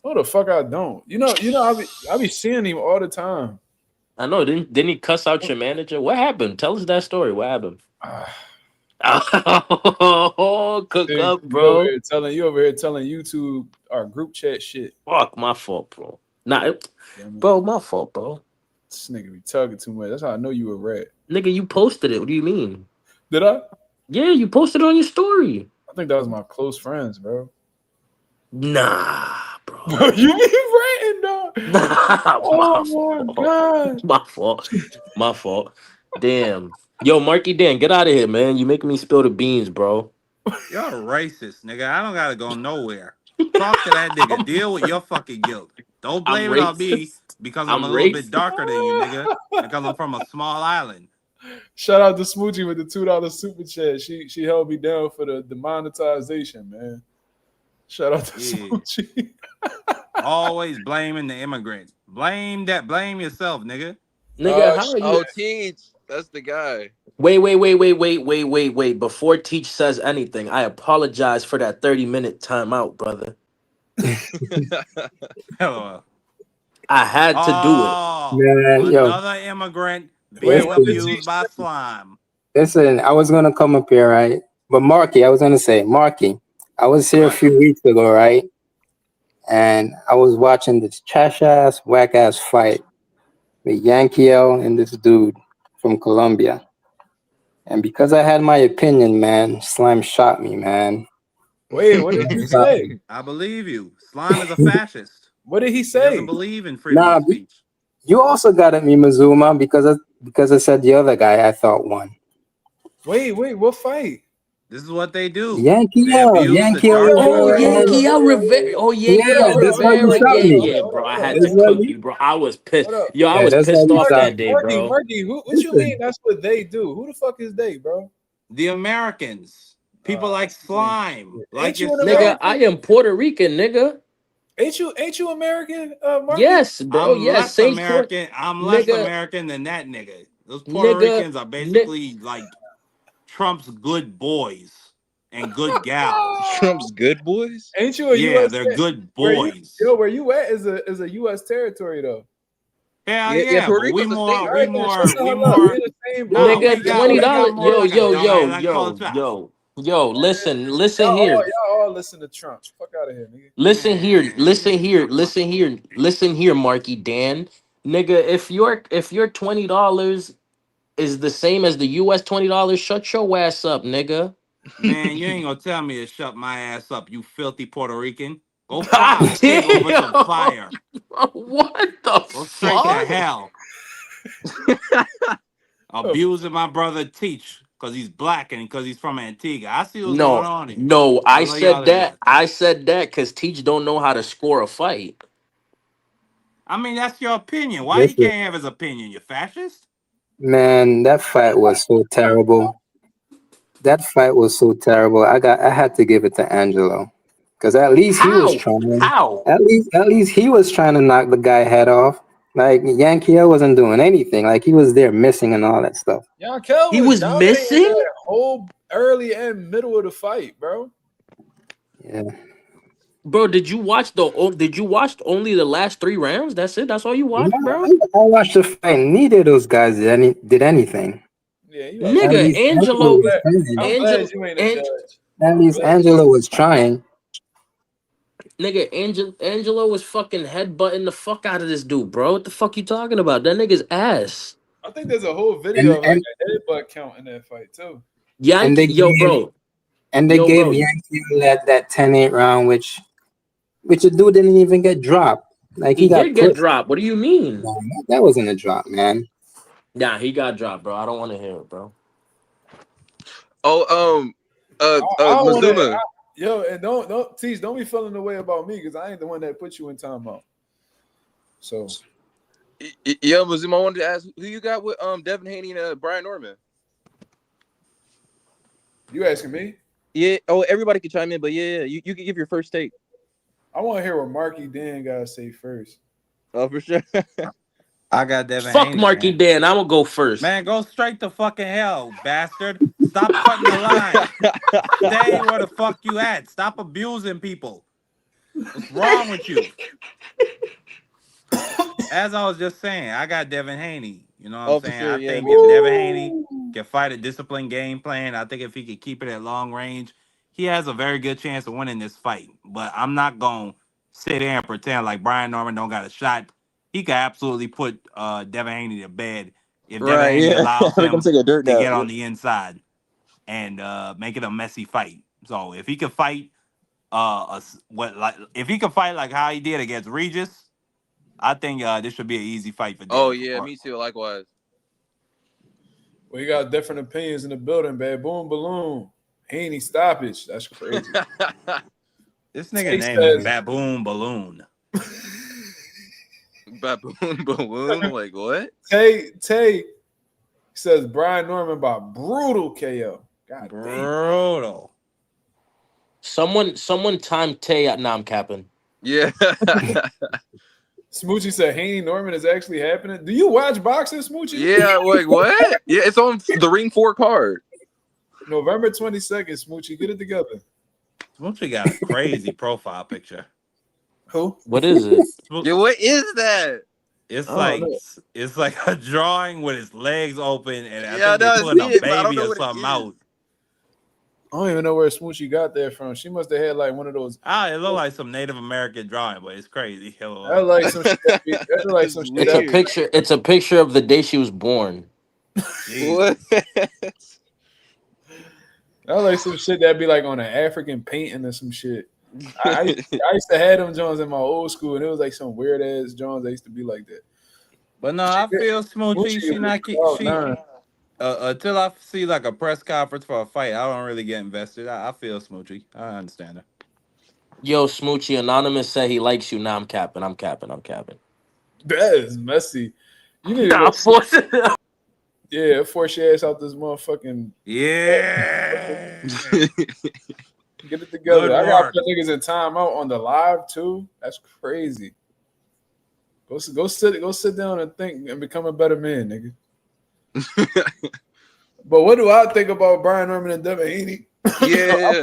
Oh, the fuck I don't. You know, I be seeing him all the time. I know. Didn't he cuss out your manager? What happened? Tell us that story. What happened? Oh, cook up, bro. You over here telling YouTube our group chat shit. Fuck, my fault, bro. Nah, bro, my fault, bro. This nigga be talking too much. That's how I know you a rat. Nigga, you posted it. What do you mean? Did I? Yeah, you posted it on your story. I think that was my close friends, bro. Nah, bro. You be ranting, dog. Nah, oh my god. My fault. Damn. Yo, Marky Dan, get out of here, man. You making me spill the beans, bro. Y'all racist, nigga. I don't gotta go nowhere. Talk to that nigga. Deal with your fucking guilt. Don't blame it on me because I'm a little bit darker than you, nigga. Because I'm from a small island. Shout out to Smoochie with the $2 super chat. She held me down for the demonetization, man. Shout out to Smoochie. Always blaming the immigrant. Blame yourself, nigga. Nigga, how are you? Oh, Teach. That's the guy. Wait. Before Teach says anything, I apologize for that 30-minute timeout, brother. Hello. I had to do Man, another immigrant being abused by slime. Listen, I was gonna come up here, right? But Marky, I was here a few weeks ago, right? And I was watching this trash ass, whack ass fight with Yankiel and this dude from Colombia. And because I had my opinion, man, Slime shot me, man. Wait, what did he say? I believe you. Slime is a fascist. What did he say? He doesn't believe in freedom of speech. You also got at me, Mazuma, because I said the other guy I thought won. Wait, what fight? This is what they do. Yankiel Rivera. Oh, yeah, bro. I had to cook you, bro. I was pissed. Yo, I was pissed off that day, bro. Marky, what you mean that's what they do? Who the fuck is they, bro? The Americans. People like slime. Like you nigga, I am Puerto Rican, nigga. Ain't you American, Marky? Yes, bro. I'm yes, less American. I'm less American than that nigga. Those Puerto Ricans are basically like Trump's good boys. and good gals. Trump's good boys. Ain't you a Yeah, U.S. they're good Where you, boys. where you at is a U.S. territory though. Hell Yeah, yeah, Puerto but we Rico's a more, state, we right? more, Shut the we hell up. more. We in the same boat. Nah, Nigga, we got $20. more like a like Yo. culture. Listen Y'all here. all listen to Trump. Fuck out of here, nigga. Listen here, Man, listen here, Marky Dan. Nigga, if your $20 is the same as the US $20, shut your ass up, nigga. man, you ain't gonna tell me to shut my ass up, you filthy Puerto Rican. Go fry a God pig over some damn. fire. What the Go straight to fuck? hell. Abusing my brother Teach because he's black and because he's from Antigua. I see what's going No, on here. no, I I love y'all said to that. death. I said that because Teach don't know how to score a fight. I mean, that's your opinion. Why he Listen, can't have his opinion? You fascist? man, that fight was so terrible. That fight was so terrible. I had to give it to Angelo. Because at least he was How? trying. How? At least he was trying to knock the guy head off. Like Yankee wasn't doing anything. Like he was there missing and all that stuff. Yankel He was was dominating missing? that whole early and middle of the fight, bro. Yeah. Bro, did you watch only the last 3 rounds? That's it? That's all you Yeah, watched, bro? I watched the fight. Neither of those guys did anything. Yeah, you up. At Nigga, least Angelo was I'm trying. glad Angelo, you ain't a Ang, judge. At I'm least glad. Angelo was trying. Angelo was fucking headbutting the fuck out of this dude, bro. What the fuck you talking about? That nigga's ass. I think there's a whole And video of like and, a headbutt count in that fight too. and Yankee, they gave and they yo, gave bro. Yankee that 10-8 round, which the dude didn't even get dropped. Like He he got did get pushed. dropped. What do you mean? No, that wasn't a drop, man. Nah, he got dropped, bro. I don't want to hear it, bro. Oh, I don't want Mazuma. to. Yo, and don't be feeling the way about me because I ain't the one that put you in timeout. So Yeah, Mazuma. I wanted to ask who you got with Devin Haney and Brian Norman. you asking me? Yeah. Oh, everybody can chime in, but yeah, you can give your first take. I want to hear what Marky Dan gotta say first. Oh, for sure. I got Devin Fuck Haney, Marky man. Dan. I'm gonna go first. Man, go straight to fucking hell, bastard. Stop cutting the line. Stay where the fuck you at. Stop abusing people. What's wrong with you? As I was just saying, I got Devin Haney. You know what I'm Oh, for saying? sure. I Yeah, think me if too. Devin Haney can fight a disciplined game plan, I think if he could keep it at long range, he has a very good chance of winning this fight. But I'm not going to sit there and pretend like Brian Norman don't got a shot. He could absolutely put Devin Haney to bed if Devin Right. Haney Yeah. allows They're gonna him take a dirt to nap. get on the inside and make it a messy fight. So if he could fight if he could fight like how he did against Regis, I think this should be an easy fight for Oh Dev. yeah, me too. Likewise. We got different opinions in the building, babe. Boom, balloon, Haney stoppage. That's crazy. This nigga Tay name is says, Baboon Balloon. Baboon balloon. Like what? Tay says Brian Norman by brutal KO. God damn. Brutal. Someone time Tay at I'm capping. Yeah. Smoochie said Haney Norman is actually happening. Do you watch boxing, Smoochie? Yeah. Like what? Yeah, it's on the Ring 4 card. November 22nd, Smoochie. Get it together. Smoochie got a crazy profile picture. Who? What is it? Yeah. What is that? It's I like don't know. it's like a drawing with his legs open, and I Yeah, think they're I putting see a it, but I don't baby know or what it something is. out. I don't even know where Smoochie got that from. She must have had like one of those. It looked like some Native American drawing, but it's crazy. That look like some shit. That look like some shit. It's a That, picture. It's a picture of the day she was born. What? that look like some shit that'd be like on an African painting or some shit. I used to have them Jones in my old school, and it was like some weird ass Jones. They used to be like that. But no, I feel Smoochie. She was not keep cloud she nine. until I see like a press conference for a fight. I don't really get invested. I feel Smoochie. I understand her. Yo, Smoochie Anonymous said he likes you. Nah, I'm capping. I'm capping. I'm capping. That is messy. You need to Nah, go. force it. Yeah, force your ass out this motherfucking. Yeah. Get it together. Good I got work. put niggas in timeout on the live too. That's crazy. Go sit down and think and become a better man, nigga. But what do I think about Brian Norman and Devin Haney? Yeah, I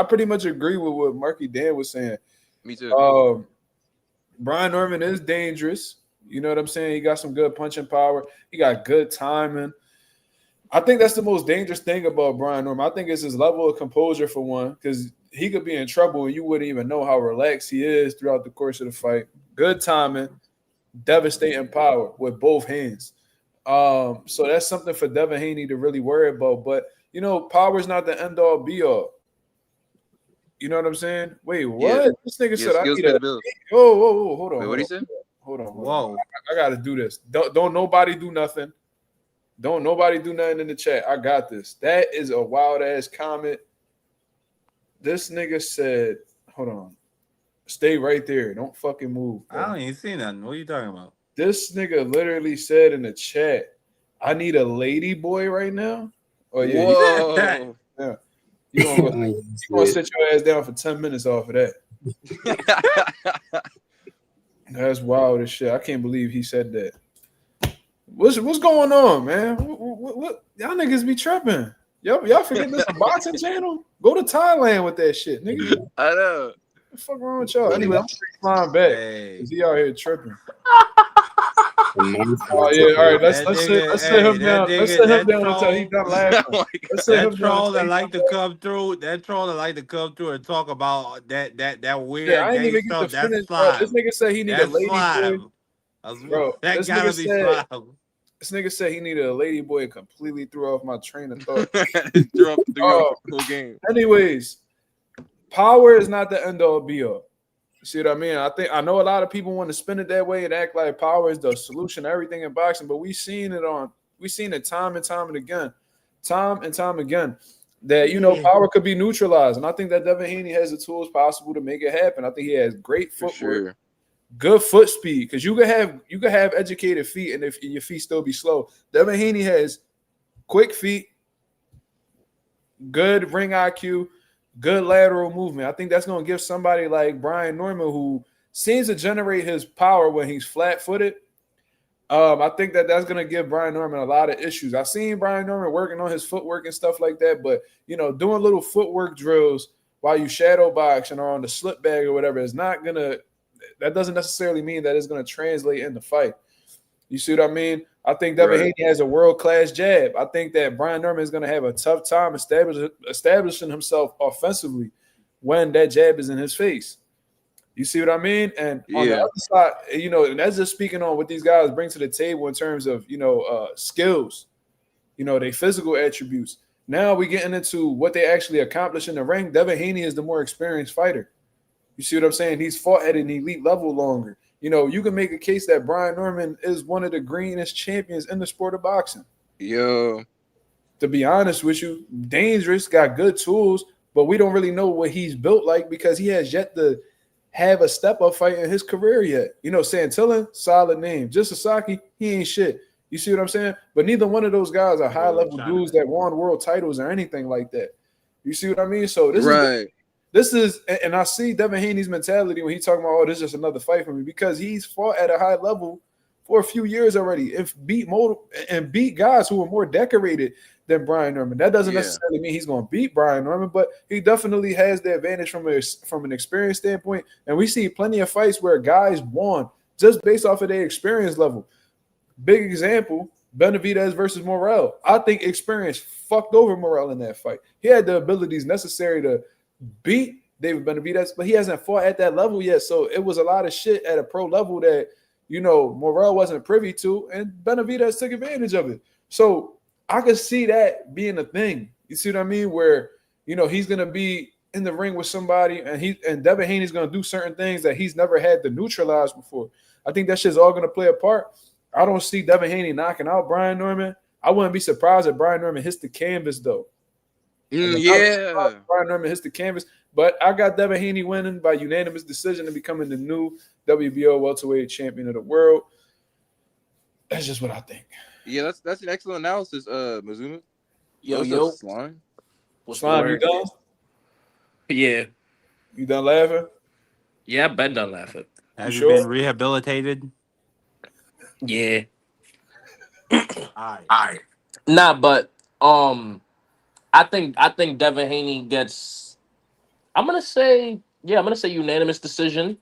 pretty much agree with what Marky Dan was saying. me too. Brian Norman is dangerous. You know what I'm saying? He got some good punching power. He got good timing. I think that's the most dangerous thing about Brian Norman. I think it's his level of composure for one, because he could be in trouble and you wouldn't even know how relaxed he is throughout the course of the fight. Good timing, devastating power with both hands. So that's something for Devin Haney to really worry about. But you know, power is not the end all be all. You know what I'm saying? Wait, what? Yeah, This nigga yeah. said I Skills need pay a. the bills. Whoa, hold on, Wait, what do you say? hold on. Whoa. I gotta do this. Don't nobody do nothing. Don't nobody do nothing in the chat. I got this. That is a wild ass comment. This nigga said, hold on. Stay right there. Don't fucking move, bro. I don't even see nothing. What are you talking about? This nigga literally said in the chat, I need a lady boy right now. Oh, yeah. Whoa. Yeah. You gonna sit your ass down for 10 minutes off of that. That's wild as shit. I can't believe he said that. What's going on, man? What y'all niggas be tripping? Y'all forget this a boxing channel? Go to Thailand with that shit, nigga. I know. What the fuck wrong with y'all? Anyway, I'm flying back. Hey. Cause he out here tripping. Oh Oh yeah, all right. Let's That sit nigga, him hey, down. that Let's nigga, sit him that down until he troll, done laughing. Oh my Let's sit that him down troll until that he like done to laughing. come through, that troll that like to come through and talk about that Yeah, weird I ain't gay even get to stuff. That's finish, bro. This slime. nigga said he need a That's lady boy, slime. bro. That This nigga gotta be said slime. he needed a lady boy and completely threw off my train of thought. Threw off Oh, the whole game. anyways, power is not the end all be all. You see what I mean? I know a lot of people want to spin it that way and act like power is the solution to everything in boxing, but we've seen it time and time again that power could be neutralized, and I think that Devin Haney has the tools possible to make it happen. I think he has great For footwork, sure. good foot speed, because you could have educated feet, and if your feet still be slow, Devin Haney has quick feet, good ring IQ, good lateral movement. I think that's going to give somebody like Brian Norman, who seems to generate his power when he's flat-footed. I think that's going to give Brian Norman a lot of issues. I've seen Brian Norman working on his footwork and stuff like that, but doing little footwork drills while you shadow box and are on the slip bag or whatever is not gonna. That doesn't necessarily mean that it's going to translate in the fight. You see what I mean? I think Devin Haney has a world-class jab. I think that Brian Norman is going to have a tough time establishing himself offensively when that jab is in his face. You see what I mean? And on the other side, and that's just speaking on what these guys bring to the table in terms of, skills, their physical attributes. Now we're getting into what they actually accomplish in the ring. Devin Haney is the more experienced fighter. You see what I'm saying? He's fought at an elite level longer. You can make a case that Brian Norman is one of the greenest champions in the sport of boxing. Yo. To be honest with you, dangerous, got good tools, but we don't really know what he's built like because he has yet to have a step-up fight in his career yet. Santillan, solid name. Just Sasaki, he ain't shit. You see what I'm saying? But neither one of those guys are high-level dudes that won world titles or anything like that. You see what I mean? So this is, and I see Devin Haney's mentality when he's talking about, this is just another fight for me, because he's fought at a high level for a few years already and beat guys who are more decorated than Brian Norman. That doesn't necessarily mean he's going to beat Brian Norman, but he definitely has the advantage from an experience standpoint. And we see plenty of fights where guys won just based off of their experience level. Big example, Benavidez versus Morrell. I think experience fucked over Morrell in that fight. He had the abilities necessary to beat David Benavidez, but he hasn't fought at that level yet. So it was a lot of shit at a pro level that, Morrell wasn't privy to, and Benavidez took advantage of it. So I could see that being a thing. You see what I mean? Where, he's going to be in the ring with somebody and Devin Haney's going to do certain things that he's never had to neutralize before. I think that shit's all going to play a part. I don't see Devin Haney knocking out Brian Norman. I wouldn't be surprised if Brian Norman hits the canvas, though. Brian Norman hits the canvas. But I got Devin Haney winning by unanimous decision and becoming the new WBO welterweight champion of the world. That's just what I think. Yeah, that's an excellent analysis, Mazuma. Yo. Slime. Slime, you done? Yeah. You done laughing? Yeah, I've been done laughing. Have you sure? been rehabilitated? Yeah. All right. Nah, but I think Devin Haney gets. I'm gonna say unanimous decision.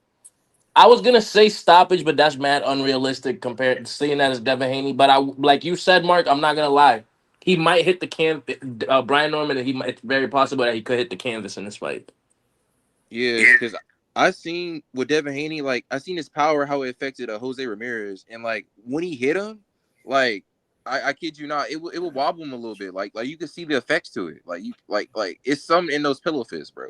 I was gonna say stoppage, but that's mad unrealistic compared to seeing that as Devin Haney. But I like you said, Mark. I'm not gonna lie. He might hit the Brian Norman, and it's very possible that he could hit the canvas in this fight. Yeah, because I seen with Devin Haney, like I seen his power, how it affected Jose Ramirez, and like when he hit him, like I kid you not, it will wobble him a little bit. Like you can see the effects to it. Like you like it's something in those pillow fists, bro.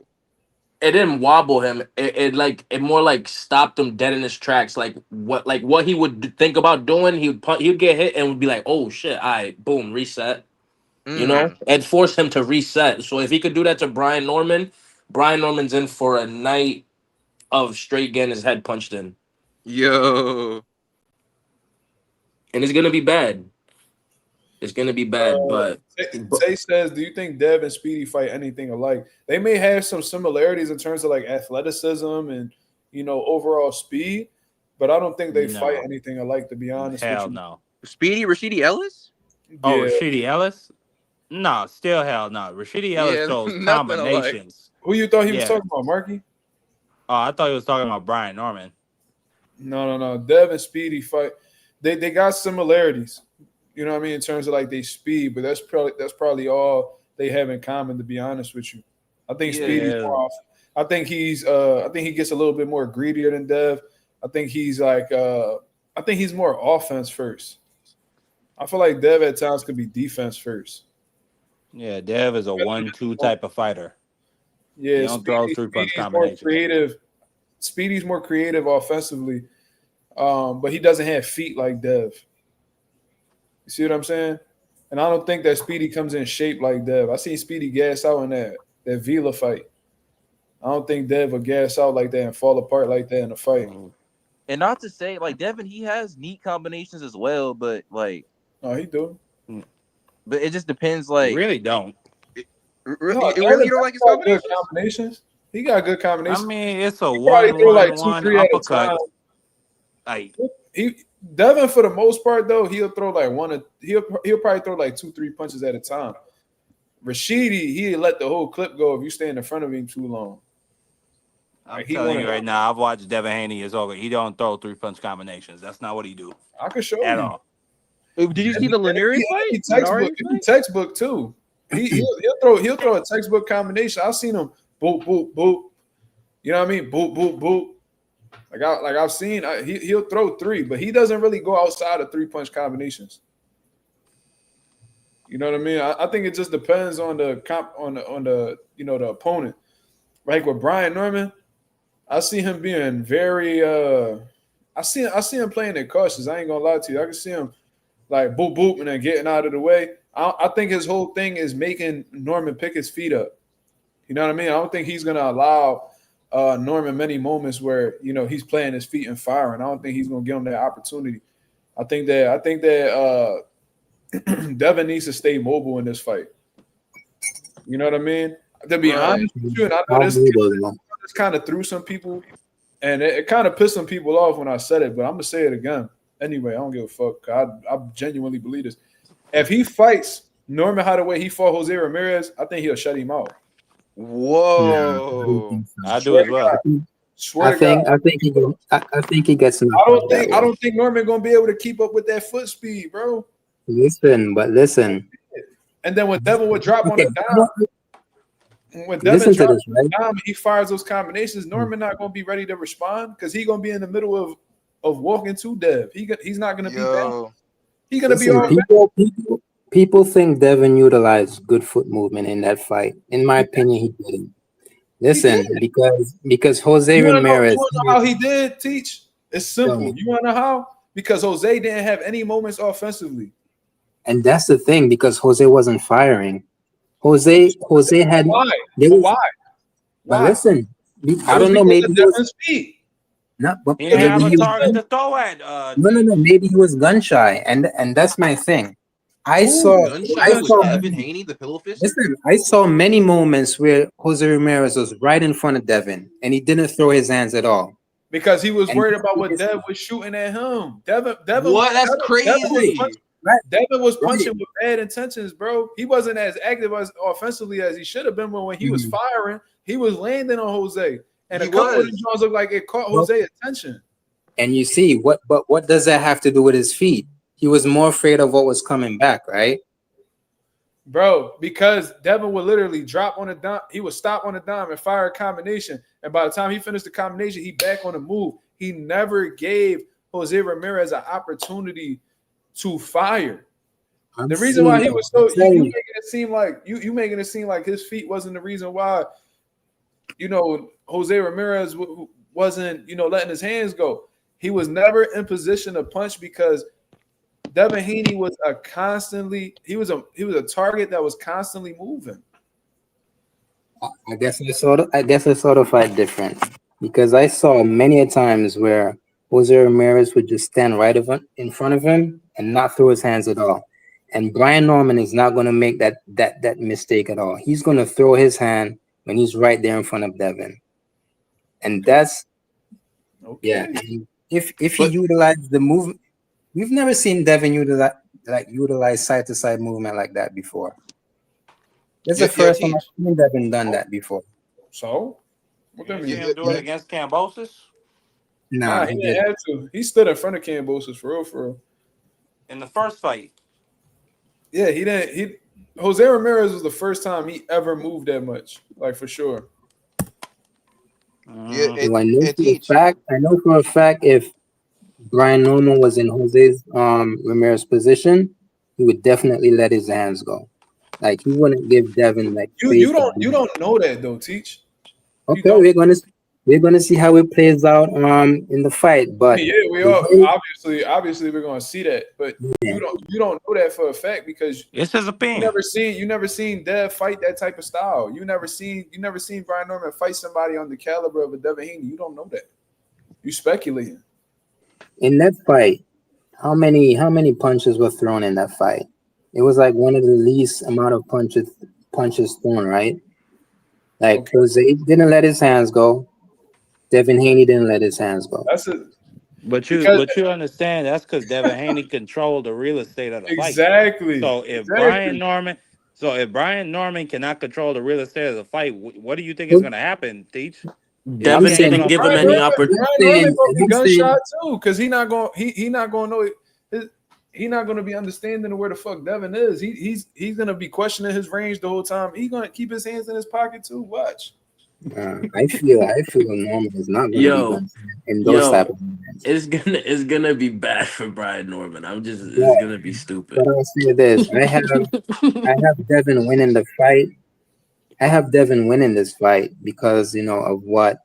It didn't wobble him. It more like stopped him dead in his tracks. Like what he would think about doing, he'd get hit and would be like, oh shit, all right, boom, reset. You know, and force him to reset. So if he could do that to Brian Norman, Brian Norman's in for a night of straight getting his head punched in, Yo, and it's gonna be bad. It's gonna be bad, but Tay says, do you think Dev and Speedy fight anything alike? They may have some similarities in terms of like athleticism and overall speed, but I don't think they No. fight anything alike. To be honest, Hell with you. no. Speedy Rashidi Ellis. Oh, Yeah. Rashidi Ellis? No, still hell no. Rashidi Ellis Yeah, throws nothing alike. combinations. Who you thought he was Yeah. talking about, Marky? Oh, I thought he was talking about Brian Norman. No. Dev and Speedy fight. They got similarities. You know what I mean, in terms of like they speed, but that's probably all they have in common. To be honest with you, I think Speedy's more off. I think he gets a little bit more greedier than Dev. I think he's more offense first. I feel like Dev at times could be defense first. Yeah, Dev is a 1-2 type of fighter. Yeah, He don't throw three-punch Speedy's more combinations. creative. Speedy's more creative offensively, but he doesn't have feet like Dev. You see what I'm saying? And I don't think that Speedy comes in shape like Dev. I seen Speedy gas out in that Vila fight. I don't think Dev will gas out like that and fall apart like that in a fight. And not to say like Devin, he has neat combinations as well, but like, Oh, he do. but it just depends. Like, Really don't. really, you don't like his Good combinations? combinations. He got good I combinations. mean, it's a He probably throw like 1-1-1 2-3 at a uppercut. time. Like, Devin, for the most part, though, he'll throw like he'll probably throw like 2-3 punches at a time. Rashidi, he'll let the whole clip go if you stand in front of him too long. I'm telling you right now, I've watched Devin Haney. It's over. He don't throw 3-punch combinations. That's not what he do I can show at you. all. Did you see the Linares fight? Textbook too. He'll throw a textbook combination. I've seen him boop boop boop. You know what I mean? Boop boop boop. I've seen he'll throw 3, but he doesn't really go outside of 3-punch combinations. You know what I mean? I think it just depends on the the opponent. Like with Brian Norman, I see him being very I see him playing it cautious. I ain't gonna lie to you. I can see him like boop boop and then getting out of the way. I think his whole thing is making Norman pick his feet up. You know what I mean? I don't think he's gonna allow Norman many moments where he's playing his feet and firing. I don't think he's gonna give him that opportunity. I think that Devin needs to stay mobile in this fight. You know what I mean? To be honest with you, and I know this kind of threw some people, and it kind of pissed some people off when I said it, but I'm gonna say it again anyway. I don't give a fuck. I genuinely believe this. If he fights Norman how the way he fought Jose Ramirez, I think he'll shut him out. Whoa! I do as well. I think he gets enough. I don't think Norman gonna be able to keep up with that foot speed, bro. Listen. And then when Devin would drop on the dime, he fires those combinations. Norman not gonna be ready to respond because he's gonna be in the middle of walking to Dev. He's not gonna be down. He's gonna be all people think Devin utilized good foot movement in that fight. In my opinion, he didn't. Listen, because Jose Ramirez. You wanna know how he did, Teach? It's simple. You wanna know how? Because Jose didn't have any moments offensively. And that's the thing, because Jose wasn't firing. Jose had why? But listen, I don't know. Maybe he was not. But He didn't have a target to throw at. No. Maybe he was gun shy, and that's my thing. I saw Devin Haney, the pillow fist. Listen, I saw many moments where Jose Ramirez was right in front of Devin, and he didn't throw his hands at all. Because he was worried about what Dev was shooting at him. Devin what? That's crazy. Right. Devin was Right. punching with bad intentions, bro. He wasn't as active as offensively as he should have been when he was firing. He was landing on Jose. And He a couple of was. the draws looked like it caught Well, Jose's attention. and you see what does that have to do with his feet? He was more afraid of what was coming back, right? Bro, because Devin would literally drop on a dime. He would stop on a dime and fire a combination. And by the time he finished the combination, he back on the move. He never gave Jose Ramirez an opportunity to fire. The reason why he was so you making it seem like you making it seem like his feet wasn't the reason why, you know, Jose Ramirez wasn't, you know, letting his hands go. He was never in position to punch because Devin Haney was a target that was constantly moving. I guess I saw the fight different because I saw many a times where Jose Ramirez would just stand right in front of him and not throw his hands at all. And Brian Norman is not going to make that mistake at all. He's going to throw his hand when he's right there in front of Devin. And that's yeah. And if he utilized the movement, we've never seen Devin utilize side to side movement like that before. This is the first time I've seen Devin done that before. So what that You mean? see him do it against Cambosis? Nah, he didn't have to. He stood in front of Cambosis for real. In the first fight. Yeah, he didn't. Jose Ramirez was the first time he ever moved that much, like for sure. Yeah, I know for a fact if Brian Norman was in Jose's Ramirez position, he would definitely let his hands go. Like he wouldn't give Devin like you don't know that though, Teach. Okay, we're gonna see how it plays out in the fight. But yeah, we are obviously we're gonna see that, but you don't know that for a fact because it's his opinion. You never seen Dev fight that type of style. You never seen Brian Norman fight somebody on the caliber of a Devin Haney. You don't know that. You speculating. In that fight, how many punches were thrown in that fight? It was like one of the least amount of punches thrown, right? Like Jose didn't let his hands go. Devin Haney didn't let his hands go. That's it. But you understand that's because Devin Haney controlled the real estate of the fight. Exactly. So if Brian Norman cannot control the real estate of the fight, what do you think is going to happen, Teach? Devin didn't give him any opportunity. Brian Norman be gunshot too, because he not going to be understanding where the fuck Devin is. He's going to be questioning his range the whole time. He's going to keep his hands in his pocket too. Watch. I feel Norman is not going to be in those type of moments. It's gonna be bad for Brian Norman. It's gonna be stupid. But I'll say this: I have Devin winning the fight. I have Devin winning this fight because of what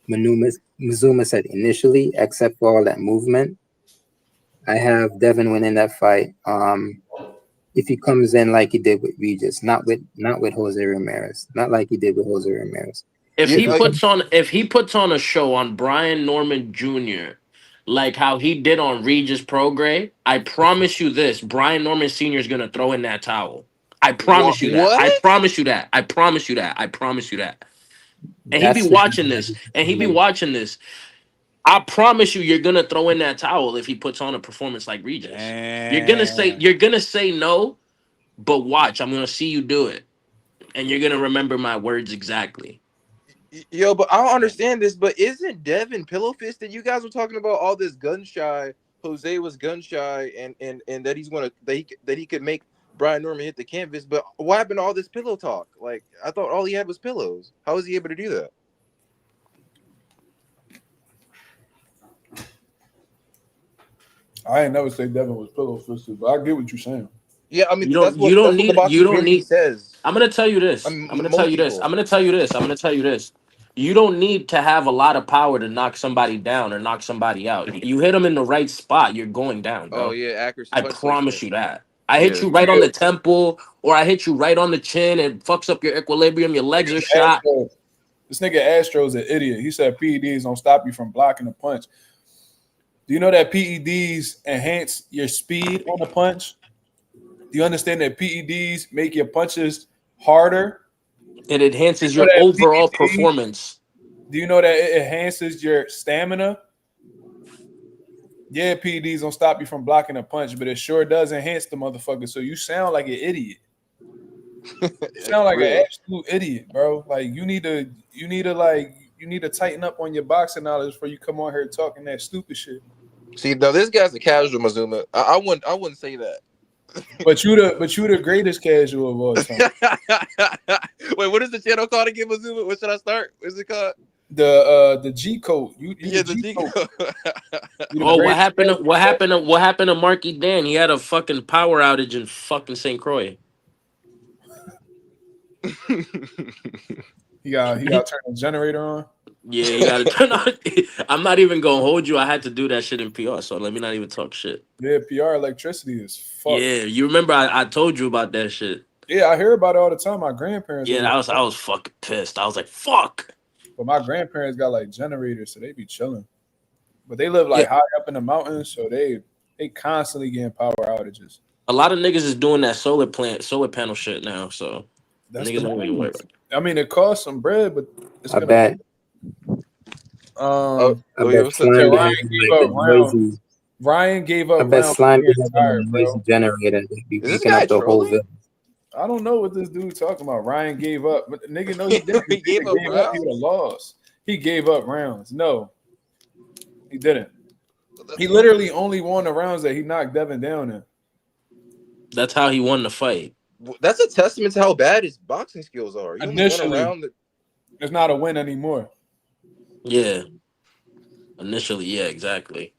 Mazuma said initially, except for all that movement. I have Devin winning that fight. If he comes in like he did with Regis, not with Jose Ramirez, not like he did with Jose Ramirez. If he puts on a show on Brian Norman Jr., like how he did on Regis Prograis, I promise you this: Brian Norman Sr. is gonna throw in that towel. I promise you that. What? I promise you that. I promise you that. I promise you that. And he be watching this. I promise you're gonna throw in that towel if he puts on a performance like Regis. You're gonna say no, but watch, I'm gonna see you do it, and you're gonna remember my words exactly. Yo, but I don't understand this. But isn't Devin pillow fisted? You guys were talking about all this gun shy. Jose was gun shy, and that he could make Brian Norman hit the canvas. But what happened to all this pillow talk? Like I thought all he had was pillows. How was he able to do that? I ain't never say Devin was pillow fisted, but I get what you're saying. Yeah, I mean, you don't need. Says. I'm gonna tell you this. I'm gonna tell you this. You don't need to have a lot of power to knock somebody down or knock somebody out. You hit them in the right spot, you're going down, bro. Oh yeah, accuracy. I promise you that. I hit you right on the temple, or I hit you right on the chin, and fucks up your equilibrium. Your legs are shot. This nigga Astro's an idiot. He said PEDs don't stop you from blocking a punch. Do you know that PEDs enhance your speed on a punch? Do you understand that PEDs make your punches harder? It enhances your overall performance. Do you know that it enhances your stamina? Yeah, PEDs don't stop you from blocking a punch, but it sure does enhance the motherfucker. So you sound like an idiot. You sound like an absolute idiot, bro. Like you need to tighten up on your boxing knowledge before you come on here talking that stupid shit. See, now this guy's a casual Mazuma. I wouldn't say that. But you the greatest casual of all time. Wait, what is the channel called again, Mazuma? What should I start? What's it called? The G code. You Yeah, the G code. Oh, what happened to Marky Dan? He had a fucking power outage in fucking St. Croix. He got to turn the generator on. Yeah, he got to turn on. I'm not even gonna hold you. I had to do that shit in PR, so let me not even talk shit. Yeah, PR electricity is fucked. Yeah, you remember I told you about that shit. Yeah, I hear about it all the time. My grandparents. Yeah, I was fucking pissed. I was like, fuck. But my grandparents got like generators, so they be chilling. But they live like high up in the mountains, so they constantly getting power outages. A lot of niggas is doing that solar panel shit now, so That's niggas don't even work. I mean, it costs some bread, but it's I bet. I bet Ryan gave up. I bet Slime rounds has tired, a bro. noisy generator. They be Is this waking guy up the whole trolling? village. I don't know what this dude talking about. Ryan gave up, but the nigga, no, he didn't. He gave up He rounds? would have lost. He gave up rounds. No, he didn't. He literally only won the rounds that he knocked Devin down in. That's how he won the fight. That's a testament to how bad his boxing skills are. He only won a round It's not a win anymore. Yeah. Initially, yeah, exactly.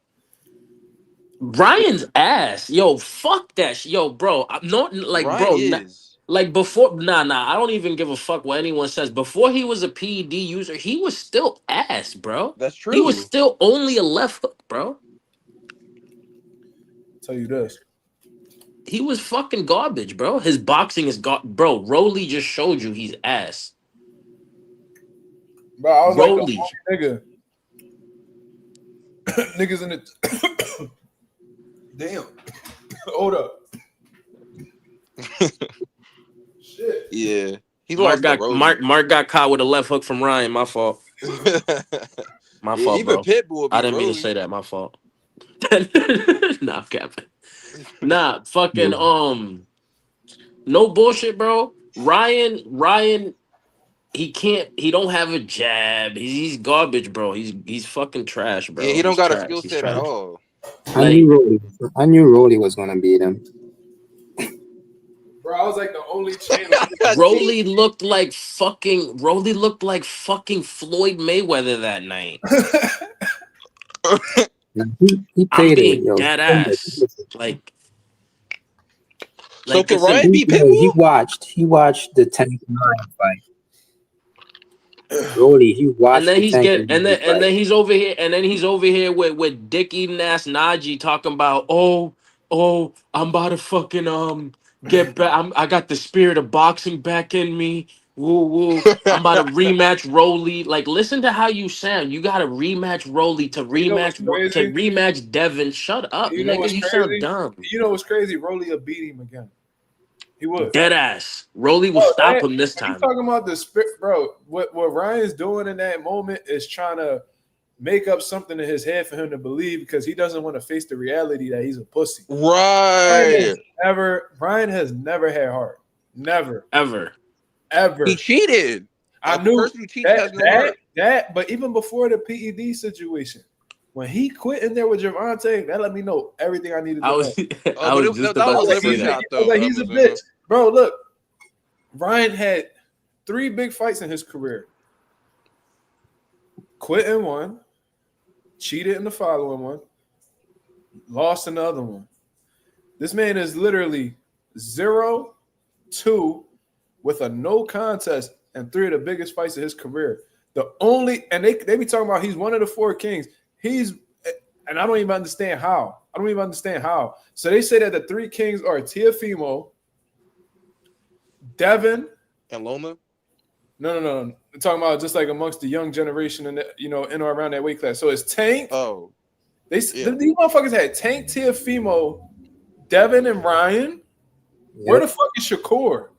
Ryan's ass, yo, fuck that shit, yo, bro. I'm not like, Ryan bro, is. like before. Nah. I don't even give a fuck what anyone says. Before he was a PED user, he was still ass, bro. That's true. He was still only a left hook, bro. Tell you this. He was fucking garbage, bro. His boxing is bro. Rolly just showed you he's ass. Bro, I was Rolly. like the only nigga. Niggas in the damn. Hold up. Shit. Yeah. He Mark got caught with a left hook from Ryan. My fault. My fault, even bro. Pitbull. I didn't mean to say that. My fault. Nah, I'm capping. Nah, fucking no bullshit, bro. Ryan. He don't have a jab. He's garbage, bro. He's fucking trash, bro. Yeah, he don't got a trash. skill He's set trash. at all. I knew Rolly was gonna beat him. Bro, I was like the only channel. Rolly looked like fucking Floyd Mayweather that night. He played it, yo. Dead ass. Like So can listen, Ryan beat Pitbull? He watched the Tank Nine fight. Rolly, he watched. and then he's over here with Dick eating ass Najee talking about I'm about to fucking get back. I got the spirit of boxing back in me. Woo woo. I'm about to rematch Rolly. Like, listen to how you sound. You got to rematch Rolly to rematch Devin. Shut up, nigga. You sound dumb. You know what's crazy? Rolly will beat him again. He would. Dead ass. Rolly will stop him this time. You talking about the spirit, bro? What Ryan's doing in that moment is trying to make up something in his head for him to believe because he doesn't want to face the reality that he's a pussy. Right. Ryan has never had heart. Never. Ever. He cheated. I knew that, but even before the PED situation, when he quit in there with Javante, that let me know everything I needed to know. I was just about to say that. He's a bitch. Bro, look. Ryan had 3 big fights in his career. Quit in one, cheated in the following one, lost in the other one. This man is literally 0-2 with a no contest and 3 of the biggest fights of his career. They be talking about he's one of the 4 kings. And I don't even understand how. So they say that the 3 kings are Teofimo, Devin, and Loma. No. I'm talking about just like amongst the young generation and in or around that weight class. So it's Tank. Oh, these motherfuckers had Tank, Teofimo, Devin, and Ryan. Yeah. Where the fuck is Shakur?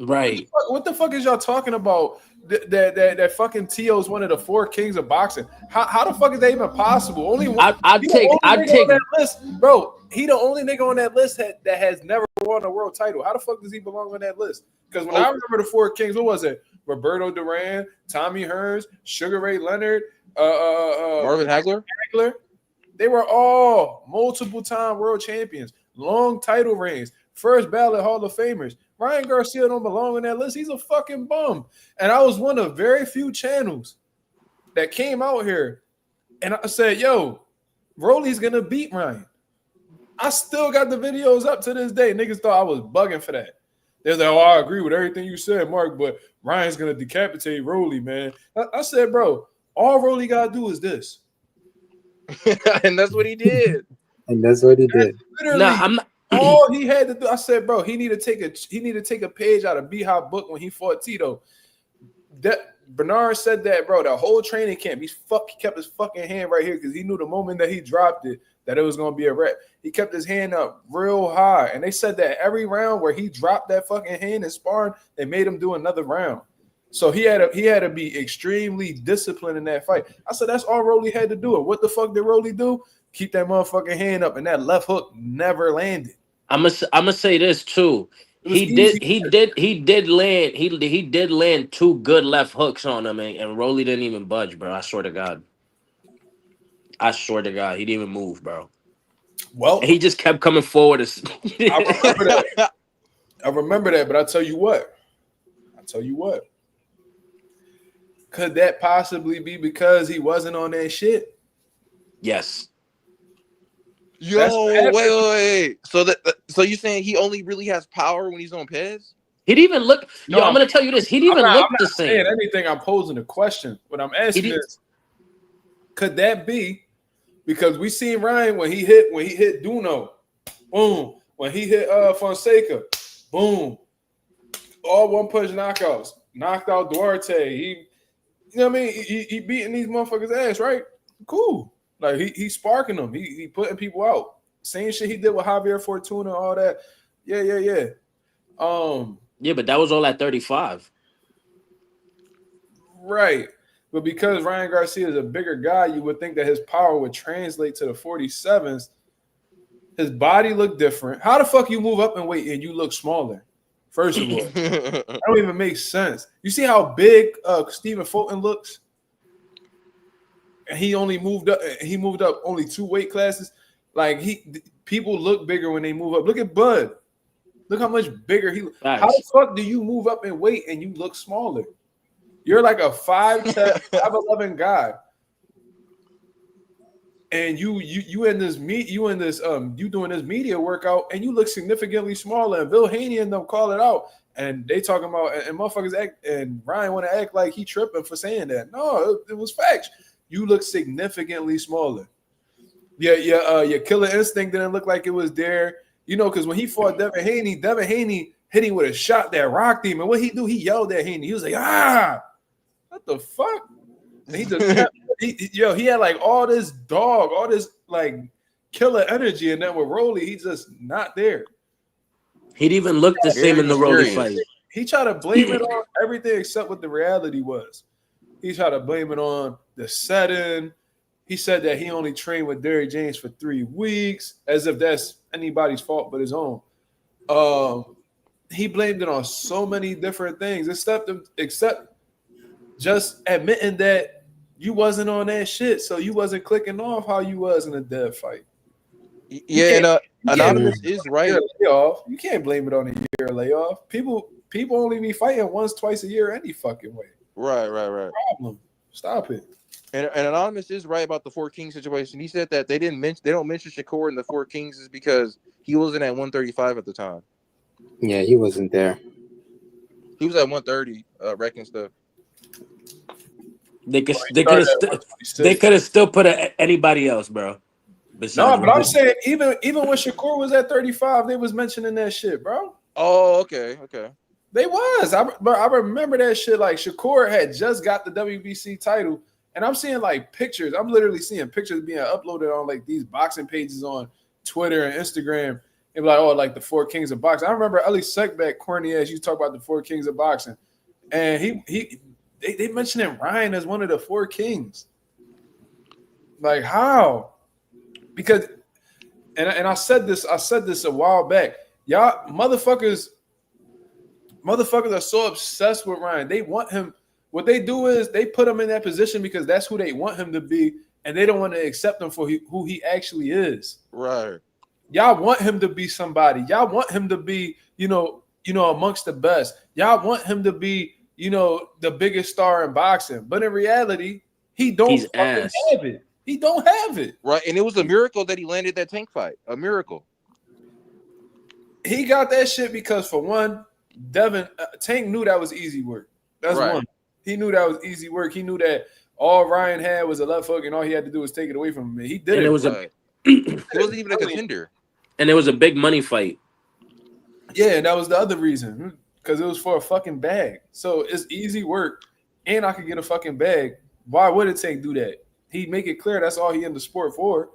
Right. What the fuck is y'all talking about? That fucking Tio's one of the 4 kings of boxing. How the fuck is that even possible? Only one. I'd He the take only nigga on that list, bro. He the only nigga on that list that has never won a world title. How the fuck does he belong on that list? Because when I remember the 4 kings, what was it? Roberto Duran, Tommy Hearns, Sugar Ray Leonard, Marvin Hagler. They were all multiple-time world champions, long title reigns, first ballot Hall of Famers. Ryan Garcia don't belong on that list. He's a fucking bum. And I was one of very few channels that came out here, and I said, yo, Rolly's going to beat Ryan. I still got the videos up to this day. Niggas thought I was bugging for that. They're like, oh, I agree with everything you said, Mark, but Ryan's going to decapitate Rolly, man. I said, bro, all Rolly got to do is this. And that's what he did. And that's what he did. Literally, I'm not, all he had to do. I said, bro, he need to take a page out of B-Hop book when he fought Tito. That Bernard said that, bro, the whole training camp, he kept his fucking hand right here because he knew the moment that he dropped it that it was gonna be a wrap. He kept his hand up real high, and they said that every round where he dropped that fucking hand in sparring, they made him do another round. So he had to be extremely disciplined in that fight. I said that's all Rolly had to do. And what the fuck did Rolly do? Keep that motherfucking hand up, and that left hook never landed. I'm gonna say this too. He did land 2 good left hooks on him, and Rolly didn't even budge, bro. I swear to God, he didn't even move, bro. Well, and he just kept coming forward. I remember that, but I tell you what. Could that possibly be because he wasn't on that shit? Yes. Yo, wait. So you saying he only really has power when he's on Pez? He didn't even look. No, I'm gonna tell you this. He didn't even look the same. Saying anything. I'm posing a question. What I'm asking is, could that be because we seen Ryan when he hit Duno, boom. When he hit Fonseca, boom. All one punch knockouts. Knocked out Duarte. He beating these motherfuckers' ass, right? Cool. Like he sparking them. He putting people out. Same shit he did with Javier Fortuna, all that. Yeah. Yeah, but that was all at 35. Right. But because Ryan Garcia is a bigger guy, you would think that his power would translate to the 47s. His body looked different. How the fuck you move up in weight and you look smaller? First of all, that don't even make sense. You see how big Stephen Fulton looks? And he only moved up. He moved up only 2 weight classes. Like people look bigger when they move up. Look at Bud. Look how much bigger he. Nice. How the fuck do you move up in weight and you look smaller? You're like a 5'10", 5'11" guy, and you doing this media workout, and you look significantly smaller. And Bill Haney and them call it out, and they talking about and motherfuckers act, and Ryan want to act like he tripping for saying that. No, it was facts. You look significantly smaller. Yeah, your killer instinct didn't look like it was there. You know, because when he fought Devin Haney hit him with a shot that rocked him, and what he do? He yelled at Haney. He was like, "Ah, what the fuck?" And he just he had like all this like killer energy, and then with Rolly, he's just not there. He didn't even look the same in the Rolly fight. He tried to blame it on everything except what the reality was. He tried to blame it on the setting. He said that he only trained with Derrick James for 3 weeks, as if that's anybody's fault but his own. He blamed it on so many different things, except just admitting that you wasn't on that shit, so you wasn't clicking off how you was in a dead fight. Yeah, and Anonymous is right. You can't blame it on a year layoff. People only be fighting once, twice a year any fucking way. Right. Problem. Stop it. And Anonymous is right about the 4 Kings situation. He said that they don't mention Shakur in the 4 Kings is because he wasn't at 135 at the time. Yeah, he wasn't there. He was at 130, wrecking stuff. They could have still put anybody else, bro. No, but I'm saying even when Shakur was at 35, they was mentioning that shit, bro. Oh, okay. They was. I remember that shit. Like Shakur had just got the WBC title, and I'm seeing like pictures. I'm literally seeing pictures being uploaded on like these boxing pages on Twitter and Instagram. It'd be like, oh, like the 4 kings of boxing. I remember Ellie Seckbeck, corny ass, you talk about the 4 kings of boxing. And they mentioning Ryan as one of the 4 kings. Like how? Because and I said this a while back. Y'all motherfuckers are so obsessed with Ryan. They want him. What they do is they put him in that position because that's who they want him to be, and they don't want to accept him for who he actually is. Right. Y'all want him to be somebody. Y'all want him to be, amongst the best. Y'all want him to be, the biggest star in boxing. But in reality, he don't He's fucking ass. have it. He don't have it. Right. And it was a miracle that he landed that Tank fight. A miracle. He got that shit because, for one, Tank knew that was easy work. That's Right. one. He knew that was easy work. He knew that all Ryan had was a left hook, and all he had to do was take it away from him. And he did And it. it was Right. It wasn't even a contender. And it was a big money fight. Yeah, and that was the other reason, because it was for a fucking bag. So it's easy work, and I could get a fucking bag. Why would it Tank do that? He make it clear that's all he in the sport for.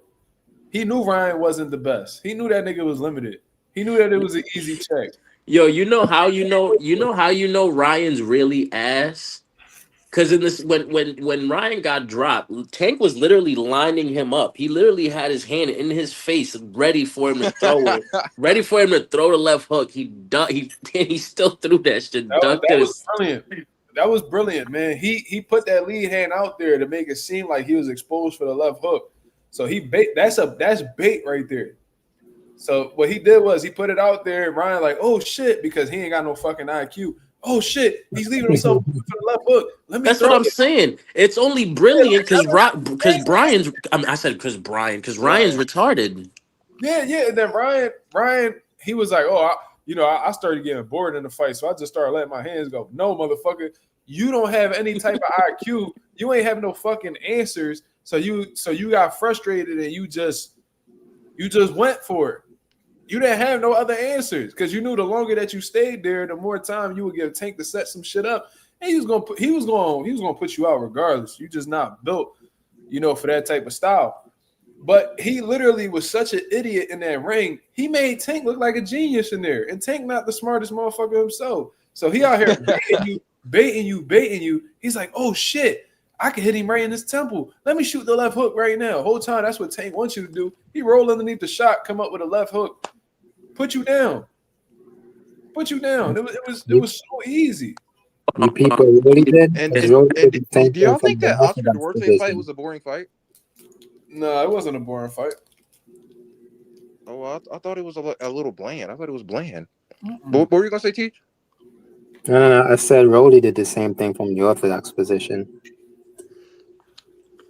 He knew Ryan wasn't the best. He knew that nigga was limited. He knew that it was an easy check. Yo, you know how Ryan's really ass? Because in this, when Ryan got dropped, Tank was literally lining him up. He literally had his hand in his face, ready for him to throw it, ready for him to throw the left hook. He still threw that shit. That was brilliant. That was brilliant, man. He put that lead hand out there to make it seem like he was exposed for the left hook. So he bait. That's bait right there. So what he did was he put it out there. And Ryan like, oh shit, because he ain't got no fucking IQ. Oh shit, he's leaving himself for the left hook. That's what I'm saying. It's only brilliant because Ryan's retarded. Yeah. And then Ryan, he was like, oh, I started getting bored in the fight, so I just started letting my hands go. No, motherfucker, you don't have any type of IQ. You ain't have no fucking answers. So you got frustrated and you just went for it. You didn't have no other answers because you knew the longer that you stayed there, the more time you would give Tank to set some shit up. And he was gonna put you out regardless. You just not built, for that type of style. But he literally was such an idiot in that ring. He made Tank look like a genius in there, and Tank not the smartest motherfucker himself. So he out here baiting you. He's like, oh shit, I can hit him right in his temple. Let me shoot the left hook right now. Whole time, that's what Tank wants you to do. He roll underneath the shot, come up with a left hook, put you down. It was so easy. You people really did. And do y'all think that Oscar Duarte fight was a boring fight? No, it wasn't a boring fight. Oh, I thought it was a little bland. I thought it was bland. What were you gonna say, Teach? No. I said Rolly did the same thing from the orthodox position.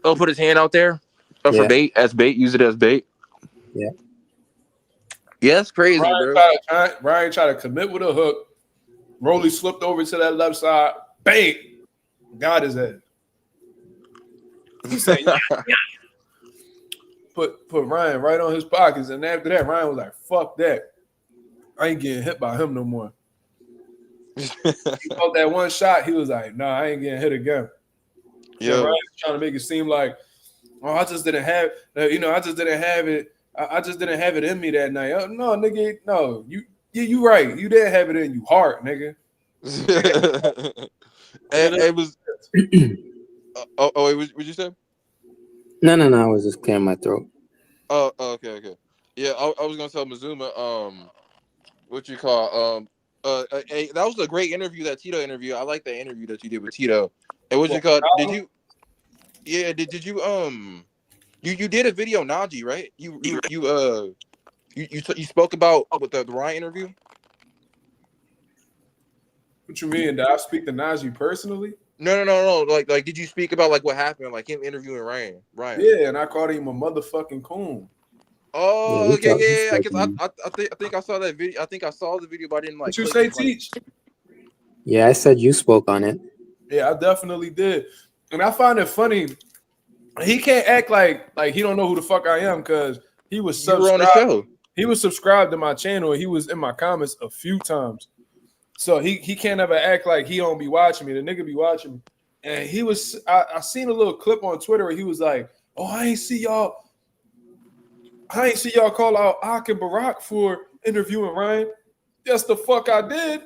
Oh, put his hand out there for bait, use it as bait. Yeah. Yeah, it's crazy, bro. Ryan tried to commit with a hook. Rolly slipped over to that left side. Bang! Got his head. He said, yeah. Put Ryan right on his pockets. And after that, Ryan was like, fuck that. I ain't getting hit by him no more. He felt that one shot. He was like, nah, I ain't getting hit again. Yeah, Ryan was trying to make it seem like, oh, I just didn't have it. I just didn't have it in me that night. Oh, no, nigga, no. You right. You didn't have it in you hard, nigga. And it was wait, what you say? No. I was just clearing my throat. Oh, okay. Yeah, I was gonna tell Mazuma, what you call that was a great interview, that Tito interview. I like that interview that you did with Tito. And what you call? Did you? Yeah, did you? You did a video, Najee, right? You spoke about with the Ryan interview. What you mean? Did I speak to Najee personally? No. Like, did you speak about like what happened, like him interviewing Ryan? Yeah, and I called him a motherfucking coon. Oh, yeah. I guess I think I saw that video. I think I saw the video, but I didn't like. What you say, Teach? Yeah, I said you spoke on it. Yeah, I definitely did, and I find it funny. He can't act like he don't know who the fuck I am because he was subscribed. On the show. He was subscribed to my channel. And he was in my comments a few times, so he can't ever act like he don't be watching me. The nigga be watching me, and he was. I seen a little clip on Twitter where he was like, "Oh, I ain't see y'all call out Ak and Barack for interviewing Ryan? Yes, the fuck I did.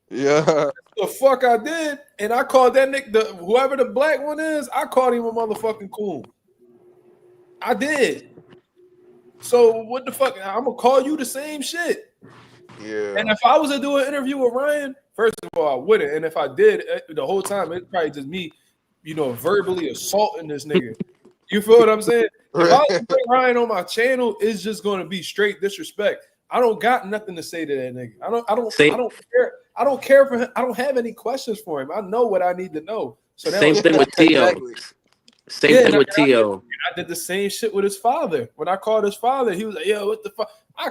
Yeah. The fuck I did. And I called that nigga, whoever the black one is, I called him a motherfucking coon. I did. So what the fuck? I'm gonna call you the same shit. Yeah. And if I was to do an interview with Ryan, first of all, I wouldn't. And if I did, the whole time it's probably just me, verbally assaulting this nigga. You feel what I'm saying? If I was to bring Ryan on my channel, it's just gonna be straight disrespect. I don't got nothing to say to that nigga. I don't care. I don't care for him. I don't have any questions for him. I know what I need to know. So Same thing with Tio. Exactly. Same thing with Tio. I did the same shit with his father. When I called his father, he was like, "Yo, what the fuck?" I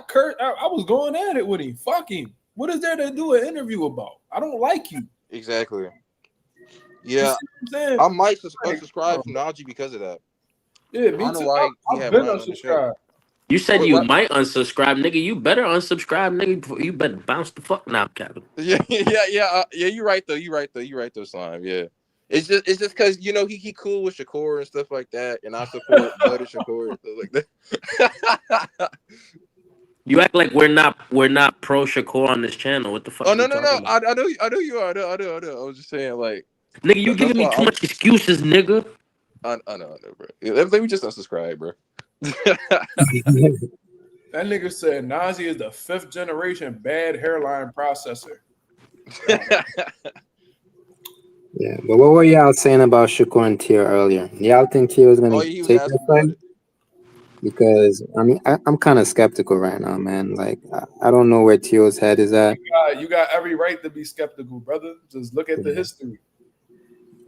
was going at it with him. Fuck him. What is there to do an interview about? I don't like you. Exactly. Yeah, I might unsubscribe from Najee because of that. Yeah, me too. I've been unsubscribed. You said you might unsubscribe, nigga. You better unsubscribe, nigga. You better bounce the fuck now, Captain. Yeah. You're right though, Slime. Yeah, it's just because he cool with Shakur and stuff like that, and I support Bud and Shakur and stuff like that. You act like we're not pro Shakur on this channel. What the fuck? Oh no. I know you are. I know. I was just saying, like, nigga, you giving me too much excuses, nigga. I know, bro. Let me just unsubscribe, bro. That nigga said Nazi is the 5th generation bad hairline processor. Yeah, but what were y'all saying about Shakur and Tio earlier? Y'all think Tio is going to take the fight? Because I mean, I'm kind of skeptical right now, man. Like, I don't know where Tio's head is at. You got every right to be skeptical, brother. Just look at the history.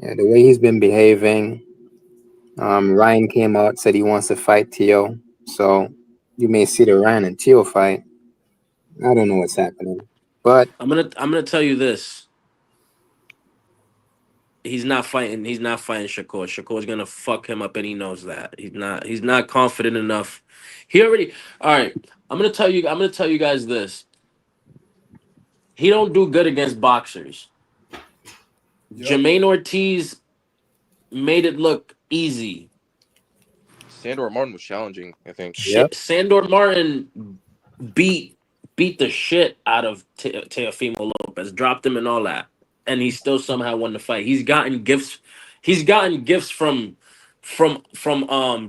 Yeah, the way he's been behaving. Ryan came out, said he wants to fight Tio, so you may see the Ryan and Tio fight. I don't know what's happening, but I'm gonna tell you this. He's not fighting Shakur. Shakur's gonna fuck him up, and he knows that. He's not confident enough. All right. I'm gonna tell you guys this. He don't do good against boxers. Yep. Jermaine Ortiz made it look easy. Sandor Martin was challenging, I think. Yep. Sandor Martin beat the shit out of Teofimo Lopez, dropped him and all that, and he still somehow won the fight. He's gotten gifts. He's gotten gifts from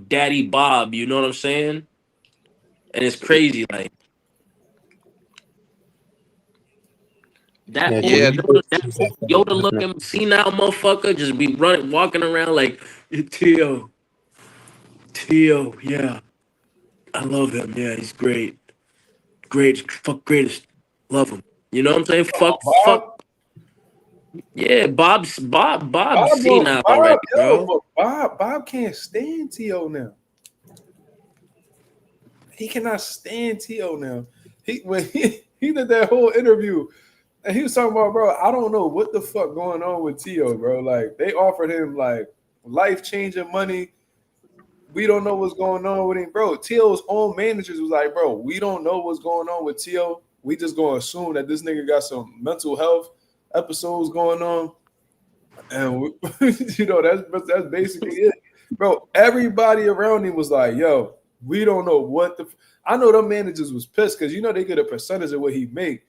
Daddy Bob. You know what I'm saying? And it's crazy, like that. Yeah, Yoda looking senile motherfucker just be walking around like Tio. Yeah, I love him. Yeah, he's great. Greatest. Love him. You know what I'm saying? Fuck. Yeah, Bob's senile already, bro. Bob can't stand Tio now. He cannot stand Tio now. When he did that whole interview, and he was talking about, bro, I don't know what the fuck going on with Tio, bro. Like, they offered him like life-changing money. We don't know what's going on with him, bro. Tio's own managers was like, bro, we don't know what's going on with Tio. We just gonna assume that this nigga got some mental health episodes going on, and that's basically it, bro. Everybody around him was like, yo, we don't know what the. I know them managers was pissed because they get a percentage of what he make.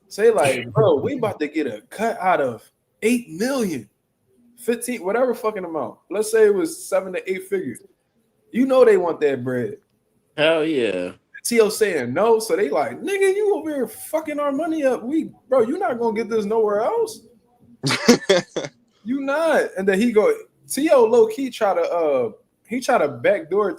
Say like, bro, we about to get a cut out of 8 million, 15, whatever fucking amount. Let's say it was 7 to 8 figures. They want that bread. Hell yeah. Tio saying no, so they like, nigga, you over here fucking our money up. Bro, you're not gonna get this nowhere else. You not. And then Tio low key try to backdoor,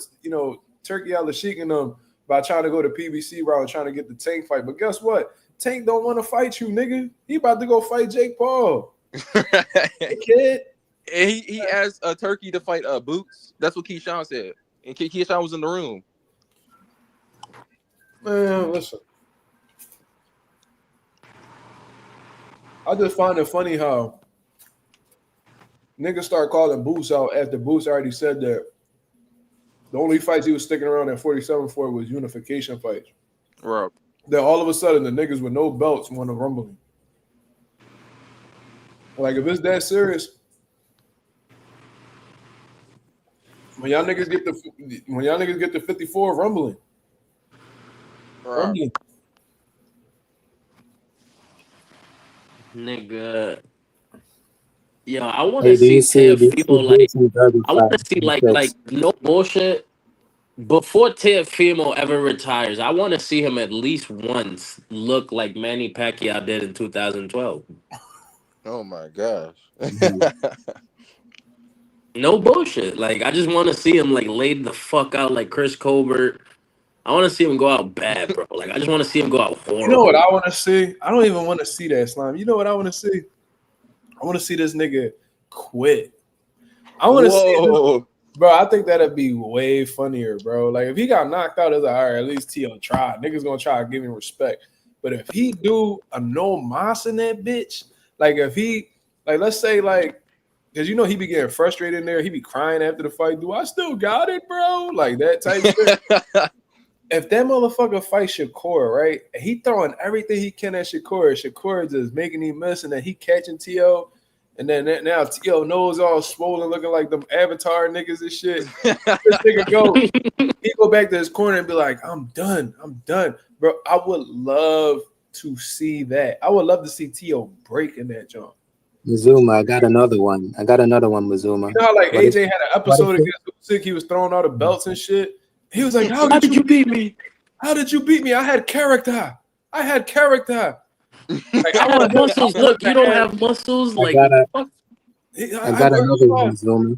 Turkey Al-Sheikh and them by trying to go to PBC route and trying to get the Tank fight. But guess what? Tank don't want to fight you, nigga. He about to go fight Jake Paul. Kid. And he asked Turkey to fight Boots. That's what Keyshawn said. And Keyshawn was in the room. Man, listen. I just find it funny how niggas start calling Boots out after Boots already said that the only fights he was sticking around at 47 for was unification fights. Right. Then all of a sudden the niggas with no belts want to rumble him. Like, if it's that serious, when y'all niggas get the 54 rumbling. Right. Nigga. Yo, I want to Hey, do see you see this Teofimo like. Derby I want fight? to see like no bullshit. Before Teofimo ever retires, I want to see him at least once look like Manny Pacquiao did in 2012. Oh my gosh. No bullshit. Like I just want to see him like laid the fuck out like Chris Colbert. I want to see him go out bad, bro. Like I just want to see him go out You know what horrible. I want to see? I don't even want to see that, Slime. You know what I want to see? I want to see this nigga quit. I want to see this. Whoa. Bro, I think that'd be way funnier, bro. Like if he got knocked out, it's like, all right, at least T.O. tried. Niggas gonna try to give him respect. But if he do a no mas in that bitch, like if he, like let's say like, because you know he be getting frustrated in there, he be crying after the fight. Do I still got it, bro? Like that type shit. If that motherfucker fight Shakur, right, and he throwing everything he can at Shakur just making him miss, and then he catching T.O., and then now T.O. nose all swollen, looking like them Avatar niggas and shit. This nigga he go back to his corner and be like, I'm done, bro. I would love to see that. I would love to see T.O. break in that joint. Mazuma, I got another one, Mazuma. You know how like What AJ if- had an episode against Usyk, he was throwing all the belts and shit. He was like, How did you beat me? How did you beat me? I had character. Like, I have muscles. Look, you don't have muscles. Like, fuck. I got another one, Mazuma.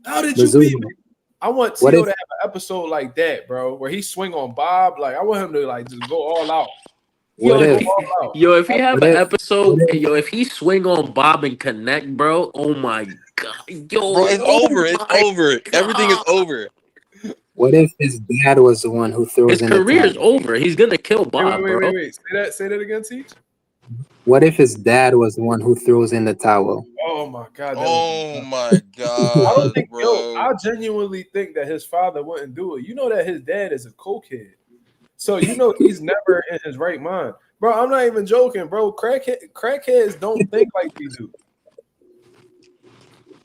How did you beat Mazuma. me? I want What Tio if- to have an episode like that, bro, where he swing on Bob. Like, I want him to like just go all out. What if- Yo, if he have What an if- episode, what if- yo, if he swing on Bob and connect, bro, oh my god, yo, Bro, it's oh over. It's my over. Everything is God. over. What if his dad was the one who throws His in the career's towel? over. He's gonna kill Bob, bro. Wait. Say that again, Teach. What if his dad was the one who throws in the towel? Oh my god. Oh my I god, don't think, bro. I genuinely think that his father wouldn't do it. You know that his dad is a cokehead, so you know he's never in his right mind, bro. I'm not even joking, bro. Crackheads don't think like we do.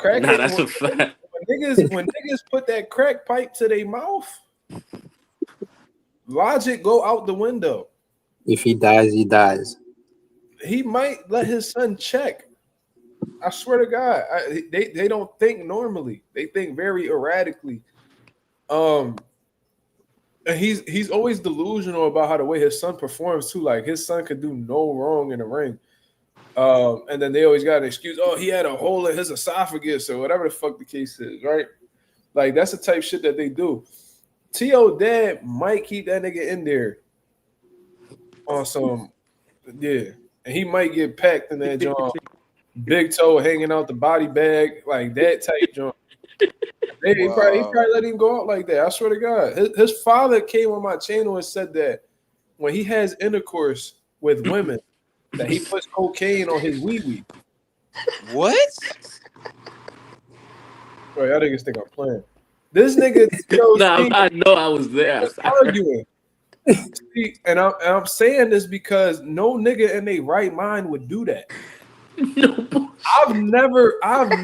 Nah, that's a fact. When niggas put that crack pipe to their mouth, logic go out the window. If he dies, he dies. He might let his son check. I swear to God, they don't think normally. They think very erratically. And he's always delusional about how the way his son performs too. Like his son could do no wrong in the ring. And then they always got an excuse. Oh, he had a hole in his esophagus or whatever the fuck the case is, right? Like that's the type of shit that they do. T.O. dad might keep that nigga in there on some, yeah, and he might get packed in that joint. Big toe hanging out the body bag, like that type joint. He probably let him go out like that. I swear to God. His father came on my channel and said that when he has intercourse with women, that he puts cocaine on his wee-wee. What? Bro, y'all niggas think I'm playing. This nigga, I know I was there. arguing. See, and I'm saying this because no nigga in their right mind would do that. No, I've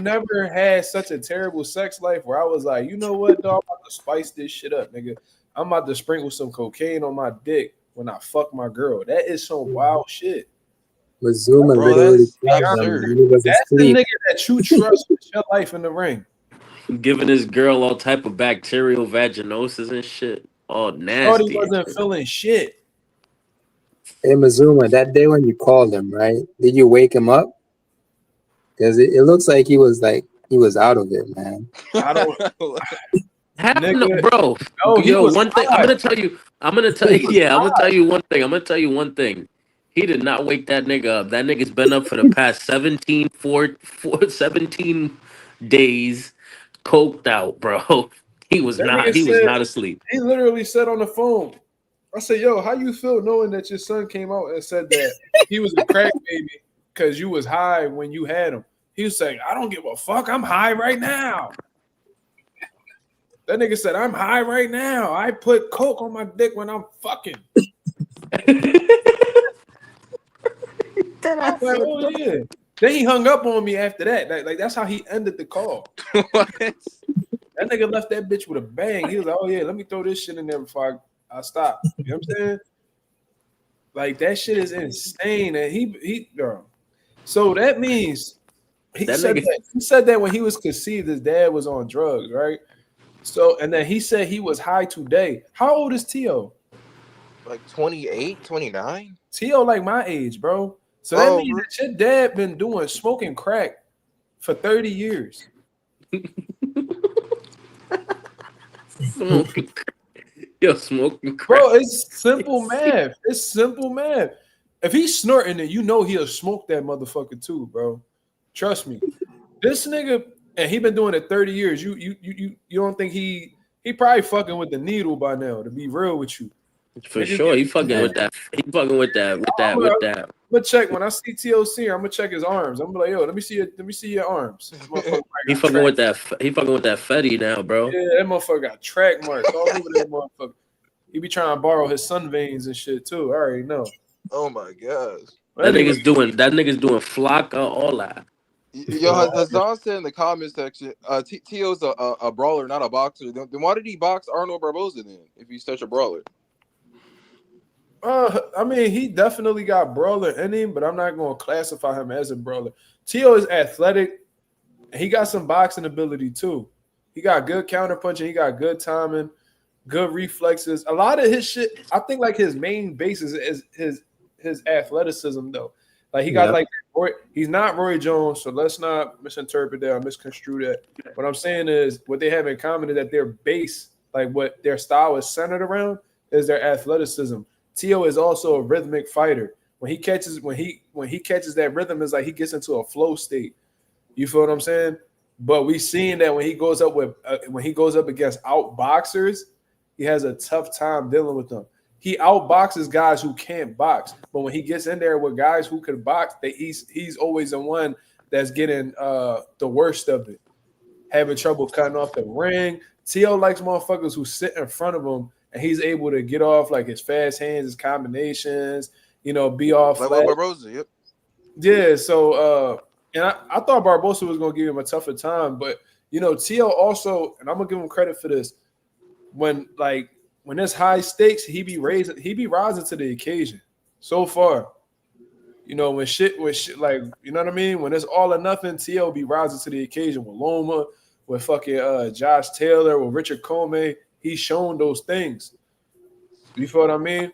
never had such a terrible sex life where I was like, you know what, dog, I'm about to spice this shit up, nigga. I'm about to sprinkle some cocaine on my dick when I fuck my girl. That is some wild shit. Mazuma Bro, literally that's killed him absurd. when he was That's the asleep. nigga that you trust with your life in the ring. giving this girl all type of bacterial vaginosis and shit. All nasty. Shorty wasn't feeling shit. Hey Mazuma, that day when you called him, right? Did you wake him up? Because it looks like he was out of it, man. I don't. No, bro. No, he Yo, was one thing. high. I'm gonna tell you one thing. He did not wake that nigga up. That nigga's been up for the past 17 days, coked out, bro. He was That not nigga said- asleep. He literally said on the phone, I said, yo, how you feel knowing that your son came out and said that he was a crack baby because you was high when you had him? He was saying, I don't give a fuck. I'm high right now. That nigga said, I'm high right now. I put coke on my dick when I'm fucking. I'm like, oh, yeah. Then he hung up on me after that. Like that's how he ended the call. What? That nigga left that bitch with a bang. He was like, oh, yeah, let me throw this shit in there before I stop. You know what I'm saying? Like, that shit is insane. And he bro, So that means he That said nigga, that he said that when he was conceived, his dad was on drugs, right? So and then he said he was high today. How old is Tio? Like 28, 29? Tio like my age, bro. So that Oh, means that your dad been doing smoking crack for 30 years. smoking, yo, smoking crack. Bro, it's simple math. It's simple math. If he's snorting it, you know he'll smoke that motherfucker too, bro. Trust me. This nigga, and he been doing it 30 years. You don't think he probably fucking with the needle by now, to be real with you. For Niggas sure, get he fucking with that. He fucking with that. I'm gonna, With that. I'm gonna check when I see TOC. I'm gonna check his arms. I'm gonna be like, yo, let me see your arms. This motherfucker He got fucking track. with that. He fucking with that Fetty now, bro. Yeah, that motherfucker got track marks all over that motherfucker. He be trying to borrow his sun veins and shit too. I already know. oh my gosh. That Anyway, nigga's doing flocka, all that. Yo, Hassan said in the comment section, Tio's a brawler, not a boxer. Then why did he box Arnold Barboza then? If he's such a brawler, I mean, he definitely got brawler in him, but I'm not gonna classify him as a brawler. Tio is athletic. He got some boxing ability too. He got good counter punching. He got good timing, good reflexes. A lot of his shit, I think, like his main basis is his athleticism though. Like he got like he's not Roy Jones, so let's not misinterpret that or misconstrue that. What I'm saying is what they have in common is that their base, like what their style is centered around, is their athleticism. Tio is also a rhythmic fighter. When he catches that rhythm, is like he gets into a flow state. You feel what I'm saying? But we seen that when he goes up against outboxers, he has a tough time dealing with them. He outboxes guys who can't box, but when he gets in there with guys who can box, he's always the one that's getting the worst of it, having trouble cutting off the ring. Tio likes motherfuckers who sit in front of him, and he's able to get off like his fast hands, his combinations, be off like flat. Barboza, yep. Yeah, so and I thought Barbosa was gonna give him a tougher time, but Tio also, and I'm gonna give him credit for this, when there's high stakes, he be rising to the occasion. So far, when shit like what I mean, when it's all or nothing, Tio be rising to the occasion with Loma, with fucking Josh Taylor, with Richard Comey. He's shown those things. You feel what I mean?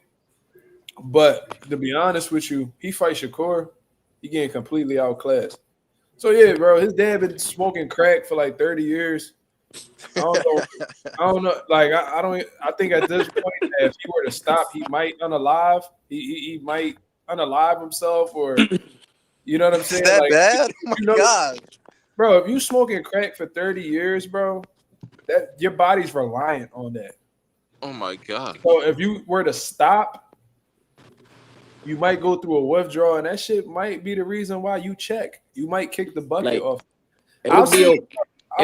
But to be honest with you, he fights Shakur, he getting completely outclassed. So yeah, bro, his dad been smoking crack for like 30 years. I don't know. Like I think at this point, if he were to stop, he might unalive. He might unalive himself, or you know what I'm saying? Is that Like, bad? Oh my god, bro, if you smoking crack for 30 years, bro, that your body's reliant on that. oh my god. So if you were to stop, you might go through a withdrawal, and that shit might be the reason why you check. You might kick the bucket off. I'm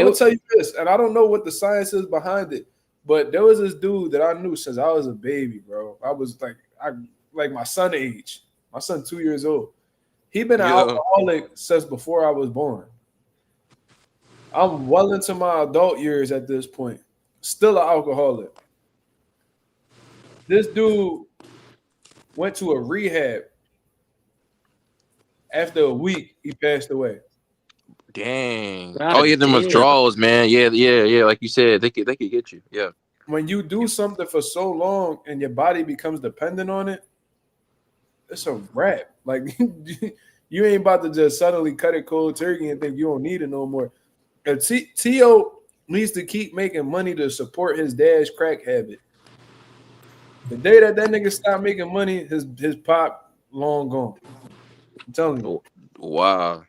gonna tell you this, and I don't know what the science is behind it, but there was this dude that I knew since I was a baby, bro. I was like my son age. My son 2 years old. He been an alcoholic since before I was born. I'm well into my adult years at this point. Still an alcoholic. This dude went to a rehab. After a week, he passed away. Dang. God Oh yeah, them damn. withdrawals, man. Yeah. Like you said, they could get you. Yeah. When you do something for so long and your body becomes dependent on it, it's a wrap. Like you ain't about to just suddenly cut it cold turkey and think you don't need it no more. If Tio needs to keep making money to support his dad's crack habit. The day that nigga stopped making money, his pop long gone. I'm telling you. Wow.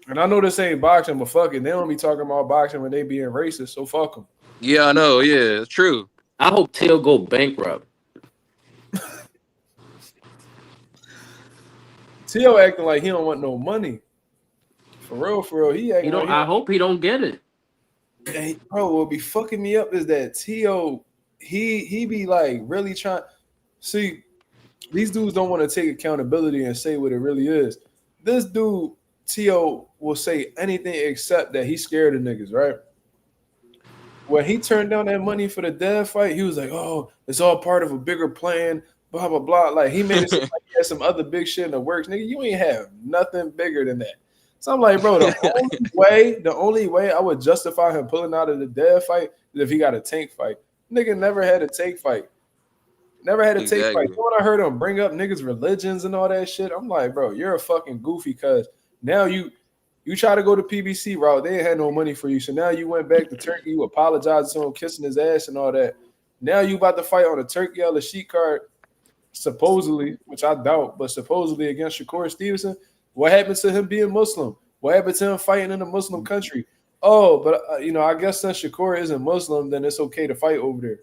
And I know this ain't boxing, but fuck it. They don't be talking about boxing when they being racist, so fuck them. Yeah, I know. Yeah, it's true. I hope Tio go bankrupt. Tio acting like he don't want no money. For real. He acting like I hope he don't get it. And bro, what be fucking me up is that Tio, he be like really trying. See, these dudes don't want to take accountability and say what it really is. This dude, Tio, will say anything except that he's scared of niggas, right? When he turned down that money for the dad fight, he was like, "Oh, it's all part of a bigger plan. blah blah blah. Like he made it seem like he had some other big shit in the works. Nigga, you ain't have nothing bigger than that. So I'm like, bro, the only way I would justify him pulling out of the dead fight is if he got a tank fight. Nigga never had a tank fight. Never had a tank fight. Exactly. So when I heard him bring up niggas' religions and all that shit, I'm like, bro, you're a fucking goofy because now you try to go to PBC route. They ain't had no money for you. So now you went back to Turkey. You apologized to him, kissing his ass and all that. Now you about to fight on a Turkey or the sheet card, supposedly, which I doubt, but supposedly against Shakur Stevenson. What happened to him being Muslim? What happened to him fighting in a Muslim country? Oh, but I guess since Shakur isn't Muslim, then it's okay to fight over there.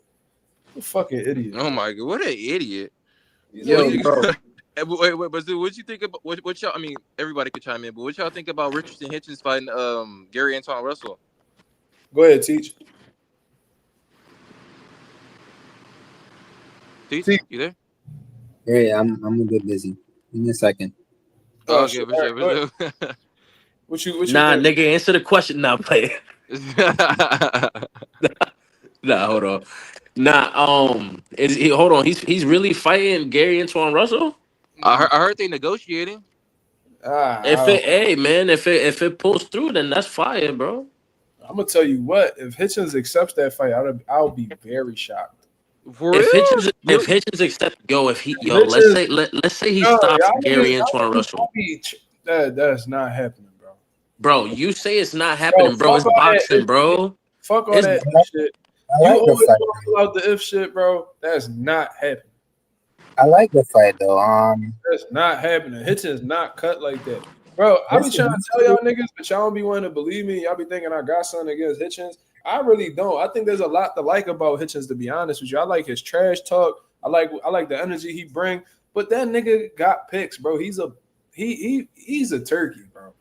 You fucking idiot. Oh my god, what an idiot! Yo, bro. Wait, but dude, what you think about what y'all? I mean, everybody could chime in, but what y'all think about Richardson Hitchens fighting Gary Antoine Russell? Go ahead, Teach. Teach, you there? Yeah, I'm a bit busy. Give me a second. Oh, Okay, shit. for sure. All right, What you Nah, think? nigga, answer the question. Nah, play. Nah, hold on. Nah, is he? Hold on. He's really fighting Gary Antoine Russell. I heard they negotiating. Hey man, if it pulls through, then that's fire, bro. I'm gonna tell you what. If Hitchens accepts that fight, I'll be very shocked. For If real? Hitchens accept, Hitchens- let's say he No, stops y'all Gary niggas- Antoine Russell. That's not happening, bro. Bro, you say it's not happening, bro. It's fuck all that boxing, if- bro. Fuck all It's- that shit. I You like always the fight. want to pull out the if shit, bro. That's not happening. I like the fight though. That's not happening. Hitchens not cut like that. Bro, I be trying to tell y'all niggas, but y'all don't be wanting to believe me. Y'all be thinking I got something against Hitchens. I really don't. I think there's a lot to like about Hitchens, to be honest with you. I like his trash talk. I like the energy he bring. But that nigga got picks, bro. He's a turkey, bro.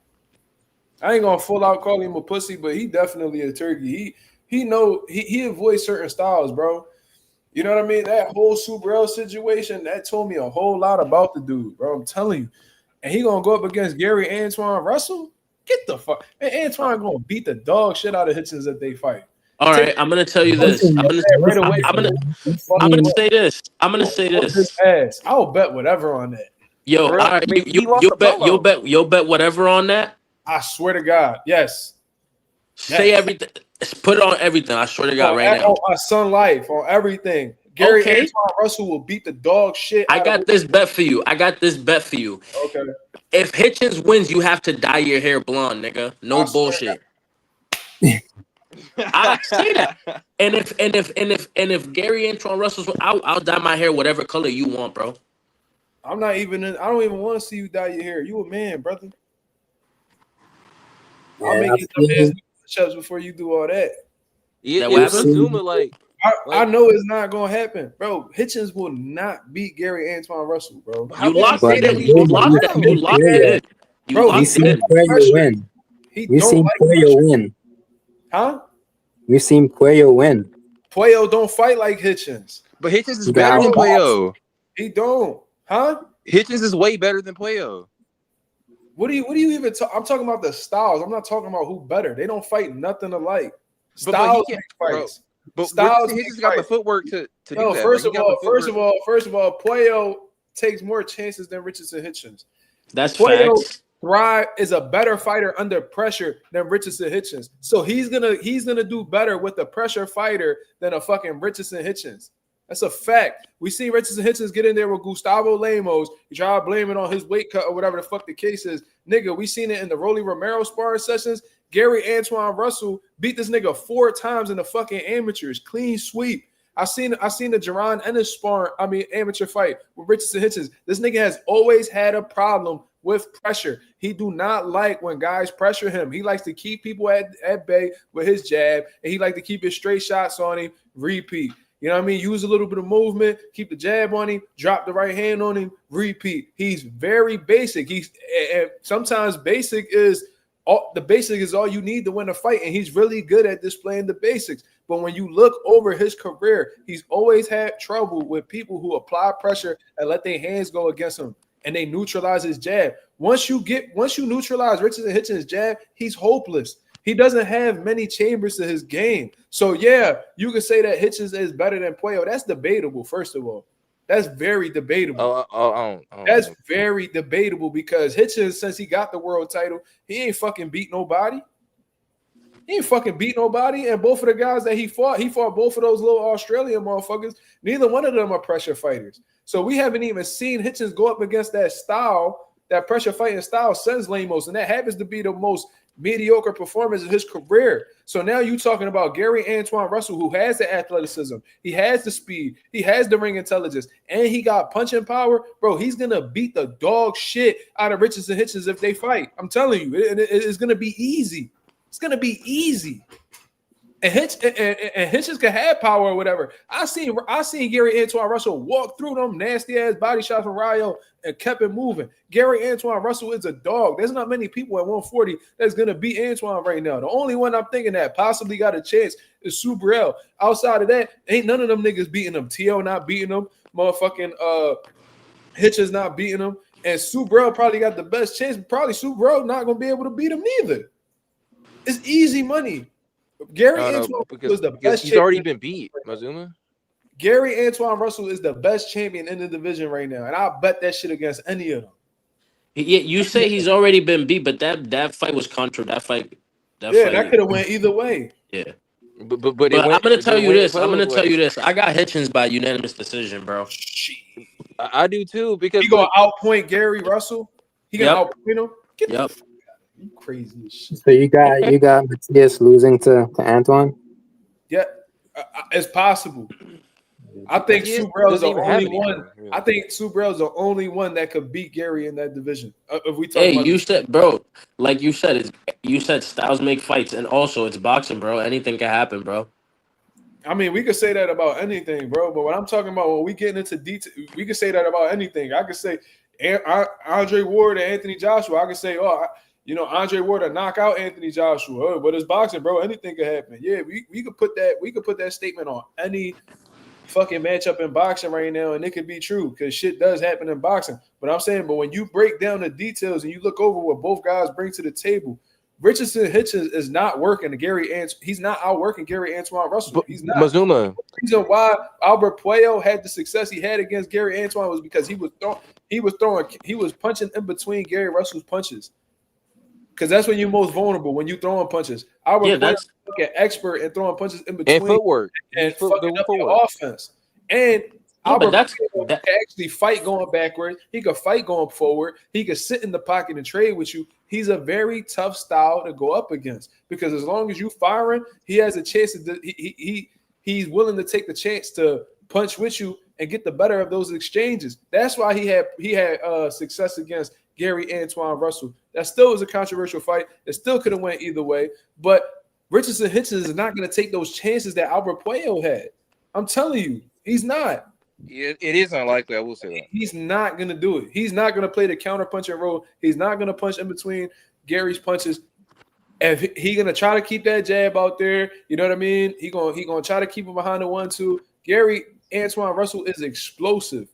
I ain't gonna full out call him a pussy, but he definitely a turkey. He avoids certain styles, bro. You know what I mean? That whole Super L situation, that told me a whole lot about the dude, bro. I'm telling you. And he gonna go up against Gary Antoine Russell? Get the fuck. And Antoine gonna beat the dog shit out of Hitchens if they fight. All right, I'm gonna tell you this. I'm gonna say this. I'm gonna say this. Ass. I'll bet whatever on that. Yo, all Bro, right, he you lost to bet Polo. you'll bet whatever on that. I swear to God, yes. Say Yes. everything. Put it on everything. I swear to God, right now. On my son life, on everything. Gary Okay. Antoine Russell will beat the dog shit. I got this bet for you. Okay. If Hitchens wins, you have to dye your hair blonde, nigga. No I swear bullshit. I say that. And if Gary Antoine Russell's, I'll dye my hair whatever color you want, bro. I don't even want to see you dye your hair. You a man, brother. I'll make you some ass push-ups before you do all that. Yeah, That happened? Mazuma, like I know it's not gonna happen, bro. Hitchens will not beat Gary Antoine Russell, bro. how You can locked say it that in. he You beat locked Canelo? it. You locked it in. You Bro, locked We've it seen in. Puello win. He We've don't seen like Puello pressure. win. Huh? We've seen Puello win. Puello don't fight like Hitchens. But Hitchens is He better got than outboxed. Puello. He don't. Huh? Hitchens is way better than Puello. What do you even talk? I'm talking about the styles. I'm not talking about who better. They don't fight nothing alike. But Styles he can't, make bro. fights. But Styles Hitchens make got the fights. footwork to do Yo, that. first Like, of all, Puello takes more chances than Richardson Hitchens. That's Puello facts. is a better fighter under pressure than Richardson Hitchens. So he's gonna do better with a pressure fighter than a fucking Richardson Hitchens. That's a fact. We see Richardson Hitchens get in there with Gustavo Lemos. You try to blame it on his weight cut or whatever the fuck the case is. Nigga, we seen it in the Rolly Romero sparring sessions. Gary Antoine Russell beat this nigga 4 times in the fucking amateurs. Clean sweep. I seen the Jaron Ennis amateur fight with Richardson Hitchens. This nigga has always had a problem with pressure. He do not like when guys pressure him. He likes to keep people at bay with his jab, and he like to keep his straight shots on him, repeat. You know what I mean? Use a little bit of movement, keep the jab on him, drop the right hand on him, repeat. He's very basic. And sometimes basic is all you need to win a fight, and he's really good at displaying the basics. But when you look over his career, he's always had trouble with people who apply pressure and let their hands go against him, and they neutralize his jab. Once you neutralize Richardson Hitchens' jab, he's hopeless. He doesn't have many chambers to his game. So yeah, you can say that Hitchens is better than Puello. That's debatable, first of all. That's very debatable. I don't That's know. very debatable because Hitchens, since he got the world title, he ain't fucking beat nobody. He ain't fucking beat nobody. And both of the guys that he fought both of those little Australian motherfuckers. Neither one of them are pressure fighters. So we haven't even seen Hitchens go up against that style, that pressure fighting style since Lemos. And that happens to be the most mediocre performance in his career. So now you talking about Gary Antoine Russell, who has the athleticism, he has the speed, he has the ring intelligence, and he got punching power. Bro, he's going to beat the dog shit out of Richardson Hitchens if they fight. I'm telling you, it's going to be easy. It's gonna be easy, and Hitchens can have power or whatever. I seen Gary Antoine Russell walk through them nasty ass body shots from Rayo and kept it moving. Gary Antoine Russell is a dog. There's not many people at 140 that's gonna beat Antoine right now. The only one I'm thinking that possibly got a chance is Subriel. Outside of that, ain't none of them niggas beating him. Tio not beating him. Motherfucking Hitchens not beating him. And Subriel probably got the best chance. Probably Subriel not gonna be able to beat him neither. It's easy money. Gary Antoine was the best. He's already been beat, Mazuma. Gary Antoine Russell is the best champion in the division right now, and I'll bet that shit against any of them. Yeah, you say he's already been beat, but that fight was contra. That fight that could have went either way. Yeah. But I'm gonna tell you this. I got Hitchens by unanimous decision, bro. I do too, because he gonna outpoint Gary Russell. He gonna outpoint him. Yep. You crazy as shit. So you got Matias losing to Antoine? Yeah, it's possible. I think Subriel's the only one. Yeah. I think Subriel's the only one that could beat Gary in that division. If we talk about you said, bro, like you said, styles make fights, and also it's boxing, bro. Anything can happen, bro. I mean, we could say that about anything, bro. But what I'm talking about, when we get into detail, we could say that about anything. I could say Andre Ward and Anthony Joshua. I could say, Andre Ward to knock out Anthony Joshua. But it's boxing, bro. Anything could happen. Yeah, we could put that. We could put that statement on any fucking matchup in boxing right now, and it could be true because shit does happen in boxing. But I'm saying, but when you break down the details and you look over what both guys bring to the table, Richardson Hitchens is not working. He's not outworking Gary Antoine Russell. He's not. Mazuma. The reason why Albert Puello had the success he had against Gary Antoine was because he was punching in between Gary Russell's punches. Because that's when you're most vulnerable, when you throwing punches. That's an expert in throwing punches in between and footwork and fucking up your offense. And Albert can actually fight going backwards. He could fight going forward. He could sit in the pocket and trade with you. He's a very tough style to go up against because as long as you firing, he has a chance to. He's willing to take the chance to punch with you and get the better of those exchanges. That's why he had success against Gary Antoine Russell. That still was a controversial fight. It still could have went either way. But Richardson Hitchens is not going to take those chances that Albert Puello had. I'm telling you, he's not. Yeah, it is unlikely. I will say that. He's not going to do it. He's not going to play the counter punching role. He's not going to punch in between Gary's punches. If he's going to try to keep that jab out there, you know what I mean? He's going to try to keep him behind the 1-2. Gary Antoine Russell is explosive.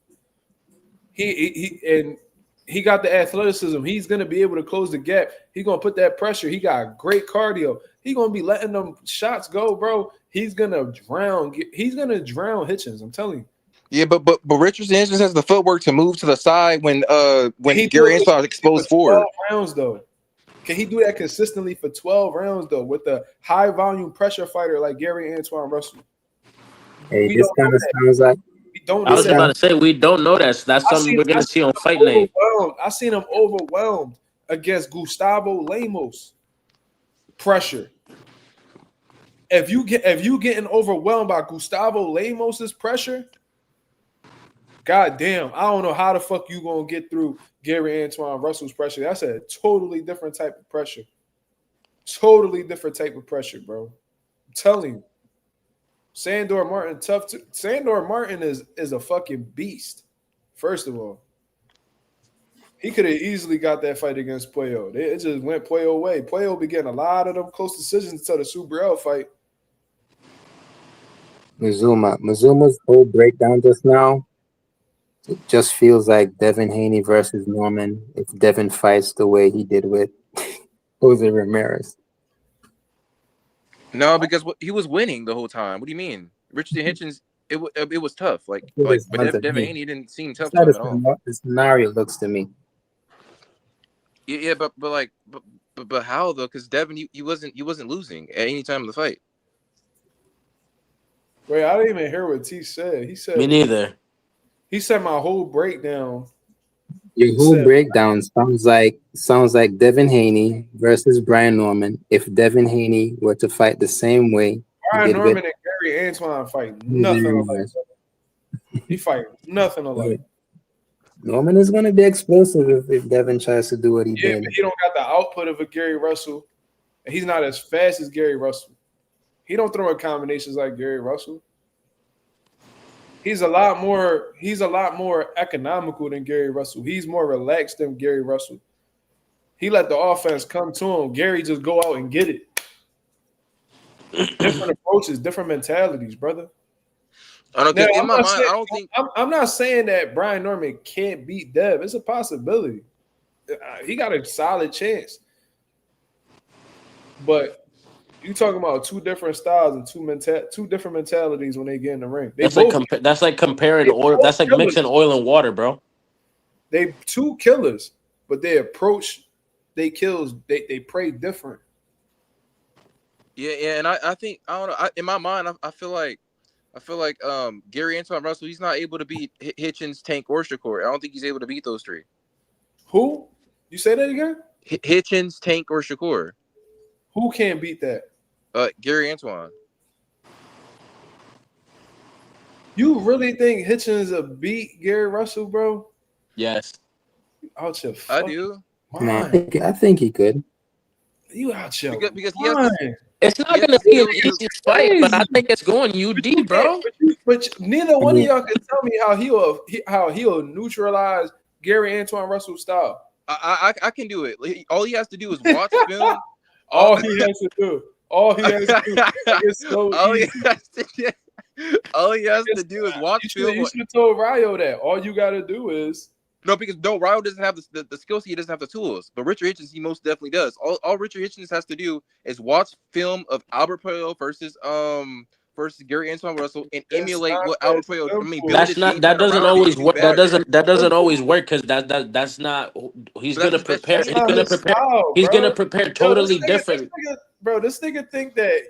He got the athleticism. He's going to be able to close the gap. He's going to put that pressure. He got great cardio. He's going to be letting them shots go, bro. He's going to drown. He's going to drown Hitchens. I'm telling you. Yeah, but Richardson Hitchens has the footwork to move to the side when Gary Antoine exposed forward. 12 rounds though. Can he do that consistently for 12 rounds though with a high volume pressure fighter like Gary Antoine Russell? Hey, this kind of sounds like. I was about to say we don't know that. So that's something we're gonna see on Fight Night. I seen him overwhelmed against Gustavo Lemos. Pressure. If you getting overwhelmed by Gustavo Lemos's pressure, god damn, I don't know how the fuck you gonna get through Gary Antoine Russell's pressure. That's a totally different type of pressure. Totally different type of pressure, bro. I'm telling you. Sandor Martin, tough. Sandor Martin is a fucking beast. First of all, he could have easily got that fight against Puello. It just went Puello way. Puello be getting a lot of them close decisions until the Subriel fight. Mazuma's whole breakdown just now, it just feels like Devin Haney versus Norman if Devin fights the way he did with Jose Ramirez. No, because he was winning the whole time. What do you mean? Richardson Hitchens it was tough. Like It was but fun to Devin me. Haney didn't seem That's tough how to him at all. the scenario looks to me. Yeah, but how though? Because Devin, he wasn't losing at any time of the fight. Wait, I didn't even hear what T said. Me neither. He said my whole breakdown. Your whole Said- breakdown sounds like Devin Haney versus Brian Norman. If Devin Haney were to fight the same way he Brian did Norman with and Gary Antoine fight nothing alike. He fight nothing alike. Norman is going to be explosive if Devin tries to do what he Yeah, did. but he don't got the output of a Gary Russell, and he's not as fast as Gary Russell. He don't throw in combinations like Gary Russell. He's a lot more economical than Gary Russell. He's more relaxed than Gary Russell. He let the offense come to him. Gary just go out and get it. Different approaches, different mentalities, brother. I don't. Now, In my mind, I don't think. I'm not saying that Brian Norman can't beat Dev. It's a possibility. He got a solid chance. But you talking about two different styles and two different mentalities when they get in the ring. That's like comparing oil. That's like mixing oil and water, bro. They two killers, but they approach they kills they pray different. Yeah, and I think I don't know. In my mind, I feel like Gary Antoine Russell, he's not able to beat Hitchens, Tank, or Shakur. I don't think he's able to beat those three. Who? You say that again? Hitchens, Tank, or Shakur. Who can't beat that? Gary Antoine. You really think Hitchens will beat Gary Russell, bro? Yes. Out your I do. No, I think he could. You out your because he has to, it's not going to be an easy fight, but I think it's going UD, bro. But neither one of y'all can tell me how he'll neutralize Gary Antoine Russell's style. I can do it. All he has to do is watch film. All he has to do. It's so all easy. All he has to do is watch film. You should have told Ryo that. All you got to do is because Ryo doesn't have the skill set. He doesn't have the tools. But Richard Hitchens, he most definitely does. All Richard Hitchens has to do is watch film of Albert Puello versus Gary Antoine Russell and emulate what Albert Puello. I mean, that doesn't always work. That doesn't always work because that's not. He's gonna prepare. He's gonna prepare totally different. This nigga think that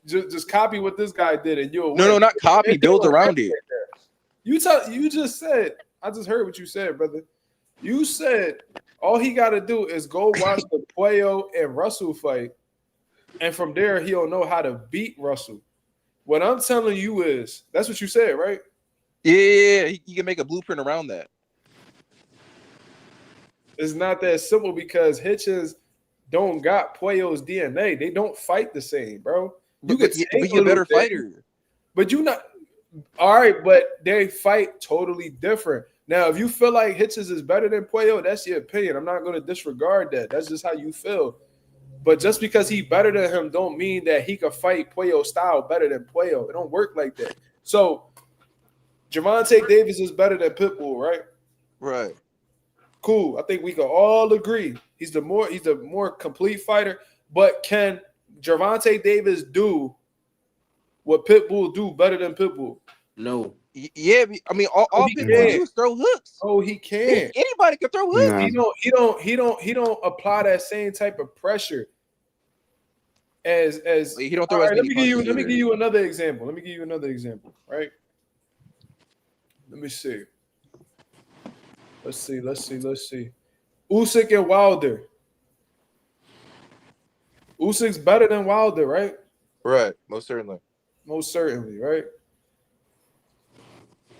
just copy what this guy did and you'll no, not copy. Build around it. You just said. I just heard what you said, brother. You said all he got to do is go watch the Puello and Russell fight, and from there he'll know how to beat Russell. What I'm telling you is that's what you said, right? Yeah, he can make a blueprint around that. It's not that simple because Hitchens don't got Puello's DNA. They don't fight the same, bro. But you're a better fighter. But you not all right, but they fight totally different. Now, if you feel like Hitchens is better than Puello, that's your opinion. I'm not going to disregard that. That's just how you feel. But just because he better than him don't mean that he can fight Puello style better than Puello. It don't work like that. So, Gervonta Davis is better than Pitbull, right? Right. Cool. I think we can all agree he's the more complete fighter. But can Gervonta Davis do what Pitbull do better than Pitbull? No. Yeah, I mean, all Pitbull do is throw hooks. Oh, he can. Anybody can throw hooks. No. He don't apply that same type of pressure as he don't throw. Right, let me give you another example. Right. Let me see. Let's see. Usyk and Wilder. Usyk's better than Wilder, right? Right. Most certainly, right?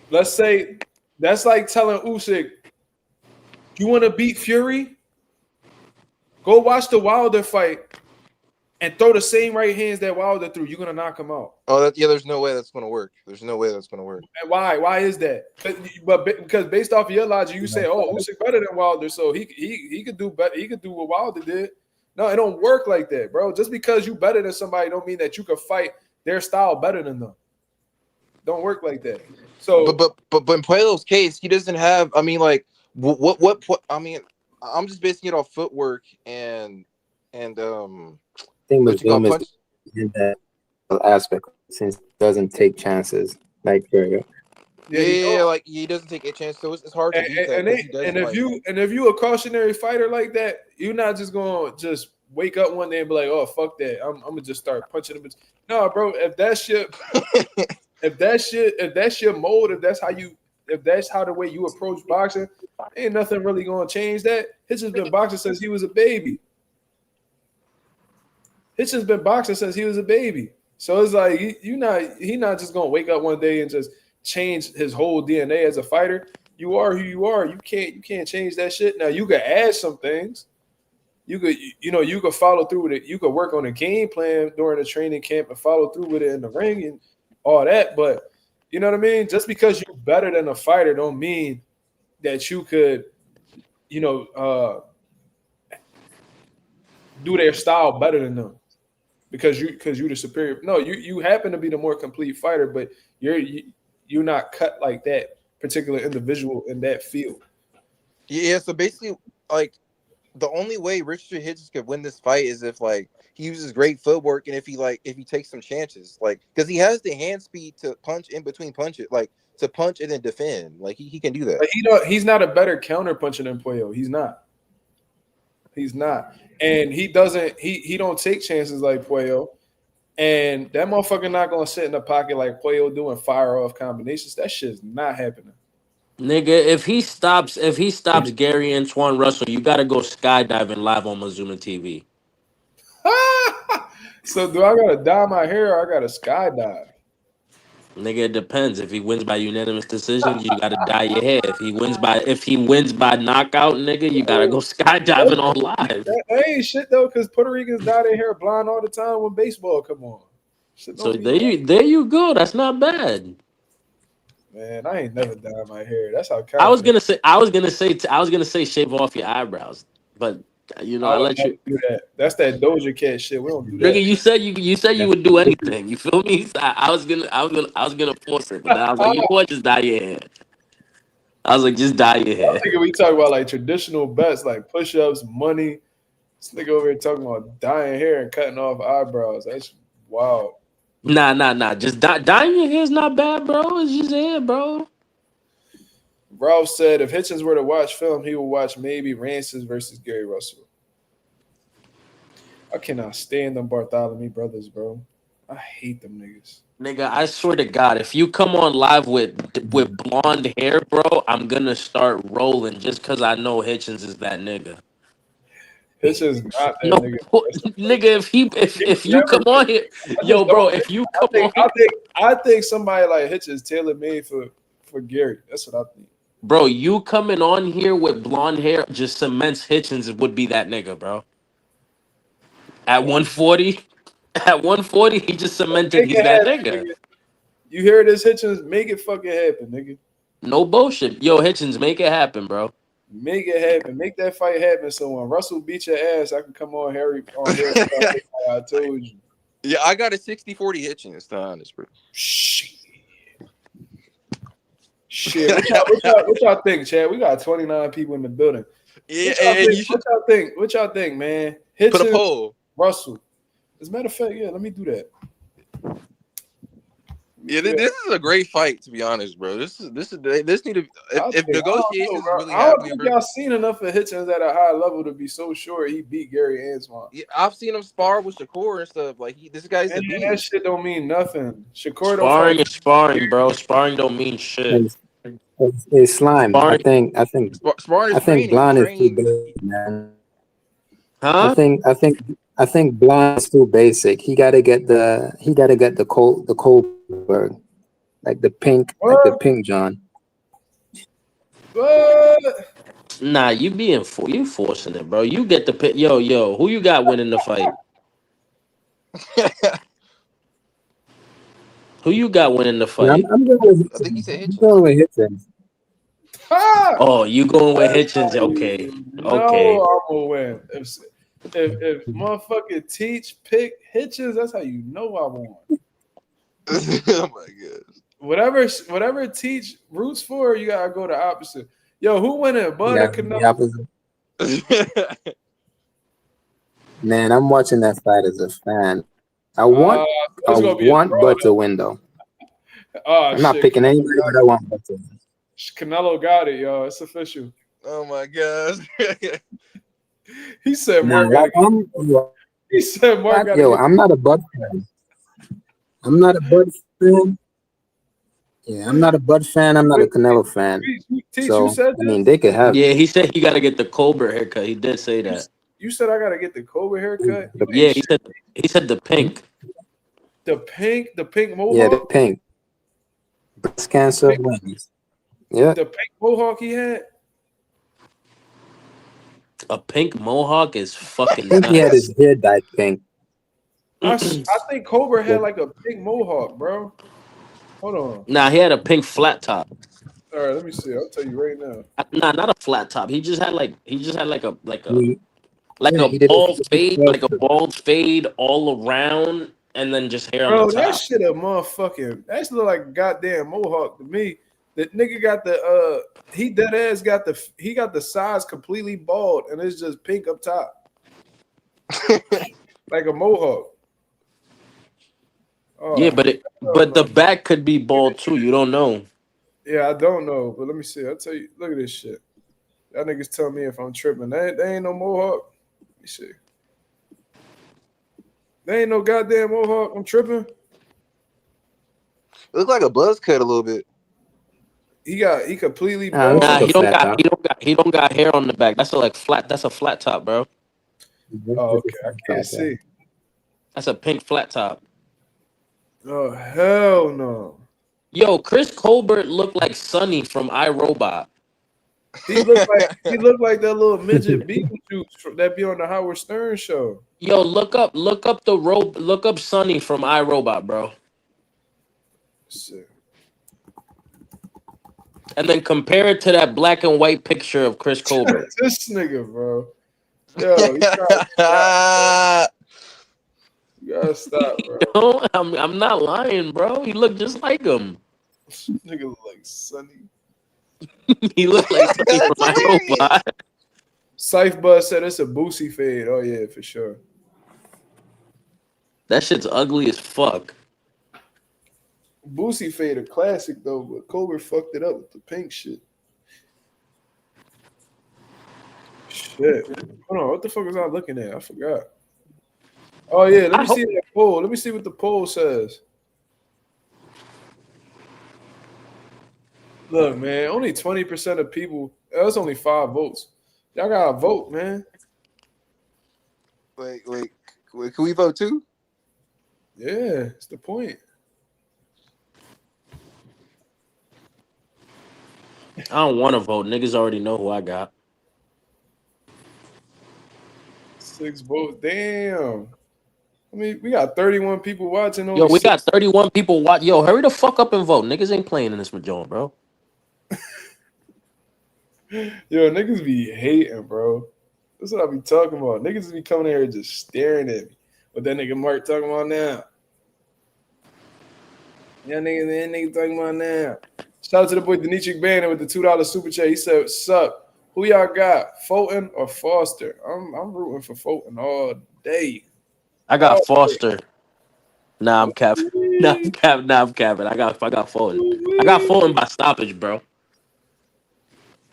Let's say that's like telling Usyk, you want to beat Fury? Go watch the Wilder fight and throw the same right hands that Wilder threw. You're going to knock him out. Oh, there's no way that's going to work. And why? Why is that? Because based off of your logic, you say, Usyk better than Wilder, so he could do better. He could do what Wilder did. No, it don't work like that, bro. Just because you better than somebody don't mean that you can fight their style better than them. Don't work like that. So, but in Puello's case, he doesn't have. I mean, like what? I mean, I'm just basing it off footwork and I think Mazuma is in that aspect since he doesn't take chances. Like Fury. Yeah, like he doesn't take a chance, so it's hard to beat that. If you a cautionary fighter like that, you're not just gonna just wake up one day and be like, "Oh fuck that, I'm gonna just start punching them." No, bro. If that's your mold, if that's how the way you approach boxing, ain't nothing really gonna change that. Hitchens been boxing since he was a baby. So it's like he not just gonna wake up one day and just change his whole DNA as a fighter. You are who you are. You can't change that shit. Now you could add some things. You could follow through with it. You could work on a game plan during the training camp and follow through with it in the ring and all that. But you know what I mean? Just because you're better than a fighter don't mean that you could, do their style better than them. Because you're the superior. No, you happen to be the more complete fighter, but you're not cut like that particular individual in that field. Yeah, so basically, like the only way Richard Hitchens could win this fight is if like he uses great footwork and if he takes some chances, like because he has the hand speed to punch in between punches, like to punch and then defend. Like he can do that. But he's not a better counter puncher than Puello. He's not. And he don't take chances like Puello. And that motherfucker not gonna sit in the pocket like Puello doing fire off combinations. That shit's not happening. Nigga, if he stops Gary Antoine Russell, you gotta go skydiving live on Mazuma TV. So do I gotta dye my hair or I gotta skydive? Nigga, it depends. If he wins by unanimous decision, you gotta dye your hair. If he wins by knockout, nigga, you gotta go skydiving on live. That ain't shit though, because Puerto Ricans dye their hair blonde all the time when baseball come on. So there you go. That's not bad. Man, I ain't never dyed my hair. That's how I was gonna say shave off your eyebrows, but I let you do that. That's that Doja Cat shit. We don't do that. Nigga, you said you would do anything. You feel me? So I was gonna force it, but then I was like, you know what? Just dye your hair. I was like, just dye your hair. I think we talk about like traditional bets, like push-ups, money. This nigga over here talking about dyeing hair and cutting off eyebrows. That's wild. Nah. Just dyeing your hair is not bad, bro. It's just hair, bro. Ralph said if Hitchens were to watch film, he would watch maybe Rances versus Gary Russell. I cannot stand them Bartholomew brothers, bro. I hate them niggas. Nigga, I swear to God, if you come on live with blonde hair, bro, I'm gonna start rolling just because I know Hitchens is that nigga. Hitchens not that nigga. Nigga, if you come on here, yo, bro, if you come on, I think somebody like Hitchens tailor made for Gary. That's what I think. Bro, you coming on here with blonde hair just cements Hitchens would be that nigga, bro. At 140, he just cemented he's that nigga. You hear this, Hitchens? Make it fucking happen, nigga. No bullshit. Yo, Hitchens, make it happen, bro. Make it happen. Make that fight happen. So when Russell beat your ass, I can come on Harry on here. I told you. Yeah, I got a 60-40 Hitchens, to honest, bro. Shit. What y'all think, Chad? We got 29 people in the building. Yeah, what y'all think, man? Hitchens, put a poll. Russell. As a matter of fact, yeah, let me do that. Yeah, this is a great fight, to be honest, bro. This need to if negotiations really I don't happening, think bro. y'all seen enough of Hitchens at a high level to be so sure he beat Gary Antoine. Yeah, I've seen him spar with Shakur and stuff. Like this guy's a beast. That shit don't mean nothing. Shakur Sparring is sparring, bro. Sparring don't mean shit. It's slime. Sparring. I think Sparring blonde is too basic, man. Huh? I think blonde is too basic. He gotta get the Goldberg, like the pink John. What? Nah, you forcing it, bro. You get the pick. Yo, who you got winning the fight? Who you got winning the fight? I'm going with, I think he said Hitchens. I'm going with Hitchens. Oh, you going with Hitchens? Okay. No, I'm gonna win. If motherfucking Teach pick Hitchens, that's how you know I won. Oh my god. Whatever Teach roots for, you gotta go the opposite. Yo, who winning? Bud or Canelo? Man, I'm watching that fight as a fan. I want Bud to win though. Oh I'm not shit, picking anybody, but I want Buster. Canelo got it, y'all. It's official. Oh my gosh. He said Now, Mark gotta. He said Mark gotta yo, get. I'm not a Bud fan. I'm not a Bud fan. Yeah, I'm not a Bud fan. I'm not a Wait, Canelo fan. Teach, you So, said I mean, this? they could have Yeah, he said he got to get the Cobra haircut. He did say that. You said I gotta get the Cobra haircut. You Yeah, ain't shit. he said the pink. The pink yeah, the mohawk. pink. Breast cancer awareness. Yeah. The pink mohawk he had. A pink mohawk is I fucking think he had nuts. his hair dyed pink. I think Cobra had like a pink mohawk, bro. Hold on. Nah, he had a pink flat top. All right, let me see. I'll tell you right now. Nah, not a flat top. He just had like a He, like yeah, a he did like a bald fade all around, and then just hair on the Bro, that top. shit a motherfucking. That shit look like a goddamn mohawk to me. The nigga got the he dead ass got the sides completely bald and it's just pink up top. Like a mohawk. Oh, Yeah, but the back could be bald too. You don't know. yeah, I don't know, but let me see. I'll tell you. Look at this shit. That niggas tell me if I'm tripping. They ain't no mohawk. Let me see. They ain't no goddamn mohawk. I'm tripping. Look like a buzz cut a little bit. He completely Nah, looks bald. like a flat top. he don't got hair on the back. That's a flat top, bro. Oh, okay. I can't see. That's a pink flat top. Oh hell no. Yo, Chris Colbert looked like Sonny from iRobot. He looked like that little midget Beetlejuice that be on the Howard Stern show. Yo, look up Sonny from iRobot, bro. Shit. And then compare it to that black and white picture of Chris Colbert. This nigga, bro. Yo, you gotta stop, bro. You gotta stop, bro. Yo, I'm not lying, bro. He looked just like him. Nigga look like Sonny. He looked like Sonny from iRobot. Syfe Buzz said it's a Boosie fade. Oh yeah, for sure. That shit's ugly as fuck. Boosie fade a classic though, but Colbert fucked it up with the pink shit. Shit. Hold on, what the fuck was I looking at? I forgot. Oh yeah, let me see that poll. Let me see what the poll says. Look, man, only 20% of people. That's only 5 votes. Y'all gotta vote, man. Wait, can we vote too? Yeah, it's the point. I don't want to vote. Niggas already know who I got. 6 votes. Damn. I mean, we got 31 people watching. Yo, we got 31 people watch. Yo, hurry the fuck up and vote. Niggas ain't playing in this joint, bro. Yo, niggas be hating, bro. That's what I be talking about. Niggas be coming here just staring at me. What that nigga Mark talking about now? Yeah, nigga talking about now. Shout out to the boy Denitric Bannon with the $2 super chat. He said, "Sup? Who y'all got? Fulton or Foster?" I'm rooting for Fulton all day. I got Foster. Nah, I'm capping. Nah, I'm capping. I got Fulton. I got Fulton by stoppage, bro.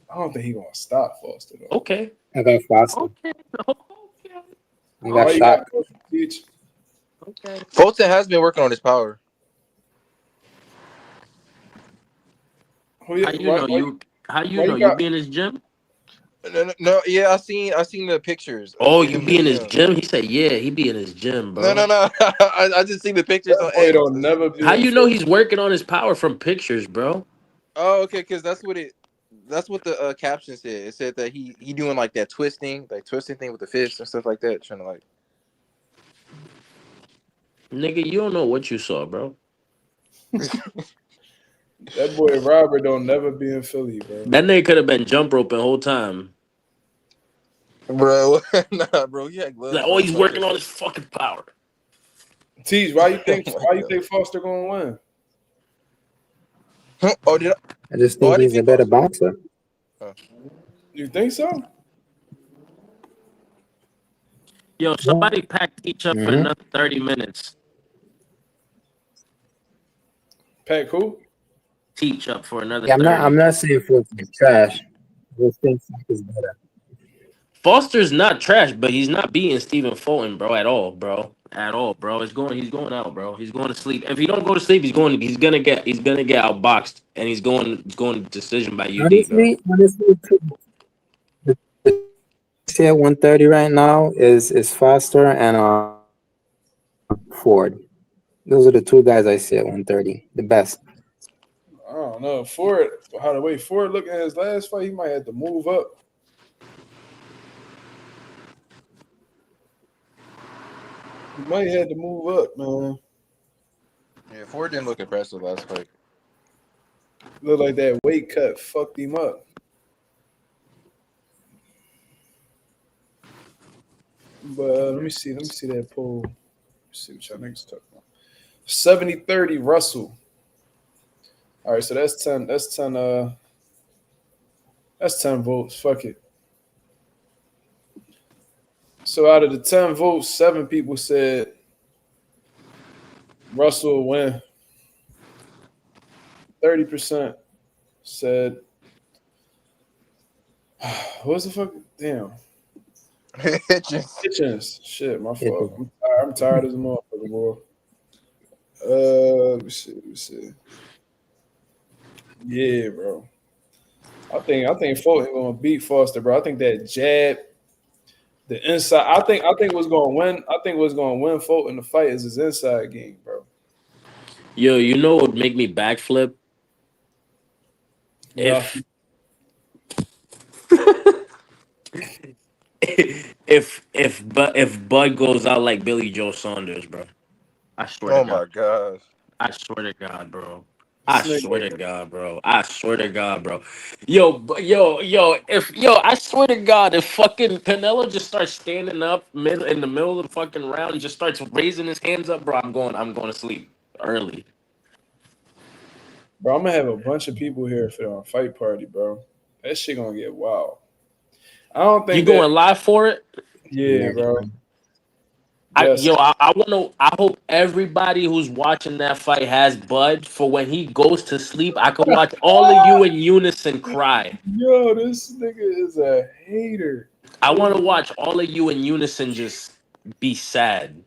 I don't think he gonna stop Foster though. Okay. I got Foster. Okay. I got shot. Okay. Fulton has been working on his power. How you know you be in his gym? No, yeah, I seen the pictures. Oh, you be in his gym? He said, yeah, he be in his gym, bro. No. I just seen the pictures on Boy X. don't never be. How you know he's working on his power from pictures, bro? Oh, okay, because that's what the caption said. It said that he doing like that twisting thing with the fist and stuff like that, trying to like. Nigga, you don't know what you saw, bro. That boy Robert don't never be in Philly, bro. That nigga could have been jump roping the whole time. Bro, nah, bro, he had gloves. Like, oh, he's working on his fucking power. Teej, why you think Foster gonna win? Oh, did I just think he's a better boxer. You think so? Yo, somebody packed each up for another 30 minutes. Pack who? Teach up for another Yeah, I'm 30. not saying Foster is trash. I just think Foster is better. Foster's not trash, but he's not beating Stephen Fulton, bro, at all, bro. At all, bro. He's going out, bro. He's going to sleep. If he don't go to sleep, he's gonna get outboxed and he's going to decision by UD, bro. Honestly, the here 130 right now is Foster and Ford. Those are the two guys I see at 130, the best. I don't know. Ford, how the way Ford look at his last fight, he might have to move up. He might have to move up, man. Yeah, Ford didn't look impressive last fight. Look like that weight cut fucked him up. But let me see that poll. Let's see what y'all niggas talking about. 70-30 Russell. All right, so that's 10. That's 10. That's 10 votes. Fuck it. So out of the 10 votes, 7 people said Russell will win. 30% said, what's the fuck? Damn. Hitchens. Shit, my fault. I'm tired as a motherfucker, boy. Let me see. Yeah, bro. I think Fulton gonna beat Foster, bro. I think that jab, the inside. I think what's gonna win. I think what's gonna win Fulton the fight is his inside game, bro. Yo, you know what would make me backflip? Yeah. If Bud goes out like Billy Joe Saunders, bro. I swear to Oh God. my gosh. I swear to God, bro. I This swear to nigga, God, bro. I swear to God, bro. I swear to God, if fucking Canelo just starts standing up in the middle of the fucking round and just starts raising his hands up, bro, I'm going to sleep early. bro, I'm gonna have a bunch of people here for the fight party, bro. That shit gonna get wild. I don't You think that. going live for it? Yeah, bro. I Yes. yo, I want to. I hope everybody who's watching that fight has Bud for when he goes to sleep. I can watch all of you in unison cry. Yo, this nigga is a hater. I want to watch all of you in unison just be sad.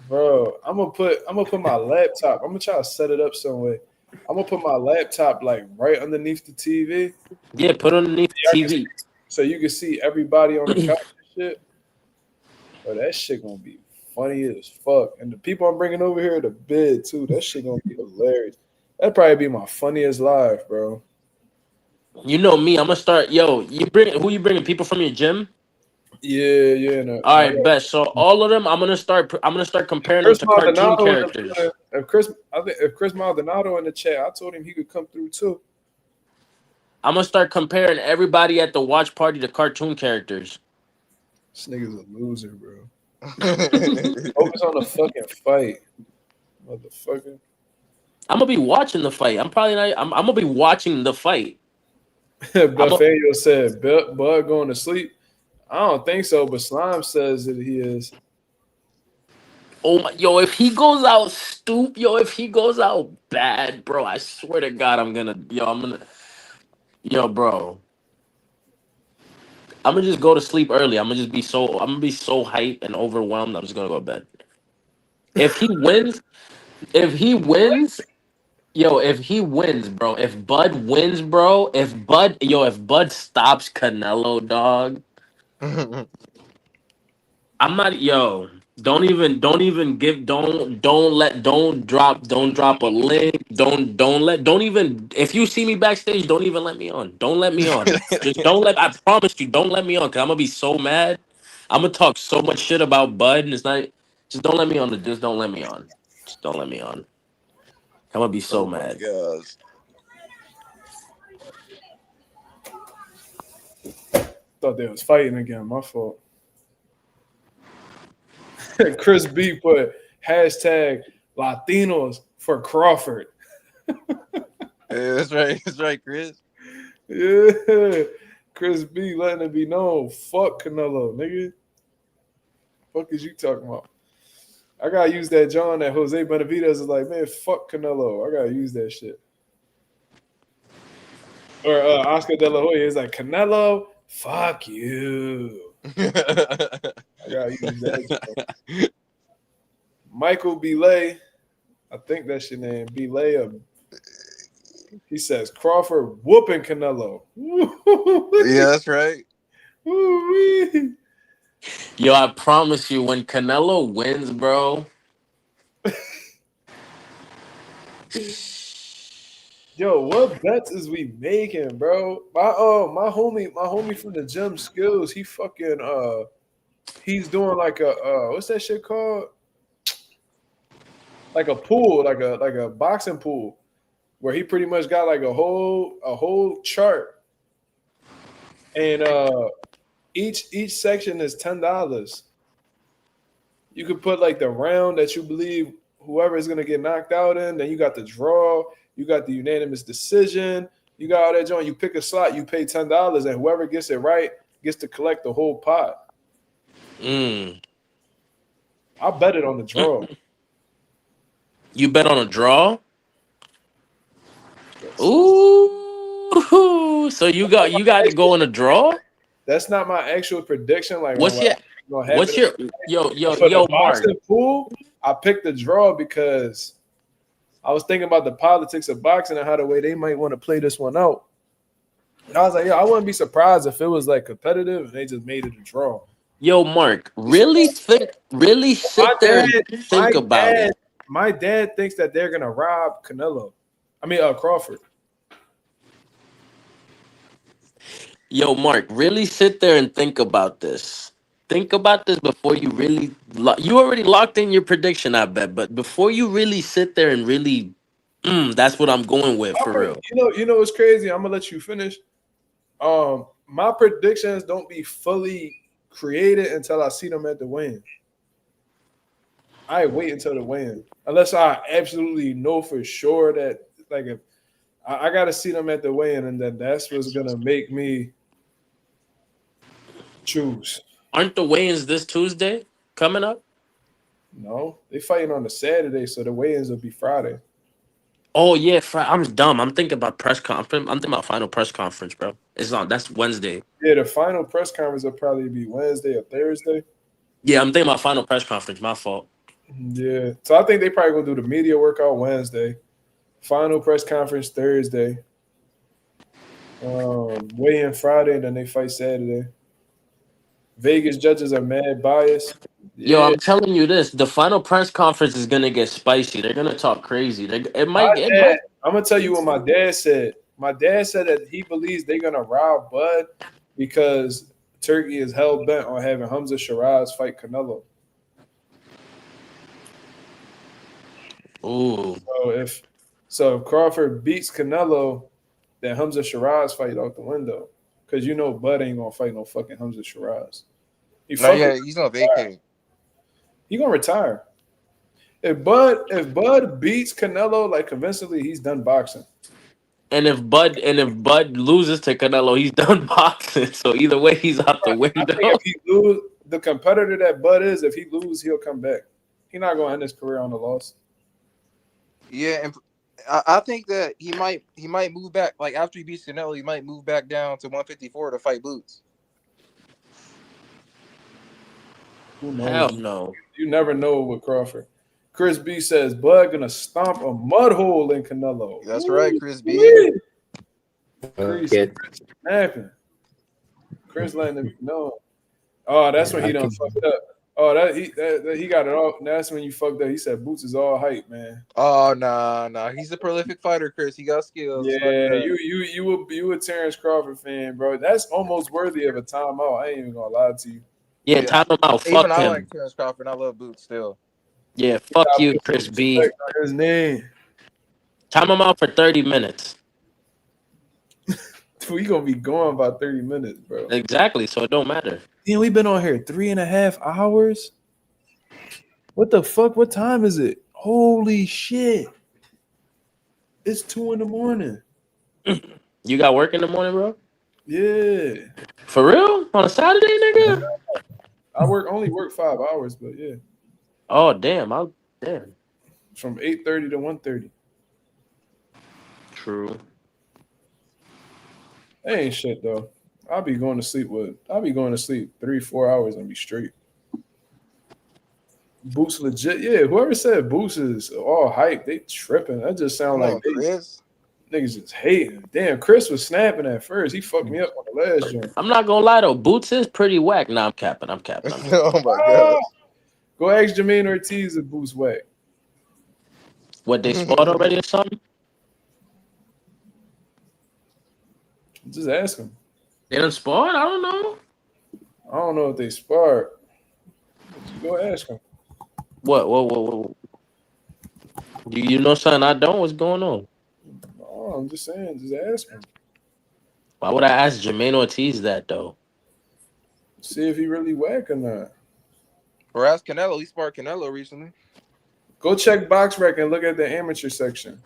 Bro, I'm gonna put my laptop. I'm gonna try to set it up some way. I'm gonna put my laptop like right underneath the TV, Yeah, put it underneath the TV. so you can see everybody on the couch and shit. Bro, that shit gonna be funny as fuck. And the people I'm bringing over here to bid too. That shit gonna be hilarious. That'd probably be my funniest live, bro. You know me. I'm gonna start. Yo, who you bringing? People from your gym? Yeah. All And I right, got best. So all of them, I'm gonna start. comparing them Chris to cartoon Maldonado in the characters. if Chris Maldonado in the chat, I told him he could come through too. I'm gonna start comparing everybody at the watch party to cartoon characters. This nigga's a loser, bro. Focus on the fucking fight, motherfucker. I'm gonna be watching the fight. I'm probably not. I'm gonna be watching the fight. Buffalo said Bud going to sleep. I don't think so, but Slime says that he is. Oh my, yo, if he goes out if he goes out bad, bro, I swear to God, bro. I'm gonna just go to sleep early. I'm gonna be so hyped and overwhelmed. I'm just gonna go to bed. If he wins, if he wins, if he wins, bro, if Bud wins, bro, if Bud stops Canelo, dog, I'm not don't drop a link. Don't even if you see me backstage, don't even let me on. Don't let me on. Just don't let I promise you, don't let me on because I'm gonna be so mad. I'm gonna talk so much shit about Bud and it's not just don't let me on just don't let me on. Just don't let me on. I'm gonna be so Oh my mad. gosh. Thought they was fighting again. My fault. Chris B put hashtag Latinos for Crawford. Yeah, that's right. That's right, Chris. Yeah. Chris B letting it be known. Fuck Canelo, nigga. Fuck is you talking about? I gotta use that John that Jose Benavidez is like, man, fuck Canelo. I gotta use that shit. Or Oscar De La Hoya is like, Canelo, fuck you. I gotta use that. Michael Belay, I think that's your name. Belay. He says Crawford whooping Canelo. Yeah, that's right. Ooh-wee. Yo, I promise you, when Canelo wins, bro. Yo, what bets is we making, bro? My homie from the gym skills, he fucking he's doing like a what's that shit called? Like a pool, like a boxing pool, where he pretty much got like a whole chart, and each section is $10. You could put like the round that you believe whoever is gonna get knocked out in. Then you got the draw, you got the unanimous decision, you got all that joint. You pick a slot, you pay $10, and whoever gets it right gets to collect the whole pot. Mm. I bet it on the draw. You bet on a draw? Yes. Ooh. So you got to go on a draw? That's not my actual prediction. Like on What's your what gonna what's happen. your For the Mark? boxing pool, I picked the draw because I was thinking about the politics of boxing and how the way they might want to play this one out. And I was like, yeah, I wouldn't be surprised if it was like competitive and they just made it a draw. Yo, Mark, really sit there and think about it. My dad thinks that they're gonna rob Canelo. I mean, Crawford. Yo, Mark, really sit there and think about this. Think about this before you really. You already locked in your prediction, I bet. But before you really sit there and really, that's what I'm going with for real. You know what's crazy? I'm gonna let you finish. My predictions don't be fully created until I see them at the weigh-in. I wait until the weigh-in, unless I absolutely know for sure that like if I got to see them at the weigh-in, and then that's what's gonna make me choose. Aren't the weigh-ins this Tuesday coming up? No, they fighting on a Saturday, so the weigh-ins will be Friday. Oh yeah, I'm dumb. I'm thinking about press conference. I'm thinking about final press conference, bro. It's not. That's Wednesday. Yeah, the final press conference will probably be Wednesday or Thursday. Yeah, I'm thinking about final press conference. My fault. Yeah, so I think they probably gonna do the media workout Wednesday, final press conference Thursday, weigh-in Friday, and then they fight Saturday. Vegas judges are mad biased. Yo, Yeah, I'm telling you this: the final press conference is gonna get spicy. They're gonna talk crazy. It my might. It dad. might. I'm gonna tell you what my dad said. My dad said that he believes they're gonna rob Bud because Turkey is hell bent on having Hamza Shiraz fight Canelo. Ooh. So if Crawford beats Canelo, then Hamza Shiraz fight out the window. Because you know Bud ain't gonna fight no fucking Hamza Shiraz. He's gonna vacate. He gonna retire. If Bud beats Canelo like convincingly, he's done boxing. And if Bud loses to Canelo, he's done boxing. So either way, he's out the I think window. if he lose, the competitor that Bud is, if he lose, he'll come back. He's not gonna end his career on a loss. Yeah, and I think that he might move back. Like after he beats Canelo, he might move back down to 154 to fight Boots. Who knows? Hell no. You never know with Crawford. Chris B says Bud gonna stomp a mud hole in Canelo. That's right, Chris B. Chris snapping. Chris letting him know. Oh, that's when he done fucked up. Oh, that he got it all. That's when you fucked up. He said Boots is all hype, man. Oh nah. He's a prolific fighter, Chris. He got skills. Yeah, you a Terence Crawford fan, bro. That's almost worthy of a timeout. I ain't even gonna lie to you. Yeah, time him out. Even Fuck I him. like Terence Crawford. I love Boots still. Yeah, fuck you, Chris B. His name. Time him out for 30 minutes. We gonna be going about 30 minutes, bro. Exactly, so it don't matter. Yeah, we've been on here 3.5 hours. What the fuck? What time is it? Holy shit! It's 2 a.m. You got work in the morning, bro? Yeah. For real? On a Saturday, nigga? I only work 5 hours, but yeah. Oh damn! Damn. from 8:30 to 1:30. True. That ain't shit though. I'll be going to sleep 3-4 hours and be straight. Boots legit, yeah. Whoever said Boots is all hype, they tripping. That just sound Come like on, Chris. niggas just hating. Damn, Chris was snapping at first. He fucked me up on the last joint. I'm not gonna lie though. Boots is pretty whack. Nah, I'm capping. I'm capping. I'm capping. Oh my Ah! gosh. Go ask Jermaine Ortiz if Boots whack. What they spot already or something? Just ask him. They done spot? I don't know. I don't know if they sparred. Just go ask him. What? You know something I don't? What's going on? No, I'm just saying, just ask him. Why would I ask Jermaine Ortiz that though? See if he really whack or not. Or ask Canelo. He sparred Canelo recently. Go check Box Rec and look at the amateur section.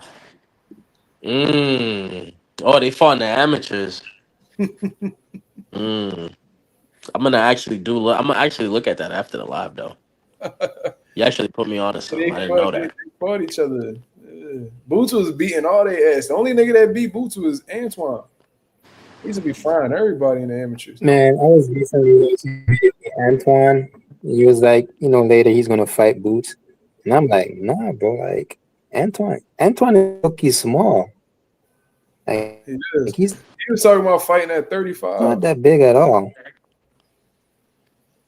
Oh, they fought in the amateurs. I'm gonna actually look at that after the live though. You actually put me on to something. I didn't know that. They fought each other. Yeah. Boots was beating all their ass. The only nigga that beat Boots was Antoine. He used to be frying everybody in the amateurs. Man, I was recently watching a video with Antoine. He was like, later he's gonna fight Boots, and I'm like, nah, bro. Like Antoine is lucky small. Like He is. he's He was talking about fighting at 35. not that big at all.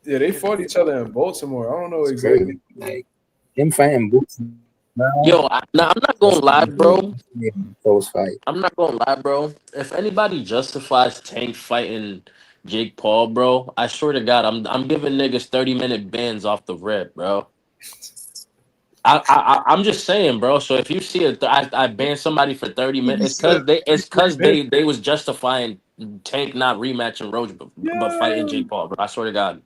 Yeah, they fought each other in Baltimore. I don't know It's exactly. crazy. Like him fighting Boots now. Yo, I'm not gonna lie, bro. Close fight. I'm not gonna lie, bro. If anybody justifies Tank fighting Jake Paul, bro, I swear to God, I'm giving niggas 30-minute bans off the rip, bro. I'm just saying, bro. So if you see I ban somebody for 30 minutes, it's cause they was justifying Tank not rematching Roach, but fighting Jake Paul, bro. I swear to God,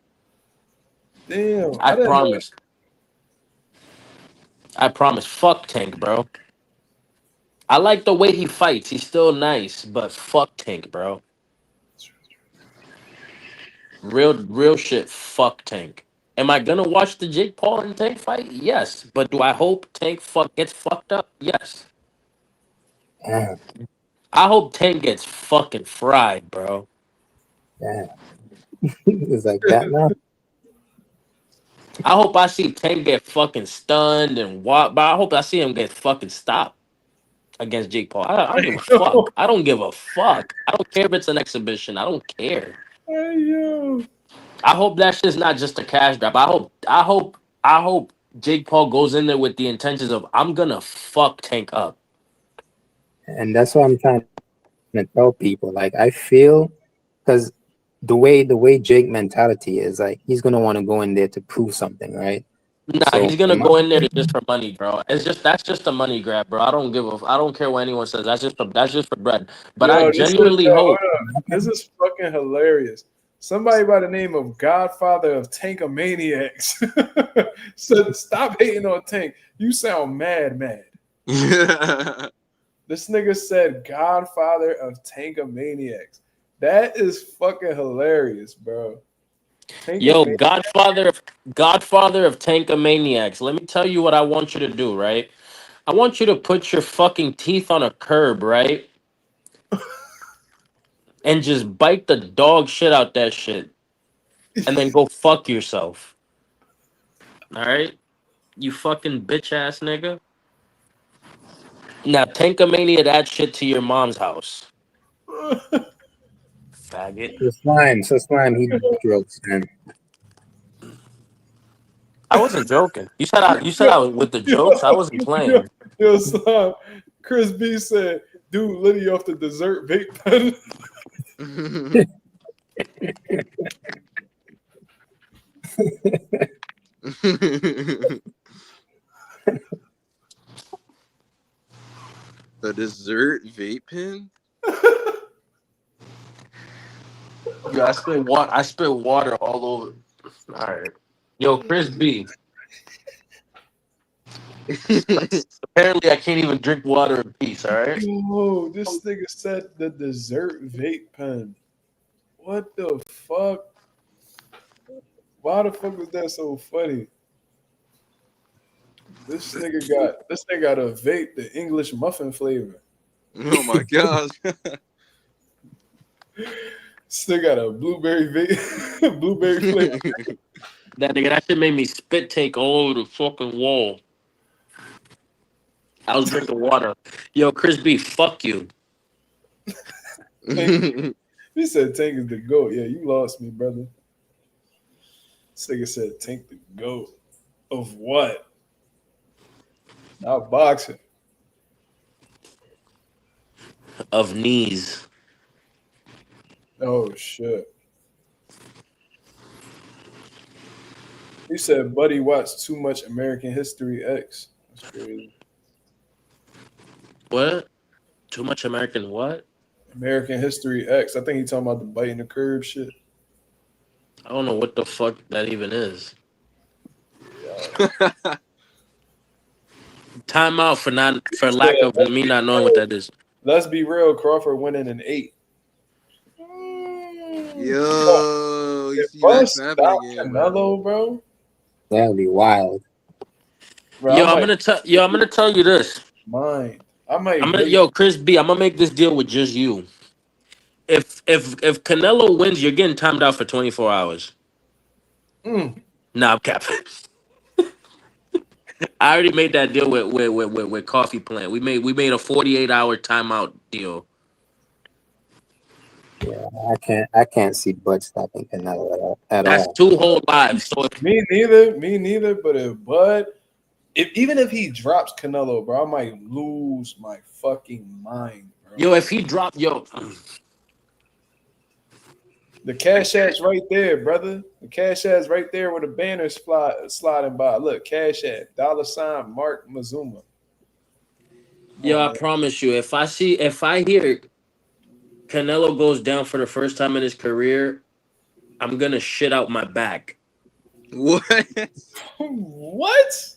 Damn. I didn't know. promise. I promise. Fuck Tank, bro. I like the way he fights. He's still nice, but fuck Tank, bro. Real shit. Fuck Tank. Am I gonna watch the Jake Paul and Tank fight? Yes. But do I hope Tank gets fucked up? Yes. Damn, I hope Tank gets fucking fried, bro. damn. It's like that now. I hope I see Tank get fucking stunned and what, but I hope I see him get fucking stopped against Jake Paul. I don't give a fuck. I don't give a fuck. I don't care if it's an exhibition. I don't care. Hey, yo. I hope that shit's not just a cash grab. I hope Jake Paul goes in there with the intentions of I'm gonna fuck Tank up. And that's what I'm trying to tell people. Like I feel because the way Jake mentality is, like he's gonna want to go in there to prove something, right? Nah, So he's gonna go in there just for money, bro. That's just a money grab, bro. I don't care what anyone says. That's just for bread. But I Yo, genuinely hold hope. up. This is fucking hilarious. Somebody by the name of Godfather of Tankamaniacs said, "Stop hating on Tank. You sound mad." This nigga said, "Godfather of Tankamaniacs." That is fucking hilarious, bro. Yo, Tankamaniacs. Godfather of Tankamaniacs. Let me tell you what I want you to do, right? I want you to put your fucking teeth on a curb, right? And just bite the dog shit out that shit. And then go fuck yourself. All right? You fucking bitch ass nigga. Now, Tankamania that shit to your mom's house. Faggot. So slime, he jokes, man. I wasn't joking. You said I was with the jokes. I wasn't playing. Yo, son. Chris B said, "Dude, Liddy off the dessert vape pen." A dessert vape pen? Yo, I spit water all over. All right. Yo, Chris B. Apparently, I can't even drink water in peace. All right. Yo, this nigga said the dessert vape pen. What the fuck? Why the fuck was that so funny? This nigga got a vape the English muffin flavor. Oh my gosh. This nigga got a blueberry vape, blueberry flavor. That shit made me spit take all over the fucking wall. I was drinking water. Yo, Chris B, fuck you. He said Tank is the GOAT. Yeah, you lost me, brother. This nigga said Tank the GOAT. Of what? Not boxing. Of knees. Oh shit. He said Buddy watched too much American History X. That's crazy. What? Too much American what? American History X. I think he talking about the biting the curb shit. I don't know what the fuck that even is. Time out for lack of me not knowing what that is. Let's be real. Crawford winning in 8. Yo, you If see Bud that snapping stopped again, bro. Canelo, bro. That would be wild. Bro, Yo, I'm gonna tell you this. Mine. I might. Yo, Chris B, I'm gonna make this deal with just you. If Canelo wins, you're getting timed out for 24 hours. Nah, I'm capping. I already made that deal with Coffee Plant. We made a 48-hour timeout deal. Yeah, I can't see Bud stopping Canelo at That's all. 2 whole lives. So if, Me neither. But even if he drops Canelo, bro, I might lose my fucking mind, bro. yo, if he dropped, The Cash App's right there, brother. The Cash App's right there with the banner sliding by. Look, Cash App, $ MarkMazuma. I promise you, if I hear Canelo goes down for the first time in his career, I'm gonna shit out my back. What? What?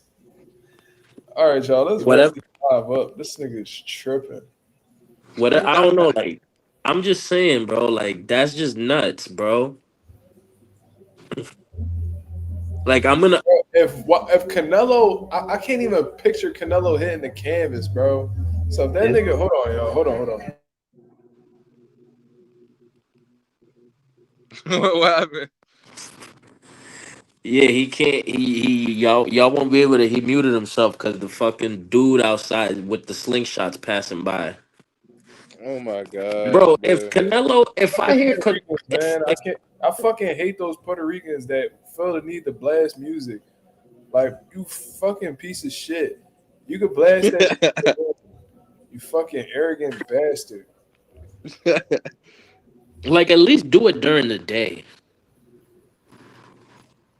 All right, y'all. Let's Whatever. wrap this up. This nigga's tripping. I don't know. Like, I'm just saying, bro. Like, that's just nuts, bro. Like, I'm gonna. If Canelo, I can't even picture Canelo hitting the canvas, bro. So if that nigga, hold on, y'all. Hold on. What happened? Yeah, he can't. Y'all won't be able to. He muted himself because the fucking dude outside with the slingshots passing by. Oh my god, Bro, if I hear, Man, I fucking hate those Puerto Ricans that feel the need to blast music. Like, you fucking piece of shit. You could blast that shit, you fucking arrogant bastard. like, at least do it during the day.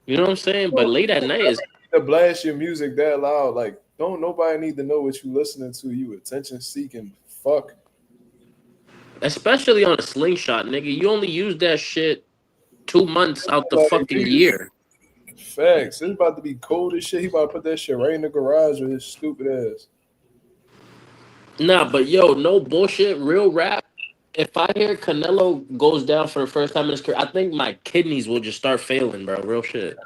You know what I'm saying? But late at night is To blast your music that loud, like, don't nobody need to know what you listening to. You attention seeking fuck. especially on a slingshot, nigga. You only use that shit 2 months out the fucking year. Facts. It's about to be cold as shit. He about to put that shit right in the garage with his stupid ass. Nah, but yo, no bullshit, real rap. If I hear Canelo goes down for the first time in his career, I think my kidneys will just start failing, bro. Real shit.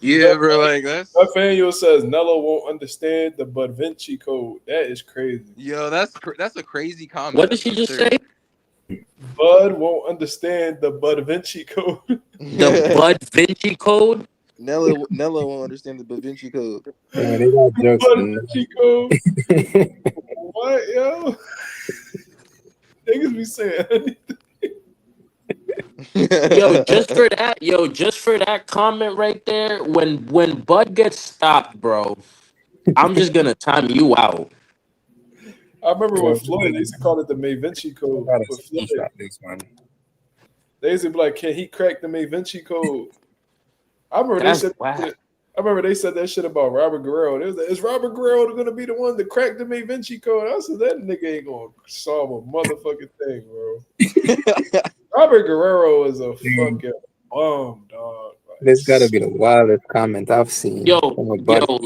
Yeah, bro, like that's. My Faniel says Nello won't understand the Bud Vinci Code. That is crazy. Yo, that's a crazy comment. What did she just say? Bud won't understand the Bud Vinci Code. The Bud Vinci Code? Nello won't understand the Da Vinci Code. Yeah, they got jokes. Bud Man. Vinci Code. What, yo? Niggas be saying anything. just for that comment right there, when Bud gets stopped, bro, I'm just gonna time you out. I remember with Floyd, they used to call it the May Vinci Code. With Floyd, they used to be like, "Can he crack the May Vinci Code?" I remember they said that shit about Robert Guerrero. They was like, "Is Robert Guerrero going to be the one to crack the May Vinci Code?" I said, "That nigga ain't going to solve a motherfucking thing, bro." Robert Guerrero is a fucking bum, dog. Like, This got to be the wildest comment I've seen.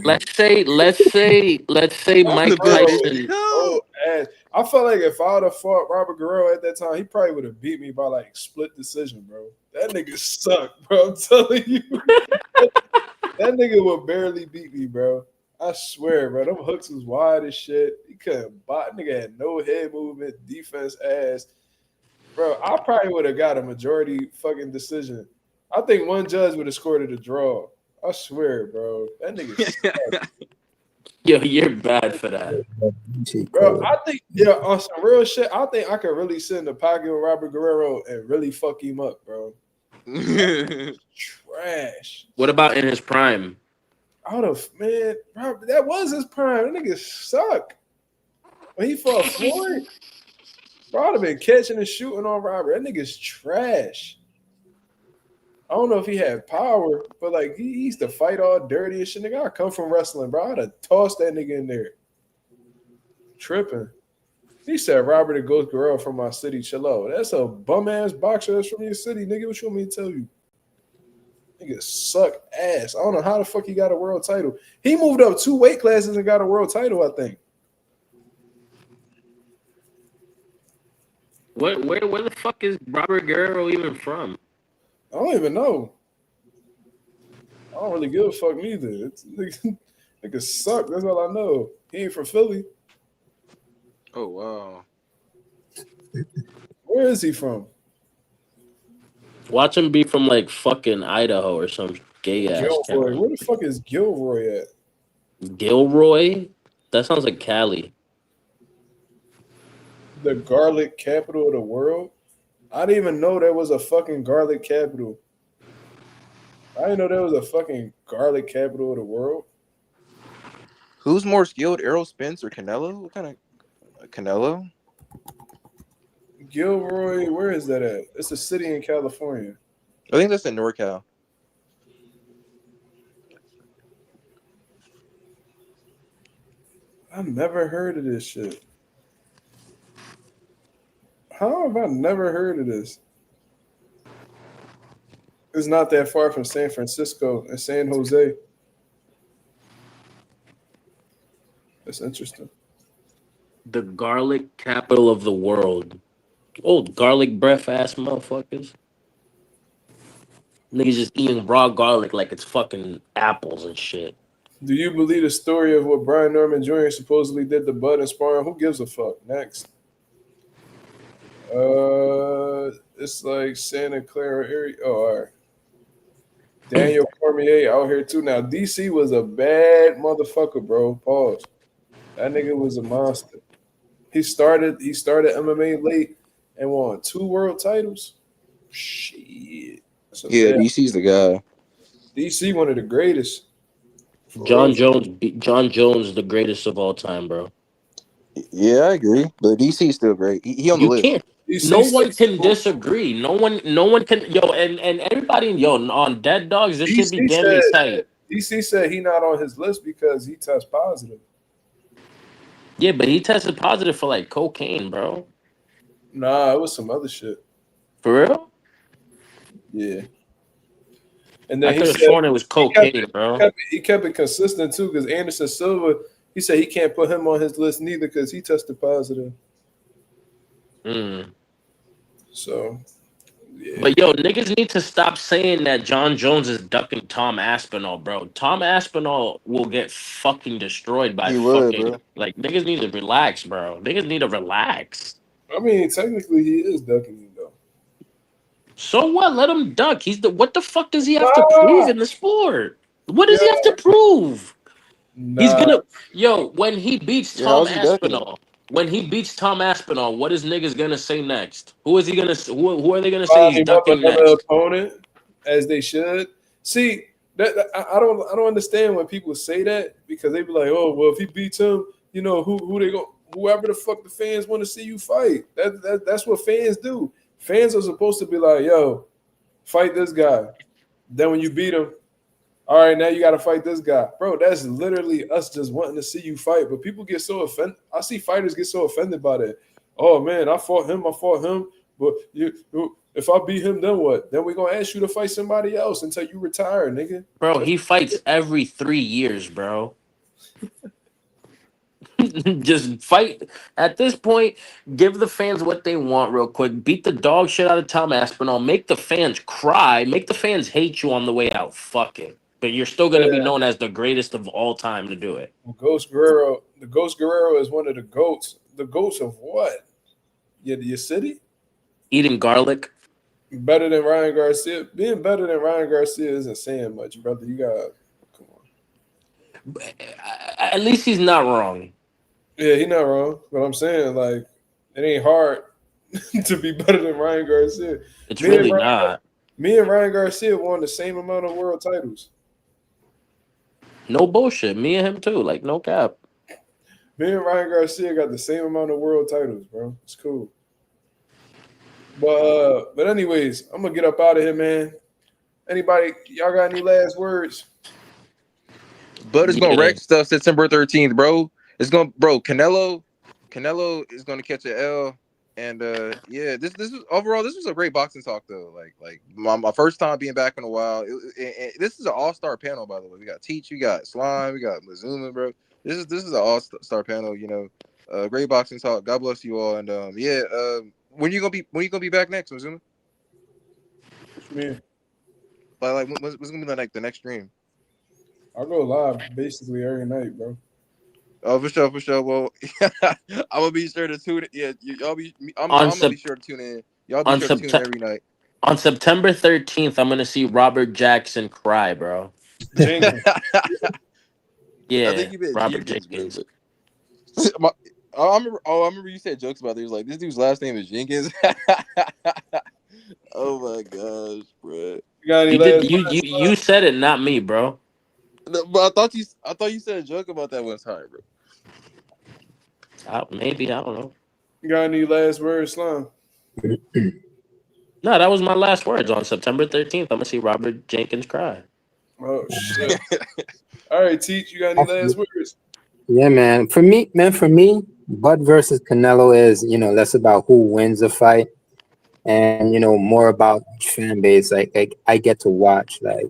Let's say Mike Tyson. I felt like if I would have fought Robert Guerrero at that time, he probably would have beat me by like split decision, bro. That nigga sucked, bro. I'm telling you. That nigga would barely beat me, bro. I swear, bro, them hooks was wide as shit. He couldn't bot. Nigga had no head movement, defense ass. Bro, I probably would have got a majority fucking decision. I think one judge would have scored it a draw. I swear, bro. That nigga suck. Yo, you're bad for that. Cheat Bro, code. I think, yeah, on some real shit, I think I could really sit in the pocket with Robert Guerrero and really fuck him up, bro. Trash. What about in his prime? Out of man, bro, that was his prime. That nigga suck. When he fought Floyd, bro, I'd have been catching and shooting on Robert. That nigga's trash. I don't know if he had power, but like he used to fight all dirty and shit. Nigga, I come from wrestling, bro. I'd have tossed that nigga in there. Tripping. He said Robert the Ghost Guerrero from my city. Chill out. That's a bum ass boxer that's from your city, nigga. What you want me to tell you? Nigga suck ass. I don't know how the fuck he got a world title. He moved up 2 weight classes and got a world title, I think. Where the fuck is Robert Guerrero even from? I don't even know. I don't really give a fuck neither. Nigga suck. That's all I know. He ain't from Philly. Oh wow. Where is he from? Watch him be from like fucking Idaho or some gay ass Gilroy. town. Where the fuck is Gilroy at? Gilroy? That sounds like Cali. The garlic capital of the world? I didn't even know there was a fucking garlic capital. I didn't know there was a fucking garlic capital of the world. Who's more skilled, Errol Spence or Canelo? What kind of Canelo? Gilroy, where is that at? It's a city in California. I think that's in NorCal. I've never heard of this shit. How have I never heard of this? It's not that far from San Francisco and San Jose. That's interesting. The garlic capital of the world. Old garlic breath ass motherfuckers. Niggas just eating raw garlic like it's fucking apples and shit. Do you believe the story of what Brian Norman Jr. supposedly did to Bud and sparring? Who gives a fuck? Next. It's like Santa Clara area. Oh, all right. Daniel Cormier out here too. Now DC was a bad motherfucker, bro. Pause. That nigga was a monster. He started MMA late and won 2 world titles. Shit. Yeah, DC's the guy. DC one of the greatest. John Jones, the greatest of all time, bro. Yeah, I agree. But DC's still great. He on the You list. can't. DC No one said- can disagree. No one can. Yo, and everybody, on Dead Dogs, this should be DC damn near said, tight. DC said he not on his list because he tests positive. Yeah, but he tested positive for like cocaine, bro. Nah, it was some other shit. For real? Yeah. And then I he could have said sworn it was cocaine, bro. he kept it consistent too because Anderson Silva, he said he can't put him on his list neither because he tested positive. Mm. So, yeah. But yo, niggas need to stop saying that John Jones is ducking Tom Aspinall, bro. Tom Aspinall will get fucking destroyed by He would, fucking bro. like niggas need to relax, bro. Niggas need to relax. I mean, technically he is ducking you though. So what? Let him duck. What the fuck does he have to Nah. prove in the sport? What does he have to prove? Nah, He's gonna when he beats Yeah, Tom how's he ducking Aspinall. When he beats Tom Aspinall, what is niggas gonna say next? Who is he gonna? Who are they gonna say line he's him up ducking another next? opponent as they should. See, I don't understand when people say that because they be like, oh well, if he beats him, you know who they go, whoever the fuck the fans want to see you fight. That's what fans do. Fans are supposed to be like, yo, fight this guy. Then when you beat him, all right, now you got to fight this guy. Bro, that's literally us just wanting to see you fight. But people get so offended. I see fighters get so offended by that. Oh, man, I fought him. But if I beat him, then what? Then we're going to ask you to fight somebody else until you retire, nigga. Bro, he fights every 3 years, bro. Just fight. At this point, give the fans what they want real quick. Beat the dog shit out of Tom Aspinall. Make the fans cry. Make the fans hate you on the way out. Fuck it. but you're still gonna be Yeah. known as the greatest of all time to do it. Ghost Guerrero. The Ghost Guerrero is one of the goats. The goats of what? Your city? Eating garlic. Better than Ryan Garcia. Being better than Ryan Garcia isn't saying much, brother. You got come on. At least he's not wrong. Yeah, he not wrong. But I'm saying like it ain't hard to be better than Ryan Garcia. It's Me and really Ryan, not. me and Ryan Garcia won the same amount of world titles. No bullshit. Me and him too. Like no cap. Me and Ryan Garcia got the same amount of world titles, bro. It's cool. But anyways, I'm gonna get up out of here, man. Anybody, y'all got any last words? Bud is gonna Yeah. wreck stuff September 13th, bro. It's gonna, bro. Canelo is gonna catch an L, and yeah, this was overall. This was a great boxing talk though. Like my first time being back in a while. This is an all-star panel, by the way. We got Teach, we got Slime, we got Mazuma, bro. This is an all-star panel. You know, great boxing talk. God bless you all, and yeah. When you gonna be back next, Mazuma? What you mean? Like what's gonna be like the next stream? I go live basically every night, bro. Oh, for sure. Well, I'm gonna be sure to tune in. Yeah, y'all be. I'm On gonna be sure to tune in. Y'all be on sure to tune in September every night. on September 13th, I'm gonna see Robert Jackson cry, bro. Jenkins. I Yeah, think you meant Robert Jenkins, bro. Jenkins. I remember you said jokes about it. He was like, this dude's last name is Jenkins. Oh my gosh, bro. You got any You did last words? you said it, not me, bro. But I thought you said a joke about that one time, bro. Maybe I don't know. You got any last words, Slime? No, that was my last words. On September 13th, I'm gonna see Robert Jenkins cry. Oh shit. All right, Teach, you got any last words? Yeah, man. For me, Bud versus Canelo is, less about who wins the fight and, more about fan base. Like I get to watch like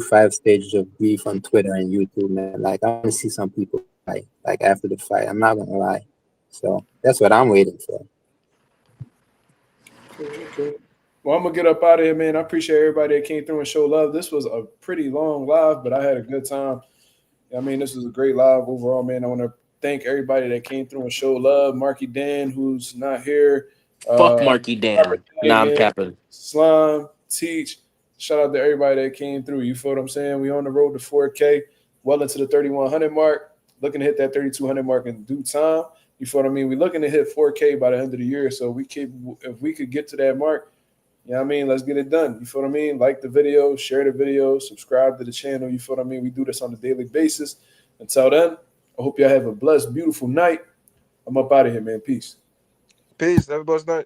5 stages of beef on Twitter and YouTube, man. Like I want to see some people fight, like after the fight. I'm not gonna lie. So that's what I'm waiting for. Okay. Well, I'm gonna get up out of here, man. I appreciate everybody that came through and showed love. This was a pretty long live, but I had a good time. I mean, this was a great live overall, man. I want to thank everybody that came through and showed love. Marky Dan, who's not here. Fuck Marky Dan. Nah, I'm capping. Slime, Teach. Shout out to everybody that came through. You feel what I'm saying? We on the road to 4K, well into the 3,100 mark. Looking to hit that 3,200 mark in due time. You feel what I mean? We're looking to hit 4K by the end of the year. So if we could get to that mark, you know what I mean? Let's get it done. You feel what I mean? Like the video, share the video, subscribe to the channel. You feel what I mean? We do this on a daily basis. Until then, I hope y'all have a blessed, beautiful night. I'm up out of here, man. Peace. Peace. Have a blessed night.